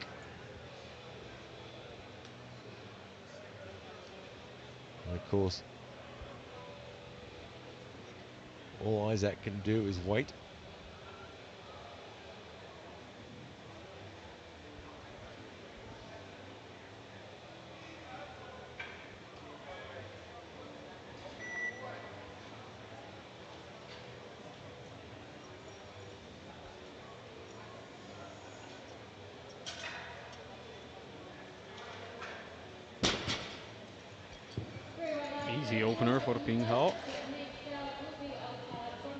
And of course, all Isaac can do is wait. Easy opener for Ping Hao.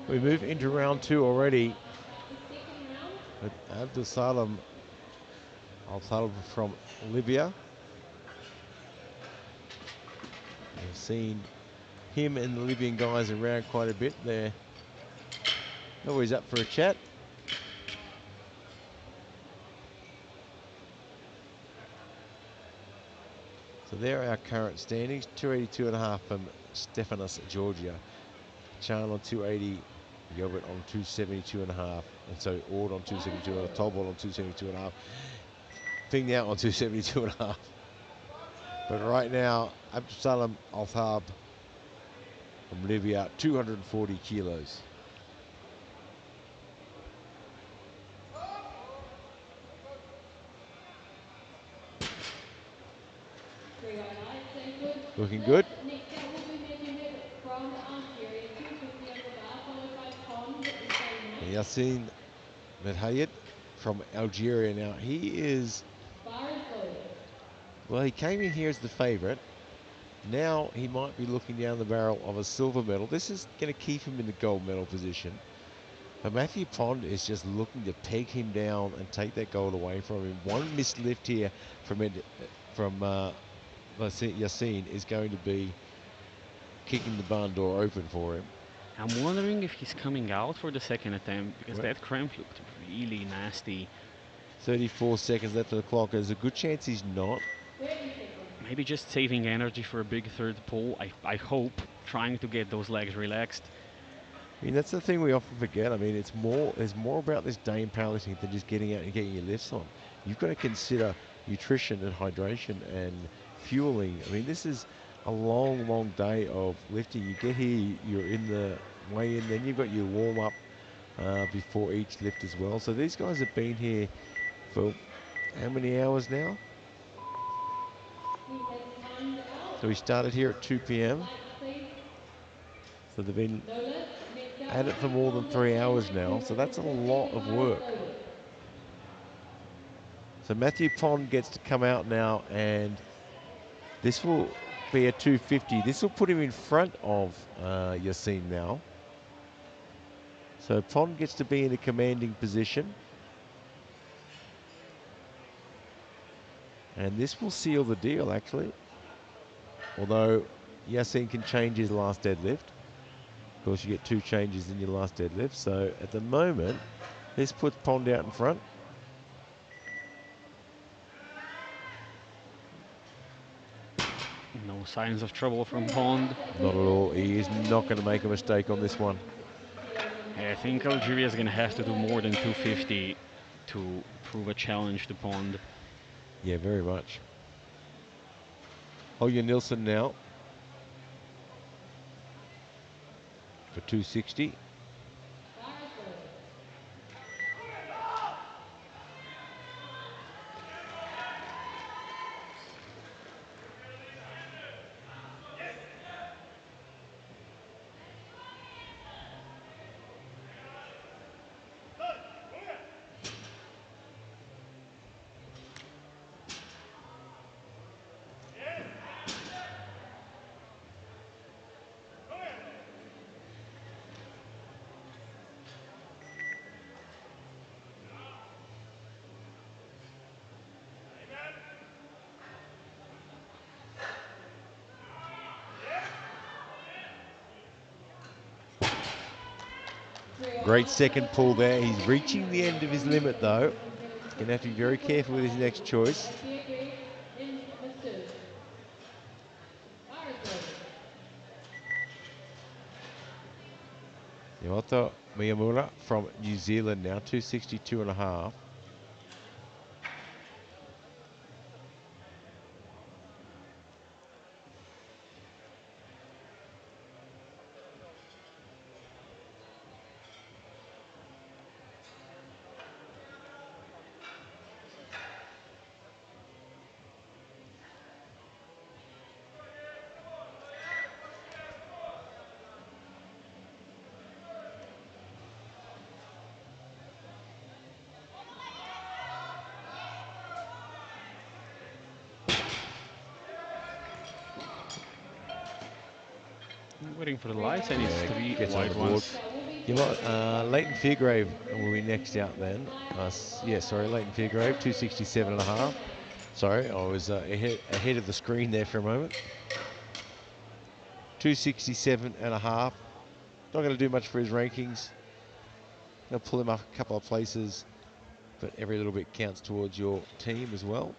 We move into round 2 already. With Abdul Salam Al-Talib from Libya. We've seen him and the Libyan guys around quite a bit. They're always up for a chat. So there are our current standings. 282.5 from Stefanos Georgia. Chan on 280. Gilbert on 272.5. And so Ord on 272.5. Tolbot on 272.5. Fing Now on 272.5. But right now, Abdusalam Al-Thab from Libya, 240 kilos. Looking good. Yassine Medhayed from Algeria. Now he is, well, he came in here as the favourite. Now he might be looking down the barrel of a silver medal. This is going to keep him in the gold medal position. But Matthew Pond is just looking to peg him down and take that gold away from him. One missed lift here from Yassine is going to be kicking the barn door open for him. I'm wondering if he's coming out for the second attempt, because that cramp looked really nasty. 34 seconds left of the clock. There's a good chance he's not. Maybe just saving energy for a big third pull. I hope, trying to get those legs relaxed. I mean, that's the thing we often forget. I mean, there's more about this day in powerlifting than just getting out and getting your lifts on. You've got to consider nutrition and hydration and fueling. I mean, this is a long, long day of lifting. You get here, you're in the weigh-in, then you've got your warm-up before each lift as well. So these guys have been here for how many hours now? So we started here at 2 p.m. So they've been at it for more than 3 hours now. So that's a lot of work. So Matthew Pond gets to come out now, and this will be a 250. This will put him in front of Yassine now. So Pond gets to be in a commanding position. And this will seal the deal, actually. Although Yassine can change his last deadlift. Of course, you get 2 changes in your last deadlift. So at the moment, this puts Pond out in front. No signs of trouble from Pond. Not at all. He is not going to make a mistake on this one. I think Algeria is going to have to do more than 250. to prove a challenge to Pond. Yeah, very much. Holger Nilsson now for 260. Bars loaded. Great second pull there. He's reaching the end of his limit though. Gonna have to be very careful with his next choice. Yoto Miyamura from New Zealand now, 262.5. Waiting for the lights, and it's Yeah, 3 gets on white the board. ones. You might, Leighton Fairgrave will be next out then. Yeah, sorry, Leighton Fairgrave, 267.5. Sorry, I was ahead of the screen there for a moment. 267.5. Not going to do much for his rankings. Going to pull him up a couple of places, but every little bit counts towards your team as well.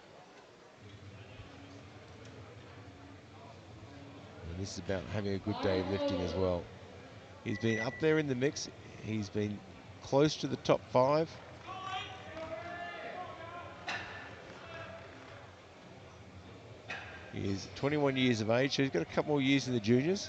And this is about having a good day of lifting as well. He's been up there in the mix. He's been close to the top 5. He is 21 years of age, so he's got a couple more years in the juniors.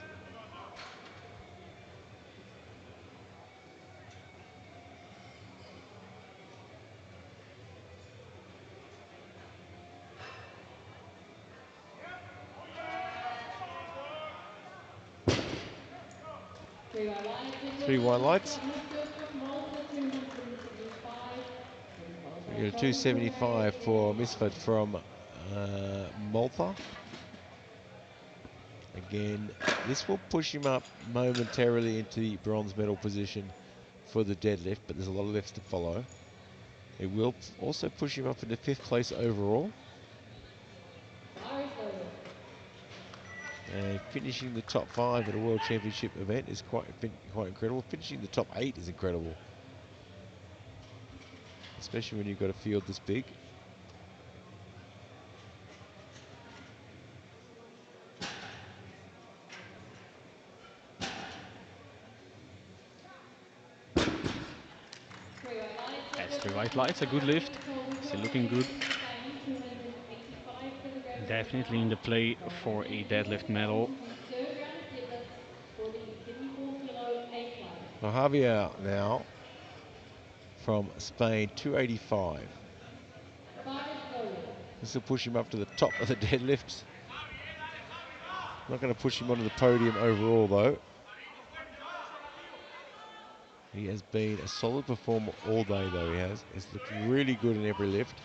Three white lights. We got a 275 for Misfit from Malta. Again, this will push him up momentarily into the bronze medal position for the deadlift, but there's a lot of lifts to follow. It will also push him up into 5th place overall. And finishing the top 5 at a World Championship event is quite incredible. Finishing the top 8 is incredible, especially when you've got a field this big. That's 3 white lights, a good lift. Still looking good. Definitely in the play for a deadlift medal. Well, Javier now from Spain, 285. This will push him up to the top of the deadlifts. Not going to push him onto the podium overall though. He has been a solid performer all day though, he has. He's looked really good in every lift.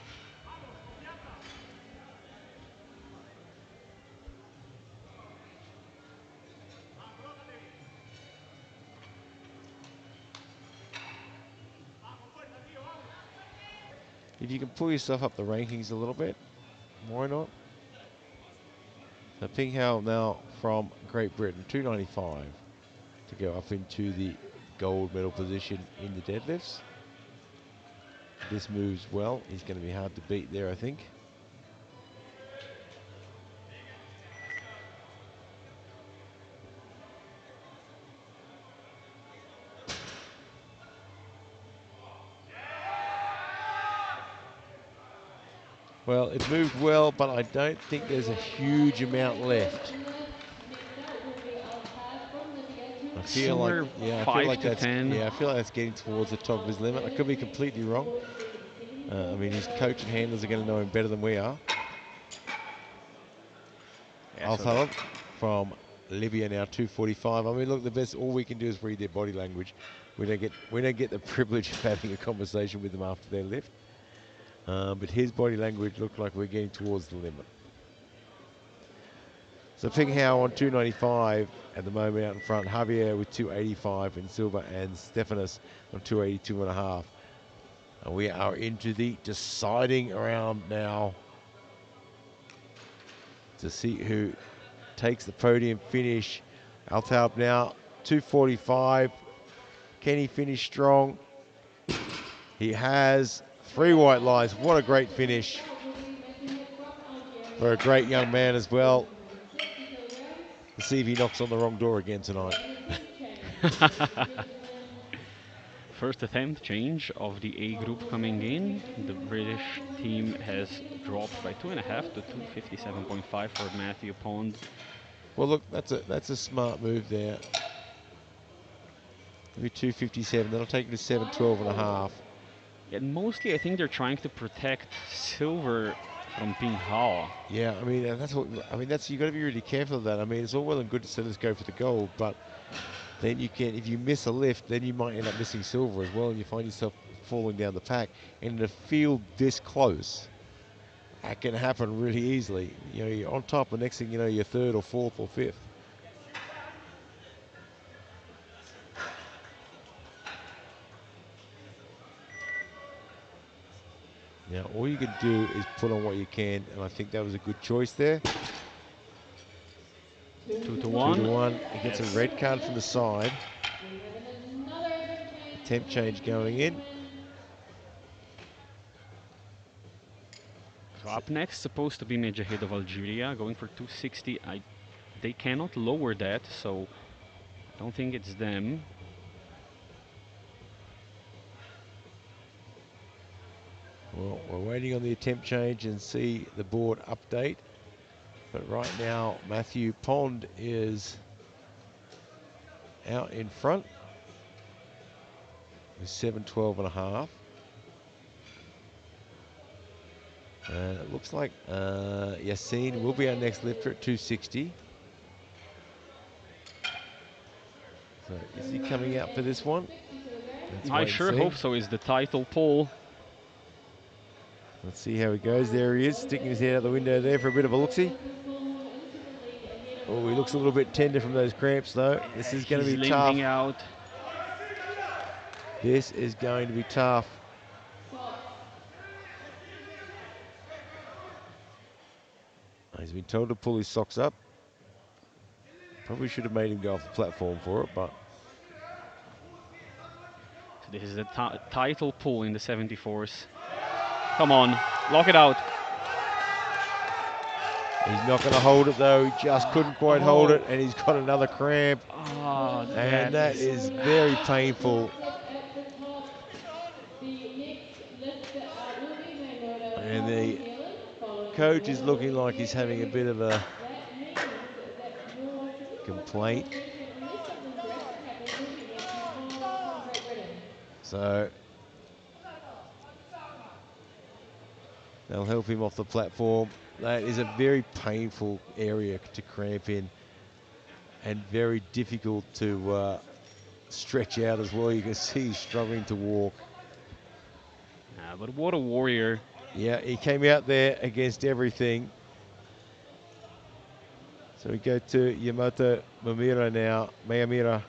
If you can pull yourself up the rankings a little bit, why not? So Ping Hao now from Great Britain, 295 to go up into the gold medal position in the deadlifts. This moves well. He's going to be hard to beat there, I think. Well, it moved well, but I don't think there's a huge amount left. I feel like, Somewhere yeah, I feel 5 like to that's, 10. yeah, I feel like that's getting towards the top of his limit. I could be completely wrong. I mean, his coach and handlers are going to know him better than we are. Yeah, Al so Talib from Libya now, 245. I mean, look, the best. All we can do is read their body language. We don't get the privilege of having a conversation with them after their lift. But his body language looked like we're getting towards the limit. So Ping Hao on 295 at the moment out in front. Javier with 285 in silver, and Stephanus on 282.5. And we are into the deciding round now to see who takes the podium finish. Altaub now 245. Can he finish strong? He has 3 white lines. What a great finish for a great young man as well. Let's see if he knocks on the wrong door again tonight. first attempt change of the A group coming in. The British team has dropped by 2.5 to 257.5 for Matthew Pond. Well, look, that's a smart move there. Maybe 257. That'll take him to 712.5. And mostly, I think they're trying to protect silver from Ping Hao. Yeah, I mean, that's what I mean. That's you got to be really careful of that. I mean, it's all well and good to say let's go for the gold, but then you can, if you miss a lift, then you might end up missing silver as well, and you find yourself falling down the pack. And in a field this close, that can happen really easily. You know, you're on top, the next thing you know, you're 3rd or 4th or 5th. Now, all you can do is put on what you can, and I think that was a good choice there. 2 to 2 1. to 1. He gets Yes. a red card from the side. Temp change going in. So up next, supposed to be Mejahid of Algeria, going for 260. They cannot lower that, so I don't think it's them. Well, we're waiting on the attempt change and see the board update. But right now, Matthew Pond is out in front with 712.5. And it looks like Yassine will be our next lifter at 260. So is he coming out for this one? Let's I wait sure and see. hope so. Is the title pull. Let's see how he goes. There he is, sticking his head out the window there for a bit of a look-see. Oh, he looks a little bit tender from those cramps, though. This is going to be tough. Limping out. This is going to be tough. He's been told to pull his socks up. Probably should have made him go off the platform for it, but... So this is the title pull in the 74s. Come on, lock it out. He's not going to hold it, though. He just couldn't quite hold it, and he's got another cramp. Oh, And that is very painful. And the coach is looking like he's having a bit of a complaint. So they'll help him off the platform. That is a very painful area to cramp in and very difficult to stretch out as well. You can see he's struggling to walk. But what a warrior. Yeah, he came out there against everything. So we go to Yamato Mamira now, Mayamira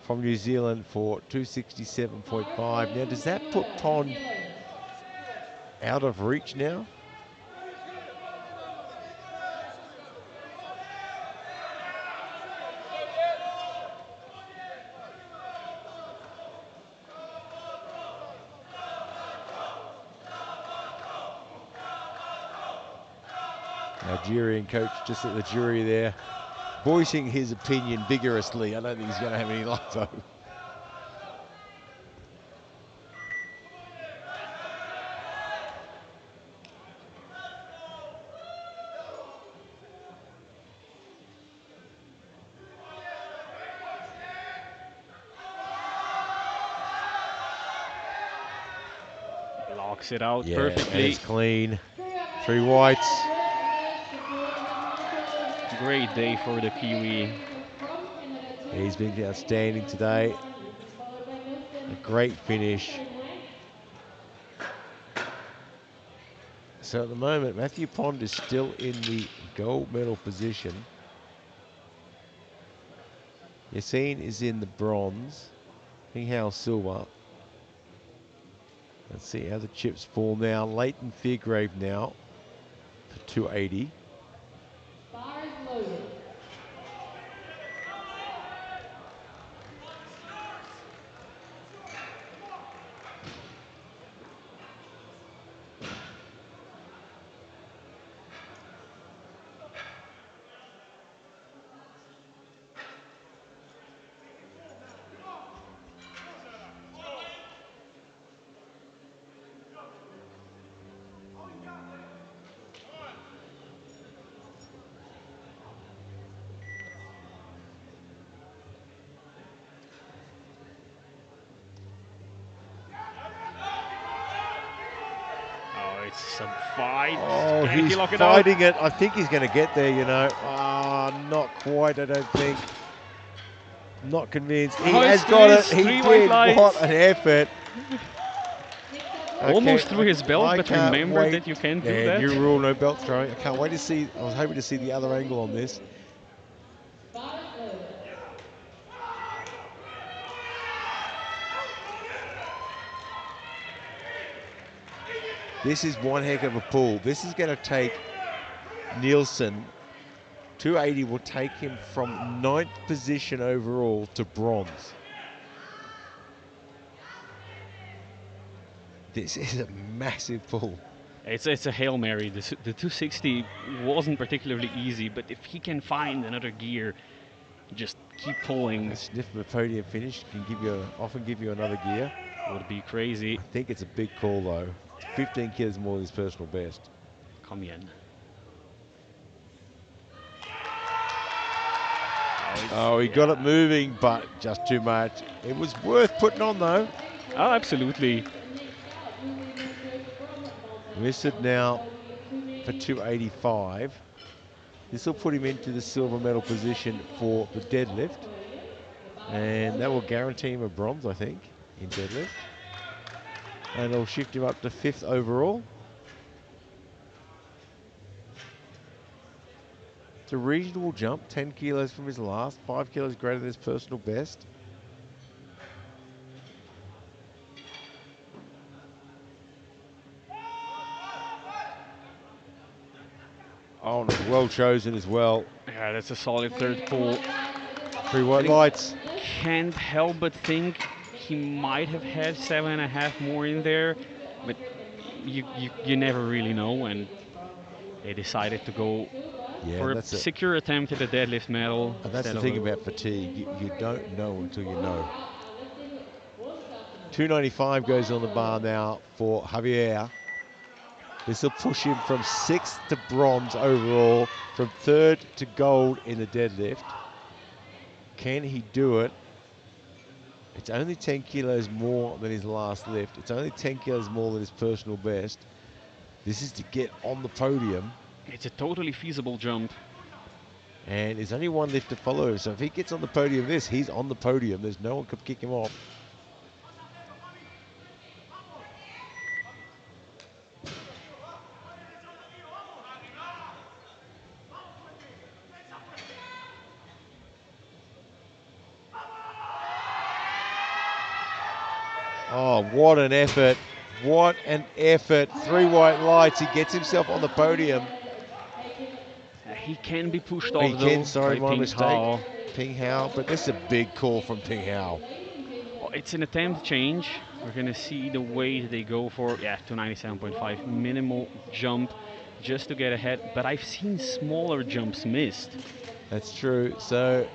from New Zealand for 267.5. Now, does that put Pond out of reach now? Nigerian coach just at the jury there, voicing his opinion vigorously. I don't think he's going to have any luck though. Blocks it out Yeah, and perfectly. it's clean. 3 whites. Great day for the Kiwi. He's been outstanding today. A great finish. So at the moment, Matthew Pond is still in the gold medal position. Yassine is in the bronze. Ping Hao silver. Let's see how the chips fall now. Leighton Fairgrave now for 280. Bars loaded. Oh, it's a fight. Oh, Can he he's lock it out? fighting it. I think he's going to get there, you know. Not quite, I don't think. Not convinced. He Oh, has it's got it. three He white did. lights. What an effort. Almost through his belt, I but can't remember wait. that you can't do Yeah, that. new rule, no belt throwing. I can't wait to see. I was hoping to see the other angle on this. Bars loaded. This is one heck of a pull. This is going to take Nielsen. 280 will take him from 9th position overall to bronze. This is a massive pull. It's a Hail Mary. The 260 wasn't particularly easy, but if he can find another gear, just keep pulling. A sniff of a podium finish can often give you another gear. Would be crazy. I think it's a big call though. 15 kilos more than his personal best. Come in. Oh, he got it moving, but just too much. It was worth putting on though. Oh, absolutely. Listed now for 285. This will put him into the silver medal position for the deadlift. And that will guarantee him a bronze, I think, in deadlift. And it'll shift him up to 5th overall. It's a reasonable jump, 10 kilos from his last, 5 kilos greater than his personal best. Oh, and it's well chosen as well. Yeah, that's a solid third pull. 3 white lights. Can't help but think he might have had 7.5 more in there, but you never really know, and they decided to go for a secure attempt at a deadlift medal. And that's the thing about fatigue. You don't know until you know. 295 goes on the bar now for Javier. This will push him from 6th to bronze overall, from 3rd to gold in the deadlift. Can he do it? It's only 10 kilos more than his last lift. It's only 10 kilos more than his personal best. This is to get on the podium. It's a totally feasible jump. And there's only one lift to follow. So if he gets on the podium he's on the podium. There's no one could kick him off. Oh, what an effort. What an effort. 3 white lights. He gets himself on the podium. He can be pushed off, He can, though, sorry, by my Ping mistake. Hao. Ping Hao, but this is a big call from Ping Hao. Oh, it's an attempt change. We're going to see the weight they go for. Yeah, 297.5. Minimal jump just to get ahead. But I've seen smaller jumps missed. That's true. So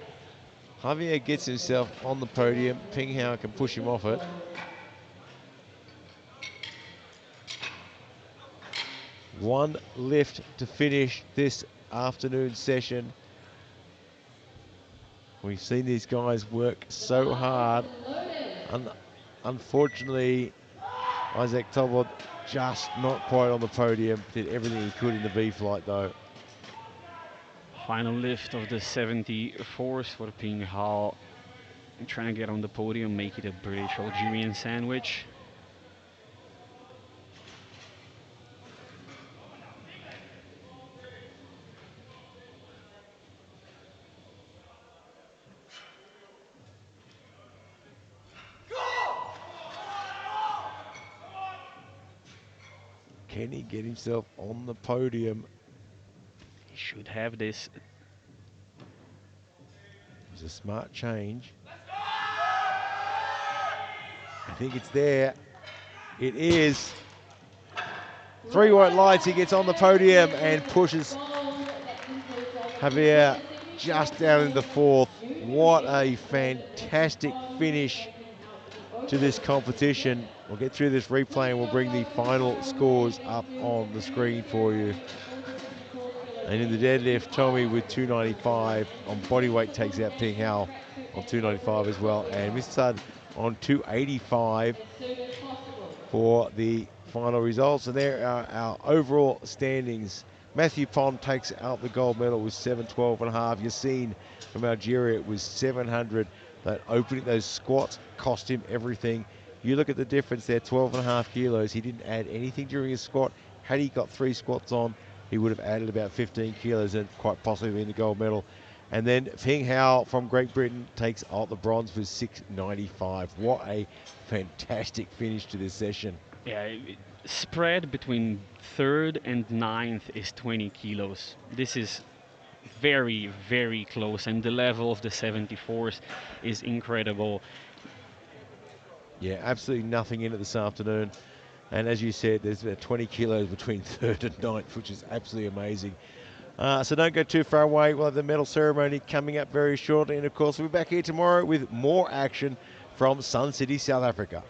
Javier gets himself on the podium. Ping Hao can push him off it. One lift to finish this afternoon session. We've seen these guys work so hard. Unfortunately, Isaac Tolbod just not quite on the podium. Did everything he could in the B flight though. Final lift of the 74s for Ping Hao. Trying to get on the podium, make it a British Algerian sandwich. Can he get himself on the podium? He should have this. It was a smart change. I think it's there. It is. 3 white lights, he gets on the podium and pushes Javier just down in the 4th. What a fantastic finish to this competition. We'll get through this replay and we'll bring the final scores up on the screen for you. And in the deadlift, Tommy with 295 on bodyweight takes out Ping Hao on 295 as well, and Mr. on 285 for the final results. And there are our overall standings. Matthew Pond takes out the gold medal with 712 and a half. Yassine from Algeria was 700. That opening, those squats cost him everything. You look at the difference there, 12 and a half kilos. He didn't add anything during his squat. Had he got 3 squats on, he would have added about 15 kilos and quite possibly been the gold medal. And then Ping Hao from Great Britain takes out the bronze with 695. What a fantastic finish to this session. Yeah, spread between 3rd and 9th is 20 kilos. This is very, very close, and the level of the 74s is incredible. Yeah, absolutely nothing in it this afternoon. And as you said, there's about 20 kilos between 3rd and 9th, which is absolutely amazing. So don't go too far away. We'll have the medal ceremony coming up very shortly. And of course, we'll be back here tomorrow with more action from Sun City, South Africa.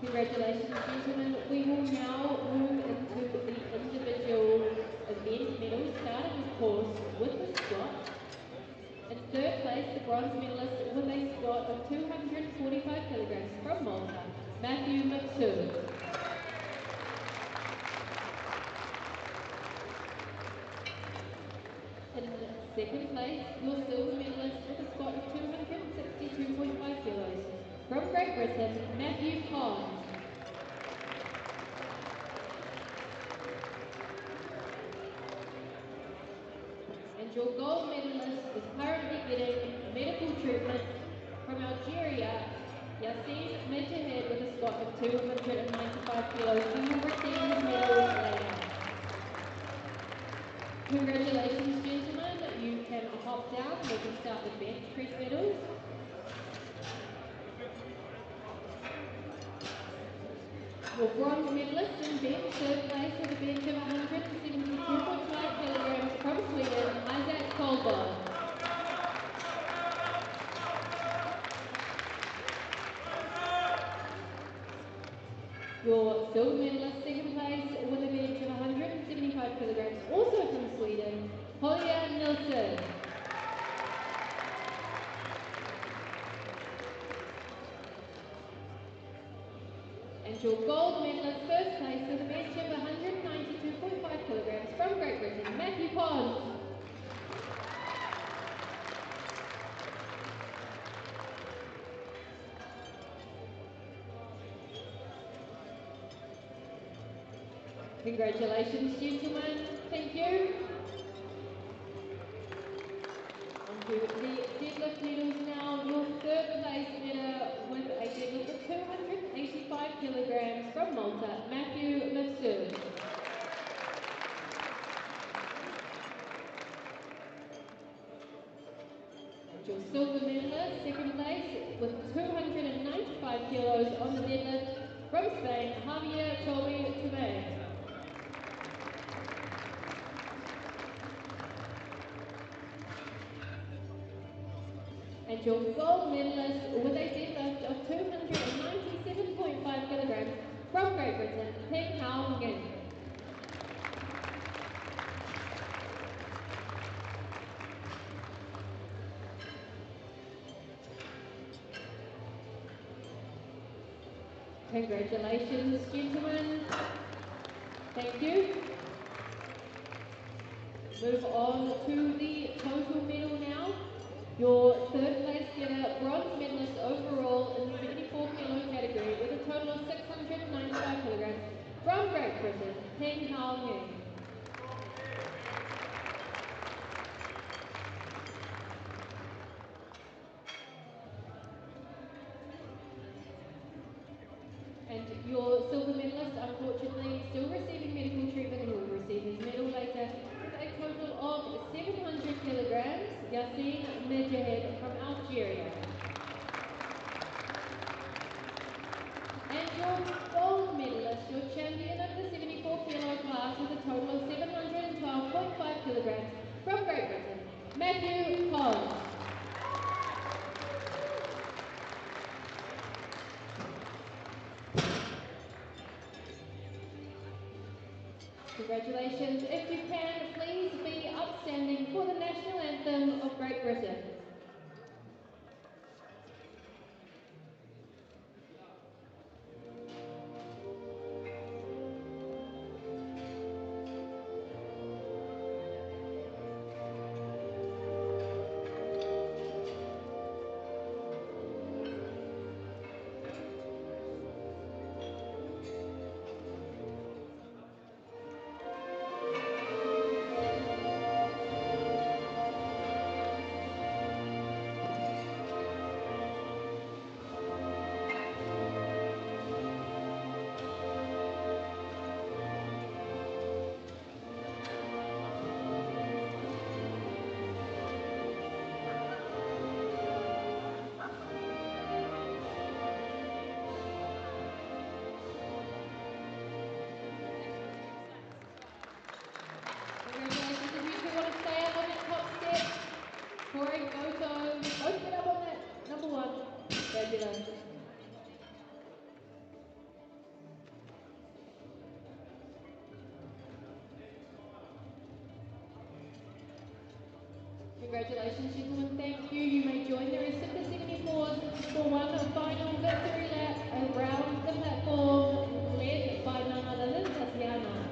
Congratulations, gentlemen. We will now move into the individual event medals, starting, of course, with the squat. In third place, the bronze medalist with a squat of 245 kilograms from Malta, Matthew Mifsud. In second place, your silver medalist with a squat of 262.5 kilos from Great Britain, Matthew Pond. And your gold medalist is currently getting medical treatment from Algeria, Yassine Medjahed, with a squat of 295 kilos. He will receive his medals later. Congratulations, gentlemen. You can hop down and we can start the bench press medals. Your bronze medalist in bench, third place with a bench of 172.5 kilograms from Sweden, Isaac Kolbog. Your silver medalist, second place with a bench of 175 kilograms, also from Sweden, Holger Nilsson. And your gold medalist, first place with a bench of 192.5 kilograms from Great Britain, Matthew Pond. Congratulations, gentlemen. Thank you. On to the deadlift medals now. Your third place medal with a deadlift of 285 kilograms from Malta, Matthew Mifsud. And your silver medalist, second place with 295 kilos on the deadlift from Spain, Javier Toby Tomei. And your gold medalist with a deadlift of 297.5 kilograms from Great Britain, Peng Hao Nguyen. Congratulations, gentlemen. Thank you. Move on to the total medal now. Your third place getter, bronze medalist overall in the 74 kilo category with a total of 695 kilograms from Great Britain, Peng Hao Nguyen. And your silver medalist, unfortunately, still receiving medical treatment. He will receive his medal later with a total of 700 kilograms, Yassine Medjahed from Algeria. And your gold medalist, your champion of the 74 kilo class with a total of 712.5 kilograms from Great Britain, Matthew Pond. Congratulations. If you can, please be upstanding for the national anthem of Great Britain. Congratulations, gentlemen. Thank you. You may join the rest of the 74s for one final victory lap around the platform, led by none other than Tatiana.